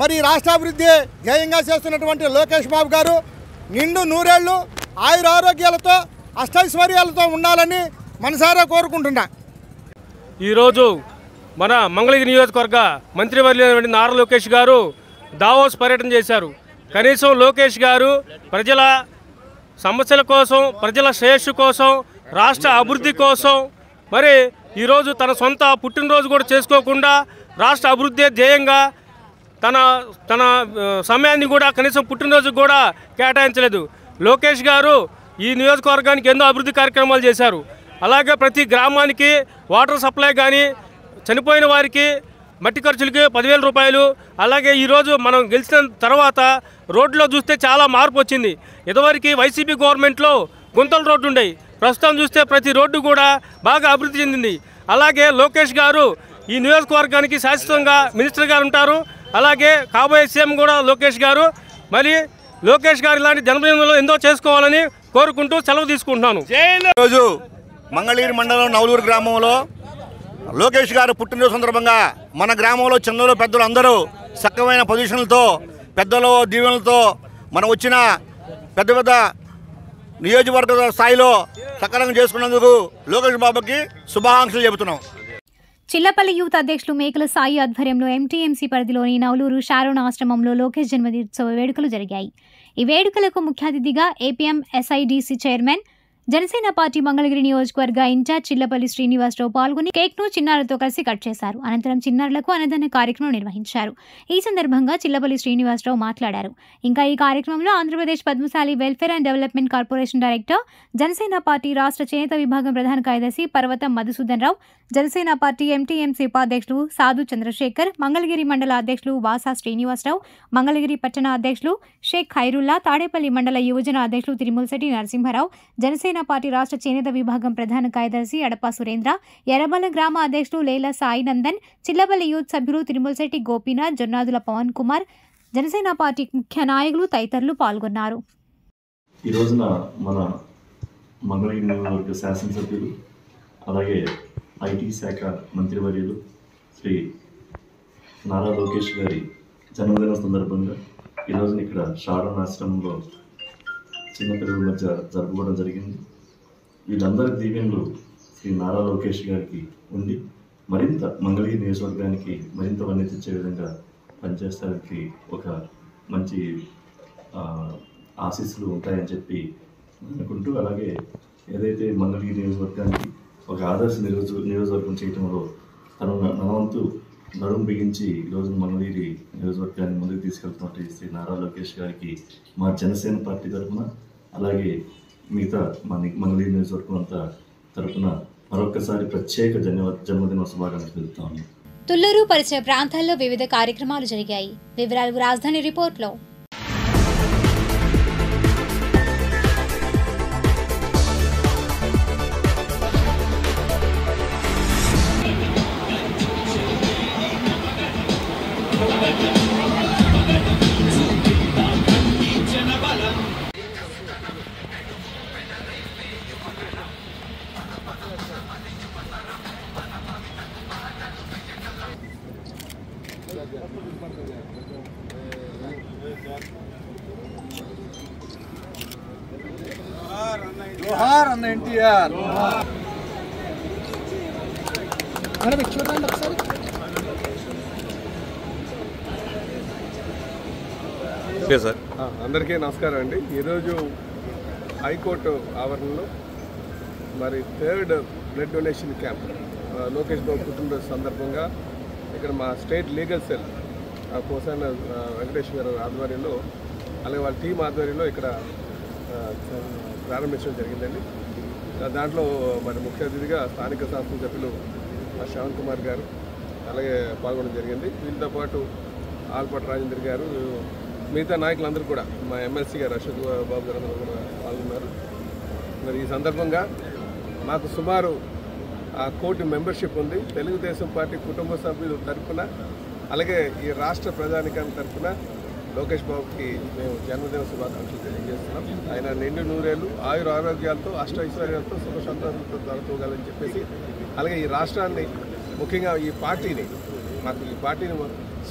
G: మరి రాష్ట్రాభివృద్ధి ధ్యేయంగా చేస్తున్నటువంటి లోకేష్ బాబు గారు నిండు నూరేళ్లు ఆయురారోగ్యాలతో అష్టైశ్వర్యాలతో ఉండాలని మనసారా కోరుకుంటున్నా.
U: ఈరోజు మన మంగళగిరి నియోజకవర్గ మంత్రివర్యులైనటువంటి నారా లోకేష్ గారు దావోస్ పర్యటన చేశారు. కనీసం లోకేష్ గారు ప్రజల సమస్యల కోసం, ప్రజల శ్రేయస్సు కోసం, రాష్ట్ర అభివృద్ధి కోసం మరి ఈరోజు తన సొంత పుట్టినరోజు కూడా చేసుకోకుండా రాష్ట్ర అభివృద్ధి ధ్యేయంగా తన సమయాన్ని కూడా కనీసం పుట్టినరోజు కూడా కేటాయించలేదు. లోకేష్ గారు ఈ నియోజకవర్గానికి ఎన్నో అభివృద్ధి కార్యక్రమాలు చేశారు. అలాగే ప్రతి గ్రామానికి వాటర్ సప్లై కానీ, చనిపోయిన వారికి మట్టి ఖర్చులకి 10,000 రూపాయలు. అలాగే ఈరోజు మనం గెలిచిన తర్వాత రోడ్లో చూస్తే చాలా మార్పు వచ్చింది. ఇదివరకు వైసీపీ గవర్నమెంట్లో గుంతల రోడ్డు ఉండేవి, ప్రస్తుతం చూస్తే ప్రతి రోడ్డు కూడా బాగా అభివృద్ధి చెందింది. అలాగే లోకేష్ గారు ఈ నియోజకవర్గానికి శాశ్వతంగా మినిస్టర్ గారు ఉంటారు. అలాగే కాబోయే సీఎం కూడా లోకేష్ గారు. మరి లోకేష్ గారు ఇలాంటి జన్మదినంలో ఎంతో చేసుకోవాలని కోరుకుంటూ సెలవు తీసుకుంటున్నాను.
V: ఈరోజు మంగళగిరి మండలం నవలూరు గ్రామంలో లోకేష్ గారు పుట్టినరోజు సందర్భంగా మన గ్రామంలో చిన్నలు పెద్దలు అందరూ చక్కమైన పొజిషన్లతో పెద్దల దీవెనలతో మనం వచ్చిన పెద్ద పెద్ద నియోజకవర్గ స్థాయిలో సక్రమంగా చేసుకున్నందుకు లోకేష్ బాబుకి శుభాకాంక్షలు చెబుతున్నాం.
A: చిల్లపల్లి యూత్ అధ్యక్షులు మేకల సాయి ఆధ్వర్యంలో ఎంటీఎంసీ పరిధిలోని నవలూరు షారోన్ ఆశ్రమంలో లోకేష్ జన్మదినోత్సవ వేడుకలు జరిగాయి. ఈ వేడుకలకు ముఖ్య అతిథిగా APM SIDC chairman, Janasena party Mangalagiri నియోజకవర్గ ఇన్ఛార్జ్ చిల్లపల్లి శ్రీనివాసరావు పాల్గొని కేక్ను చిన్నారులతో కలిసి కట్ చేశారు. అనంతరం చిన్నారులకు అన్నదాన కార్యక్రమం నిర్వహించారు. ఈ సందర్భంగా చిల్లపల్లి శ్రీనివాసరావు మాట్లాడారు. ఇంకా ఈ కార్యక్రమంలో Andhra Pradesh Padmashali welfare and development corporation director, Janasena party రాష్ట్ర చేనేత విభాగం ప్రధాన కార్యదర్శి పర్వతం మధుసూదన్ రావు, జనసేన పార్టీ ఎంటీఎంసీ ఉపాధ్యక్షులు సాధు చంద్రశేఖర్, మంగళగిరి మండల అధ్యక్షులు వాసా శ్రీనివాసరావు, మంగళగిరి పట్టణ అధ్యక్షులు షేక్ ఖైరుల్లా, తాడేపల్లి మండల యువజన అధ్యక్షులు తిరుమలశెట్టి నరసింహారావు, జనసేన పార్టీ రాష్ట్ర చేనేత విభాగం ప్రధాన కార్యదర్శి అడప సురేంద్ర, ఎర్రబల్ల గ్రామ అధ్యక్షులు లేలా సాయి నందన్, చిల్లపల్లి యూత్ సభ్యులు తిరుమలశెట్టి గోపీనాథ్, జొన్నాదుల పవన్ కుమార్, జనసేన పార్టీ ముఖ్య నాయకులు తదితరులు పాల్గొన్నారు.
W: ఈ రోజున మన మంగళగిరి నియోజకవర్గ శాసనసభ్యులు అలాగే ఐటీ శాఖ మంత్రివర్యులు శ్రీ నారా లోకేష్ గారి జన్మదిన సందర్భంగా ఈ రోజున ఇక్కడ షారోన్ ఆశ్రమంలో చిన్నపిల్లల మధ్య జరుపుకోవడం జరిగింది. వీళ్ళందరి దీవెనలు శ్రీ నారా లోకేష్ గారికి ఉండి మరింత మంగళగిరి నియోజకవర్గానికి మరింత వన్నీ తెచ్చే విధంగా పనిచేస్తానికి ఒక మంచి ఆశీస్సులు ఉంటాయని చెప్పి అనుకుంటూ, అలాగే ఏదైతే మంగళగిరి నియోజకవర్గానికి ఒక ఆదర్శ నియోజకవర్గం చేయడంలో తన నవంతు నడుము బిగించి ఈరోజు మంగళగిరి నియోజకవర్గాన్ని ముందుకు తీసుకెళ్తున్నట్టు శ్రీ నారా లోకేష్ గారికి మా జనసేన పార్టీ తరఫున అలాగే మిగతా మంగళగిరి నియోజకవర్గం అంతా తరఫున మరొకసారి ప్రత్యేక జన్మదిన శుభాకాంక్షలు తెలుపుతాము.
A: తుళ్లూరు పరిసర ప్రాంతాల్లో వివిధ కార్యక్రమాలు జరిగాయి. వివరాలు రాజధాని రిపోర్ట్లో.
C: జోహార్ అన్న ఎన్టీఆర్.
I: అందరికీ నమస్కారం అండి. ఈరోజు హైకోర్టు ఆవరణలో మరి 3rd blood donation camp Lokesh Babu పుట్టినరోజు సందర్భంగా ఇక్కడ మా state legal cell Posana Venkatesh గారు ఆధ్వర్యంలో అలాగే వాళ్ళ టీం ఆధ్వర్యంలో ఇక్కడ ప్రారంభించడం జరిగిందండి. దాంట్లో మరి ముఖ్య అతిథిగా స్థానిక శాసనసభ్యులు శ్రవణ్ కుమార్ గారు అలాగే పాల్గొనడం జరిగింది. వీళ్ళతో పాటు ఆల్పాటి రాజేంద్ర గారు, మిగతా నాయకులందరూ కూడా మా ఎమ్మెల్సీ గారు అశోక్ బాబు గారు అందరూ కూడా పాల్గొన్నారు. మరి ఈ సందర్భంగా మాకు సుమారు 1 కోటి మెంబర్షిప్ ఉంది. తెలుగుదేశం పార్టీ కుటుంబ సభ్యుల తరఫున అలాగే ఈ రాష్ట్ర ప్రజానికాని తరఫున లోకేష్ బాబుకి మేము జన్మదిన శుభాకాంక్షలు తెలియజేస్తున్నాం. ఆయన నిండు నూరేళ్ళు ఆయుర ఆరోగ్యాలతో అష్టైశ్వర్యాలతో సుఖ సంతోషాలతో తలతూగాలని చెప్పేసి, అలాగే ఈ రాష్ట్రాన్ని ముఖ్యంగా ఈ పార్టీని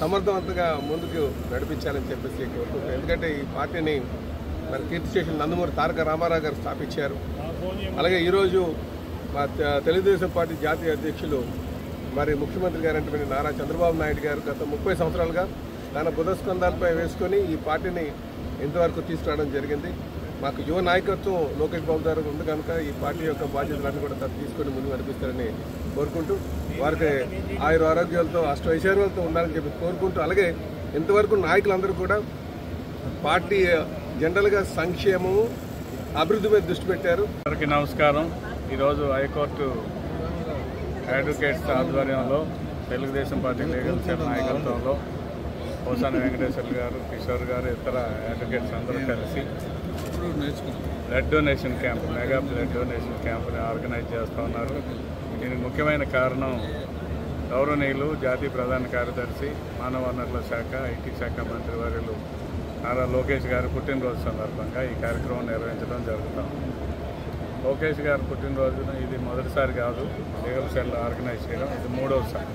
I: సమర్థవంతంగా ముందుకు నడిపించాలని చెప్పేసి కోరుకుంటున్నాం. ఎందుకంటే ఈ పార్టీని మరి కీర్తిశేషులు నందమూరి తారక రామారావు గారు స్థాపించారు. అలాగే ఈరోజు మా తెలుగుదేశం పార్టీ జాతీయ అధ్యక్షులు మరి ముఖ్యమంత్రి గారైనటువంటి నారా చంద్రబాబు నాయుడు గారు గత 30 సంవత్సరాలుగా తన బుధస్కంధాలపై వేసుకొని ఈ పార్టీని ఇంతవరకు తీసుకురావడం జరిగింది. మాకు యువ నాయకత్వం లోకేష్ బాబు గారు ఉంది కనుక ఈ పార్టీ యొక్క బాధ్యతలన్నీ కూడా తీసుకొని ముందుకు నడిపిస్తారని కోరుకుంటూ, వారికి ఆయుర ఆరోగ్యాలతో అష్టైశ్వర్యాలతో ఉండాలని చెప్పి కోరుకుంటూ, అలాగే ఇంతవరకు నాయకులందరూ కూడా పార్టీ జనరల్గా సంక్షేమము అభివృద్ధి మీద దృష్టి పెట్టారు.
J: అందరికీ నమస్కారం. ఈరోజు హైకోర్టు అడ్వకేట్స్ ఆధ్వర్యంలో తెలుగుదేశం పార్టీ లీగల్ సెల్ నాయకత్వంలో పోసాన వెంకటేశ్వర గారు, కిషోర్ గారు, ఇతర అడ్వకేట్స్ అందరూ కలిసి blood donation camp, mega blood donation క్యాంప్ని ఆర్గనైజ్ చేస్తూ ఉన్నారు. దీనికి ముఖ్యమైన కారణం గౌరవనీయులు జాతీయ ప్రధాన కార్యదర్శి, మానవ వనరుల శాఖ, ఐటీ శాఖ మంత్రి వర్యులు నారా లోకేష్ గారి పుట్టినరోజు సందర్భంగా ఈ కార్యక్రమం నిర్వహించడం జరుగుతాం. లోకేష్ గారి పుట్టినరోజున ఇది మొదటిసారి కాదు లీగల్ సెల్ ఆర్గనైజ్ చేయడం, ఇది 3వసారి.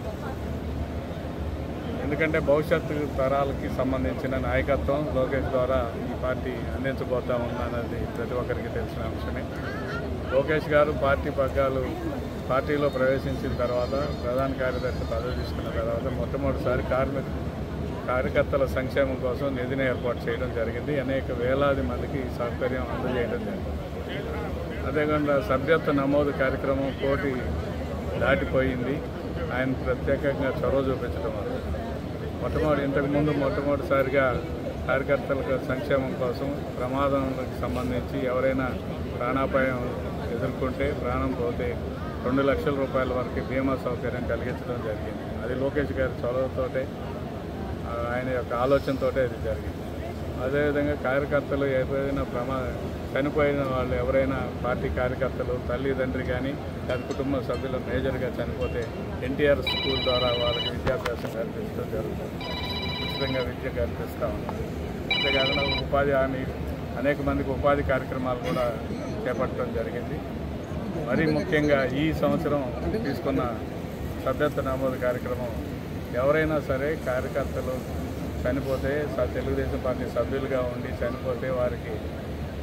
J: ఎందుకంటే భవిష్యత్తు తరాలకి సంబంధించిన నాయకత్వం లోకేష్ ద్వారా ఈ పార్టీ అందించబోతా ఉందన్నది ప్రతి ఒక్కరికి తెలిసిన అంశమే. లోకేష్ గారు పార్టీలో ప్రవేశించిన తర్వాత, ప్రధాన కార్యదర్శి పదవి తీసుకున్న తర్వాత మొట్టమొదటిసారి కార్యకర్తల సంక్షేమం కోసం నిధిని ఏర్పాటు చేయడం జరిగింది. అనేక వేలాది మందికి సౌకర్యం అందజేయడం జరిగింది. అదేవిధంగా సభ్యత్వ నమోదు కార్యక్రమం 1 కోటి దాటిపోయింది. ఆయన ప్రత్యేకంగా చొరవ చూపించడం వల్ల ఇంతకుముందు మొట్టమొదటిసారిగా కార్యకర్తల సంక్షేమం కోసం ప్రమాదానికి సంబంధించి ఎవరైనా ప్రాణాపాయం ఎదుర్కొంటే, ప్రాణం పోతే 2 లక్షల రూపాయల వరకు బీమా సౌకర్యం కలిగించడం జరిగింది. అది లోకేష్ గారి చొరవతోటే, ఆయన యొక్క ఆలోచనతోటే అది జరిగింది. అదేవిధంగా కార్యకర్తలు ఏదైనా చనిపోయిన వాళ్ళు ఎవరైనా పార్టీ కార్యకర్తలు తల్లిదండ్రి కానీ దాని కుటుంబ సభ్యులు మేజర్గా చనిపోతే ఎన్టీఆర్ స్కూల్ ద్వారా వాళ్ళకి విద్యాభ్యాసం కల్పించడం జరుగుతుంది. ఉచితంగా విద్య కల్పిస్తూ ఉన్నారు. అంతేకాకుండా ఉపాధి హామీ, అనేక మందికి ఉపాధి కార్యక్రమాలు కూడా చేపట్టడం జరిగింది. మరీ ముఖ్యంగా ఈ సంవత్సరం తీసుకున్న సభ్యత్వ నమోదు కార్యక్రమం, ఎవరైనా సరే కార్యకర్తలు చనిపోతే, తెలుగుదేశం పార్టీ సభ్యులుగా ఉండి చనిపోతే వారికి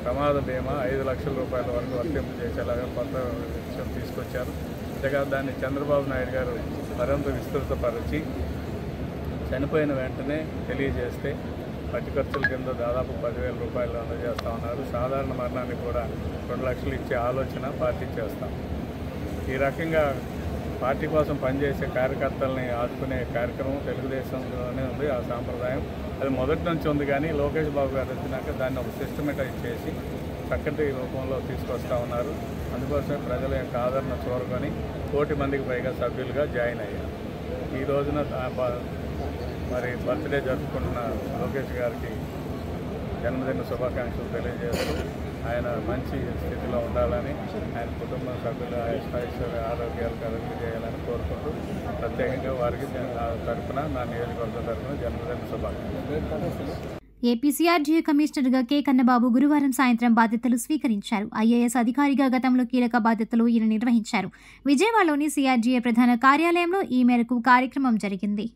J: ప్రమాద బీమా 5 లక్షల రూపాయల వరకు వర్తింపు చేసేలాగా కొత్త విషయం తీసుకొచ్చారు. అంతేకాదు దాన్ని చంద్రబాబు నాయుడు గారు మరింత విస్తృతపరిచి చనిపోయిన వెంటనే తెలియజేస్తే పట్టి ఖర్చుల కింద దాదాపు 10,000 రూపాయలు అందజేస్తూ ఉన్నారు. సాధారణ మరణానికి కూడా 2 లక్షలు ఇచ్చే ఆలోచన పార్టీ చేస్తాం. ఈ రకంగా పార్టీ కోసం పనిచేసే కార్యకర్తల్ని ఆదుకునే కార్యక్రమం తెలుగుదేశంలోనే ఉంది. ఆ సాంప్రదాయం అది మొదటి నుంచి ఉంది. కానీ లోకేష్ బాబు గారు వచ్చినాక దాన్ని ఒక సిస్టమేటైజ్ చేసి చక్కటి రూపంలో తీసుకొస్తూ ఉన్నారు. అందుకోసమే ప్రజల యొక్క ఆదరణ చూరకొని 1 కోటి మందికి పైగా సభ్యులుగా జాయిన్ అయ్యారు. ఈ రోజున మరి బర్త్డే జరుపుకుంటున్న లోకేష్ గారికి జన్మదిన శుభాకాంక్షలు తెలియజేస్తూ ఆయన మంచి స్థితిలో ఉండాలని, ఆయన కుటుంబ సభ్యులు ఐశ్వర్య ఆరోగ్యాలు కలిగజేయాలని కోరుకుంటూ ప్రత్యేకంగా వారికి తరఫున, నా నియోజకవర్గం తరఫున జన్మదిన శుభాకాంక్షలు.
A: ఏపీ సిఆర్డీఏ కమిషనర్గా కె కన్నబాబు గురువారం సాయంత్రం బాధ్యతలు స్వీకరించారు. ఐఏఎస్ అధికారిగా గతంలో కీలక బాధ్యతలు ఈయన నిర్వహించారు. విజయవాడలోని సిఆర్డీఏ ప్రధాన కార్యాలయంలో ఈ మేరకు కార్యక్రమం జరిగింది.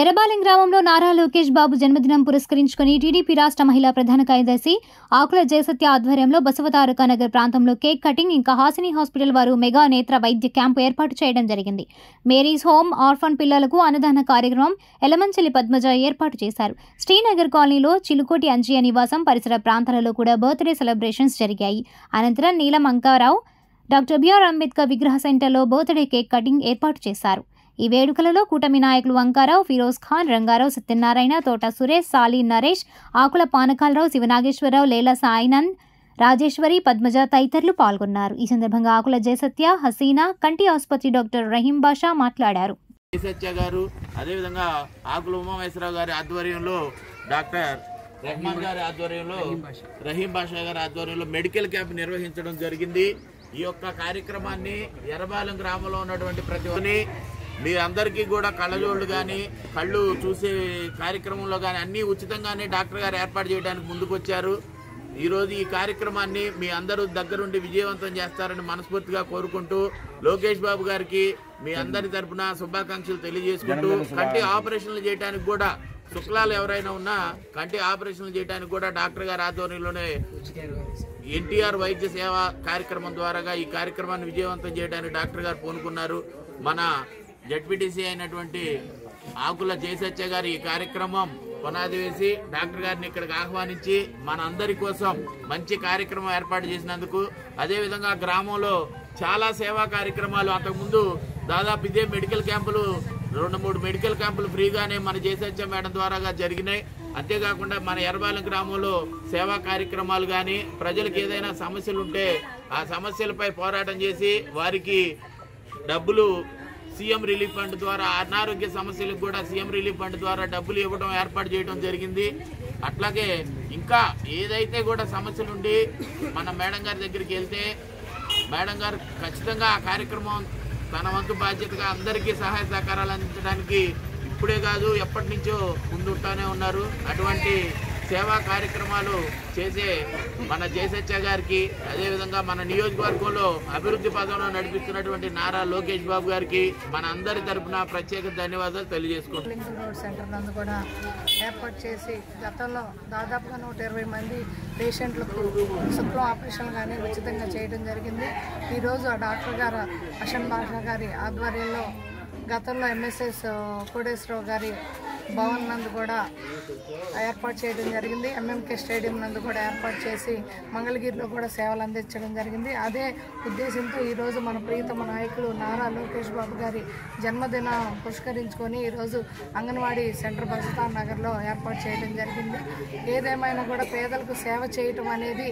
A: ఎర్రబాలెం గ్రామంలో నారా లోకేష్ బాబు జన్మదినం పురస్కరించుకుని టీడీపీ రాష్ట్ర మహిళా ప్రధాన కార్యదర్శి ఆకుల జయసత్య ఆధ్వర్యంలో బసవతారక నగర్ ప్రాంతంలో కేక్ కటింగ్ ఇంకా హాసిని హాస్పిటల్ వారు మెగా నేత్ర వైద్య క్యాంపు ఏర్పాటు చేయడం జరిగింది. మేరీస్ హోమ్ ఆర్ఫన్ పిల్లలకు అన్నదాన కార్యక్రమం ఎలమంచలి పద్మజ ఏర్పాటు చేశారు. శ్రీనగర్ కాలనీలో చిలుకోటి అంజియ నివాసం పరిసర ప్రాంతాలలో కూడా బర్త్డే సెలబ్రేషన్స్ జరిగాయి. అనంతరం నీలం అంకారావు డాక్టర్ బిఆర్ అంబేద్కర్ విగ్రహ సెంటర్లో బర్త్డే కేక్ కటింగ్ ఏర్పాటు చేశారు. ఈ వేడుకలలో కూటమి నాయకులు వంకారావు, ఫిరోజ్ ఖాన్, రంగారావు, సత్యనారాయణ, తోట సురేష్, సాలి నరేష్, ఆకుల పానకాలరావు, శివనాగేశ్వరరావు, లేలా సాయినంద్, రాజేశ్వరి, పద్మజ తదితరులు పాల్గొన్నారు. ఈ సందర్భంగా ఆకుల జయసత్య, హసీనా, కంటి ఆసుపత్రి డాక్టర్ రహీం బాషా మాట్లాడారు.
K: జయసత్య గారు అదేవిధంగా ఆకుల ఉమామేశ్వరరావు గారి ఆధ్వర్యంలో డాక్టర్ రెహమాన్ గారి ఆధ్వర్యంలో రహీం బాషా గారి ఆధ్వర్యంలో మెడికల్ క్యాంప్ నిర్వహించడం జరిగింది. ఈ యొక్క కార్యక్రమాన్ని ఎర్రబాలెం గ్రామంలో ఉన్నటువంటి ప్రతి ఒక్కరిని మీ అందరికీ కూడా కళ్ళజోళ్ళు కానీ కళ్ళు చూసే కార్యక్రమంలో కానీ అన్నీ ఉచితంగానే డాక్టర్ గారు ఏర్పాటు చేయడానికి ముందుకు వచ్చారు. ఈరోజు ఈ కార్యక్రమాన్ని మీ అందరూ దగ్గరుండి విజయవంతం చేస్తారని మనస్ఫూర్తిగా కోరుకుంటూ లోకేష్ బాబు గారికి మీ అందరి తరఫున శుభాకాంక్షలు తెలియజేసుకుంటూ కంటి ఆపరేషన్లు చేయడానికి కూడా శుక్లాలు ఎవరైనా ఉన్నా కంటి ఆపరేషన్లు చేయడానికి కూడా డాక్టర్ గారి ఆధ్వర్యంలోనే ఎన్టీఆర్ వైద్య సేవ కార్యక్రమం ద్వారా ఈ కార్యక్రమాన్ని విజయవంతం చేయడానికి డాక్టర్ గారు పూనుకున్నారు. మన జడ్పీటీసీ అయినటువంటి ఆకుల జయసత్య గారి ఈ కార్యక్రమం పునాది వేసి డాక్టర్ గారిని ఇక్కడికి ఆహ్వానించి మన అందరి కోసం మంచి కార్యక్రమం ఏర్పాటు చేసినందుకు, అదేవిధంగా గ్రామంలో చాలా సేవా కార్యక్రమాలు అంతకుముందు దాదాపు ఇదే మెడికల్ క్యాంపులు 2-3 మెడికల్ క్యాంపులు ఫ్రీగానే మన జయసత్య మేడం ద్వారా జరిగినాయి. అంతేకాకుండా మన ఎర్రబాలెం గ్రామంలో సేవా కార్యక్రమాలు కానీ ప్రజలకు ఏదైనా సమస్యలు ఉంటే ఆ సమస్యలపై పోరాటం చేసి వారికి డబ్బులు సీఎం రిలీఫ్ ఫండ్ ద్వారా అనారోగ్య సమస్యలకు కూడా సీఎం రిలీఫ్ ఫండ్ ద్వారా డబ్బులు ఇవ్వడం ఏర్పాటు చేయడం జరిగింది. అట్లాగే ఇంకా ఏదైతే కూడా సమస్యలుండి మన మేడం గారి దగ్గరికి వెళ్తే మేడం గారు ఖచ్చితంగా ఆ కార్యక్రమం తన వంతు బాధ్యతగా అందరికీ సహాయ సహకారాలు అందించడానికి ఇప్పుడే కాదు ఎప్పటి నుంచో ముందుంటానే ఉన్నారు. అటువంటి సేవా కార్యక్రమాలు చేసే మన జయసత్య గారికి, అదేవిధంగా మన నియోజకవర్గంలో అభివృద్ధి పదంలో నడిపిస్తున్నటువంటి నారా లోకేష్ బాబు గారికి మన అందరి తరఫున ప్రత్యేక ధన్యవాదాలు తెలియజేసుకుంటున్నాం.
L: రోడ్ సెంటర్ నందు కూడా ఏర్పాటు చేసి గతంలో దాదాపుగా 120 మంది పేషెంట్లకు శుక్లం ఆపరేషన్లు కానీ ఉచితంగా చేయడం జరిగింది. ఈరోజు ఆ డాక్టర్ గారు అషన్ బాషా గారి ఆధ్వర్యంలో గతంలో ఎంఎస్ఎస్ కోటేశ్వరరావు గారి భవన్ నందు కూడా ఏర్పాటు చేయడం జరిగింది. ఎంఎంకే స్టేడియం నందు కూడా ఏర్పాటు చేసి మంగళగిరిలో కూడా సేవలు అందించడం జరిగింది. అదే ఉద్దేశంతో ఈరోజు మన ప్రియతమ నాయకులు నారా లోకేష్ బాబు గారి జన్మదిన పురస్కరించుకొని ఈరోజు అంగన్వాడీ సెంటర్ బసతా నగర్లో ఏర్పాటు చేయడం జరిగింది. ఏదేమైనా కూడా పేదలకు సేవ చేయటం అనేది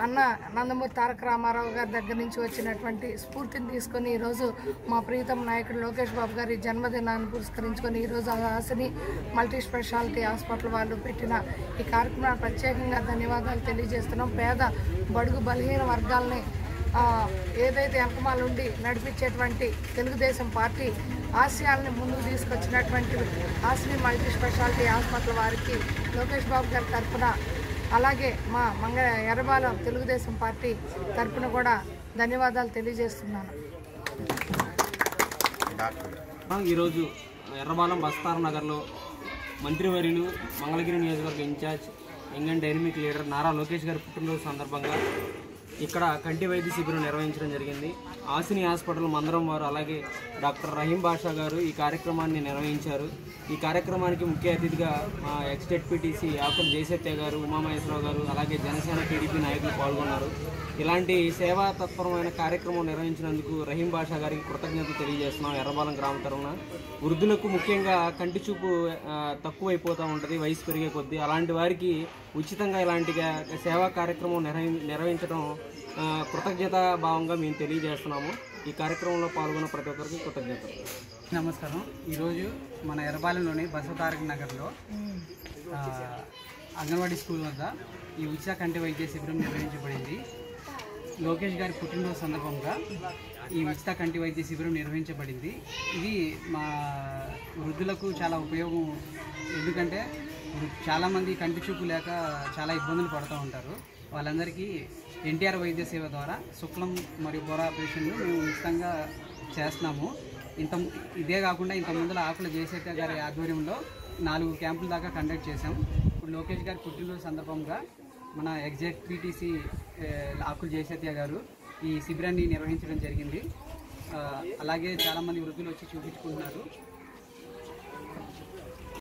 L: అన్న నందమూరి తారక రామారావు గారి దగ్గర నుంచి వచ్చినటువంటి స్ఫూర్తిని తీసుకొని ఈరోజు మా ప్రీతమ నాయకుడు లోకేష్ బాబు గారి జన్మదినాన్ని పురస్కరించుకొని ఈరోజు హాసిని మల్టీ స్పెషాలిటీ హాస్పిటల్ వాళ్ళు పెట్టిన ఈ కార్యక్రమాన్ని ప్రత్యేకంగా ధన్యవాదాలు తెలియజేస్తున్నాం. పేద బడుగు బలహీన వర్గాలని ఏదైతే ఎంకమాలుండి నడిపించేటువంటి తెలుగుదేశం పార్టీ ఆశయాల్ని ముందుకు తీసుకొచ్చినటువంటి హాసిని మల్టీ స్పెషాలిటీ హాస్పిటల్ వారికి లోకేష్ బాబు గారి తరఫున అలాగే మా ఎర్రబాలెం తెలుగుదేశం పార్టీ తరఫున కూడా ధన్యవాదాలు తెలియజేస్తున్నాను.
N: ఈరోజు ఎర్రబాలెం బస్తార్ నగర్లో మంత్రివర్యులు మంగళగిరి నియోజకవర్గ in charge young and dynamic leader Nara Lokesh గారి పుట్టినరోజు సందర్భంగా ఇక్కడ కంటి వైద్య శిబిరం నిర్వహించడం జరిగింది. హాసిని హాస్పిటల్ మందరం వారు అలాగే డాక్టర్ రహీం బాషా గారు ఈ కార్యక్రమాన్ని నిర్వహించారు. ఈ కార్యక్రమానికి ముఖ్య అతిథిగా మా ఎక్స్ జెడ్పీటీసీ ఆకుల జయసత్య గారు, ఉమామహేశ్వరరావు గారు అలాగే జనసేన టీడీపీ నాయకులు పాల్గొన్నారు. ఇలాంటి సేవా తత్పరమైన కార్యక్రమం నిర్వహించినందుకు రహీం బాషా గారికి కృతజ్ఞతలు తెలియజేస్తున్నాం. ఎర్రబాలెం గ్రామ తరఫున వృద్ధులకు ముఖ్యంగా కంటి చూపు తక్కువైపోతూ ఉంటుంది వయసు పెరిగే కొద్దీ. అలాంటి వారికి ఉచితంగా ఇలాంటి సేవా కార్యక్రమం నిర్వహించడం కృతజ్ఞత భావంగా మేము తెలియజేస్తున్నాము. ఈ కార్యక్రమంలో పాల్గొన్న ప్రతి ఒక్కరికి కృతజ్ఞతలు.
O: నమస్కారం. ఈరోజు మన ఎర్రబాలెంలోని బసవతారక నగర్లో అంగన్వాడీ స్కూల్ వద్ద ఈ ఉచిత కంటి వైద్య శిబిరం నిర్వహించబడింది. లోకేష్ గారి పుట్టినరోజు సందర్భంగా ఈ ఉచిత కంటి వైద్య శిబిరం నిర్వహించబడింది. ఇది మా వృద్ధులకు చాలా ఉపయోగం. ఎందుకంటే ఇప్పుడు చాలామంది కంటి చూపు లేక చాలా ఇబ్బందులు పడుతూ ఉంటారు. వాళ్ళందరికీ ఎన్టీఆర్ వైద్య సేవ ద్వారా శుక్లం మరియు పొర ఆపరేషన్లు మేము ఉచితంగా చేస్తున్నాము. ఇదే కాకుండా ఇంత ముందుల ఆకుల జయశేఖర గారి ఆధ్వర్యంలో 4 క్యాంపుల దాకా కండక్ట్ చేశాం. ఇప్పుడు లోకేష్ గారి పుట్టినరోజు సందర్భంగా మన ఎగ్జాక్ట్ పీటీసీ ఆకుల జయశేఖర గారు ఈ శిబిరాన్ని నిర్వహించడం జరిగింది. అలాగే చాలామంది వృద్ధులు వచ్చి చూపించుకుంటున్నారు.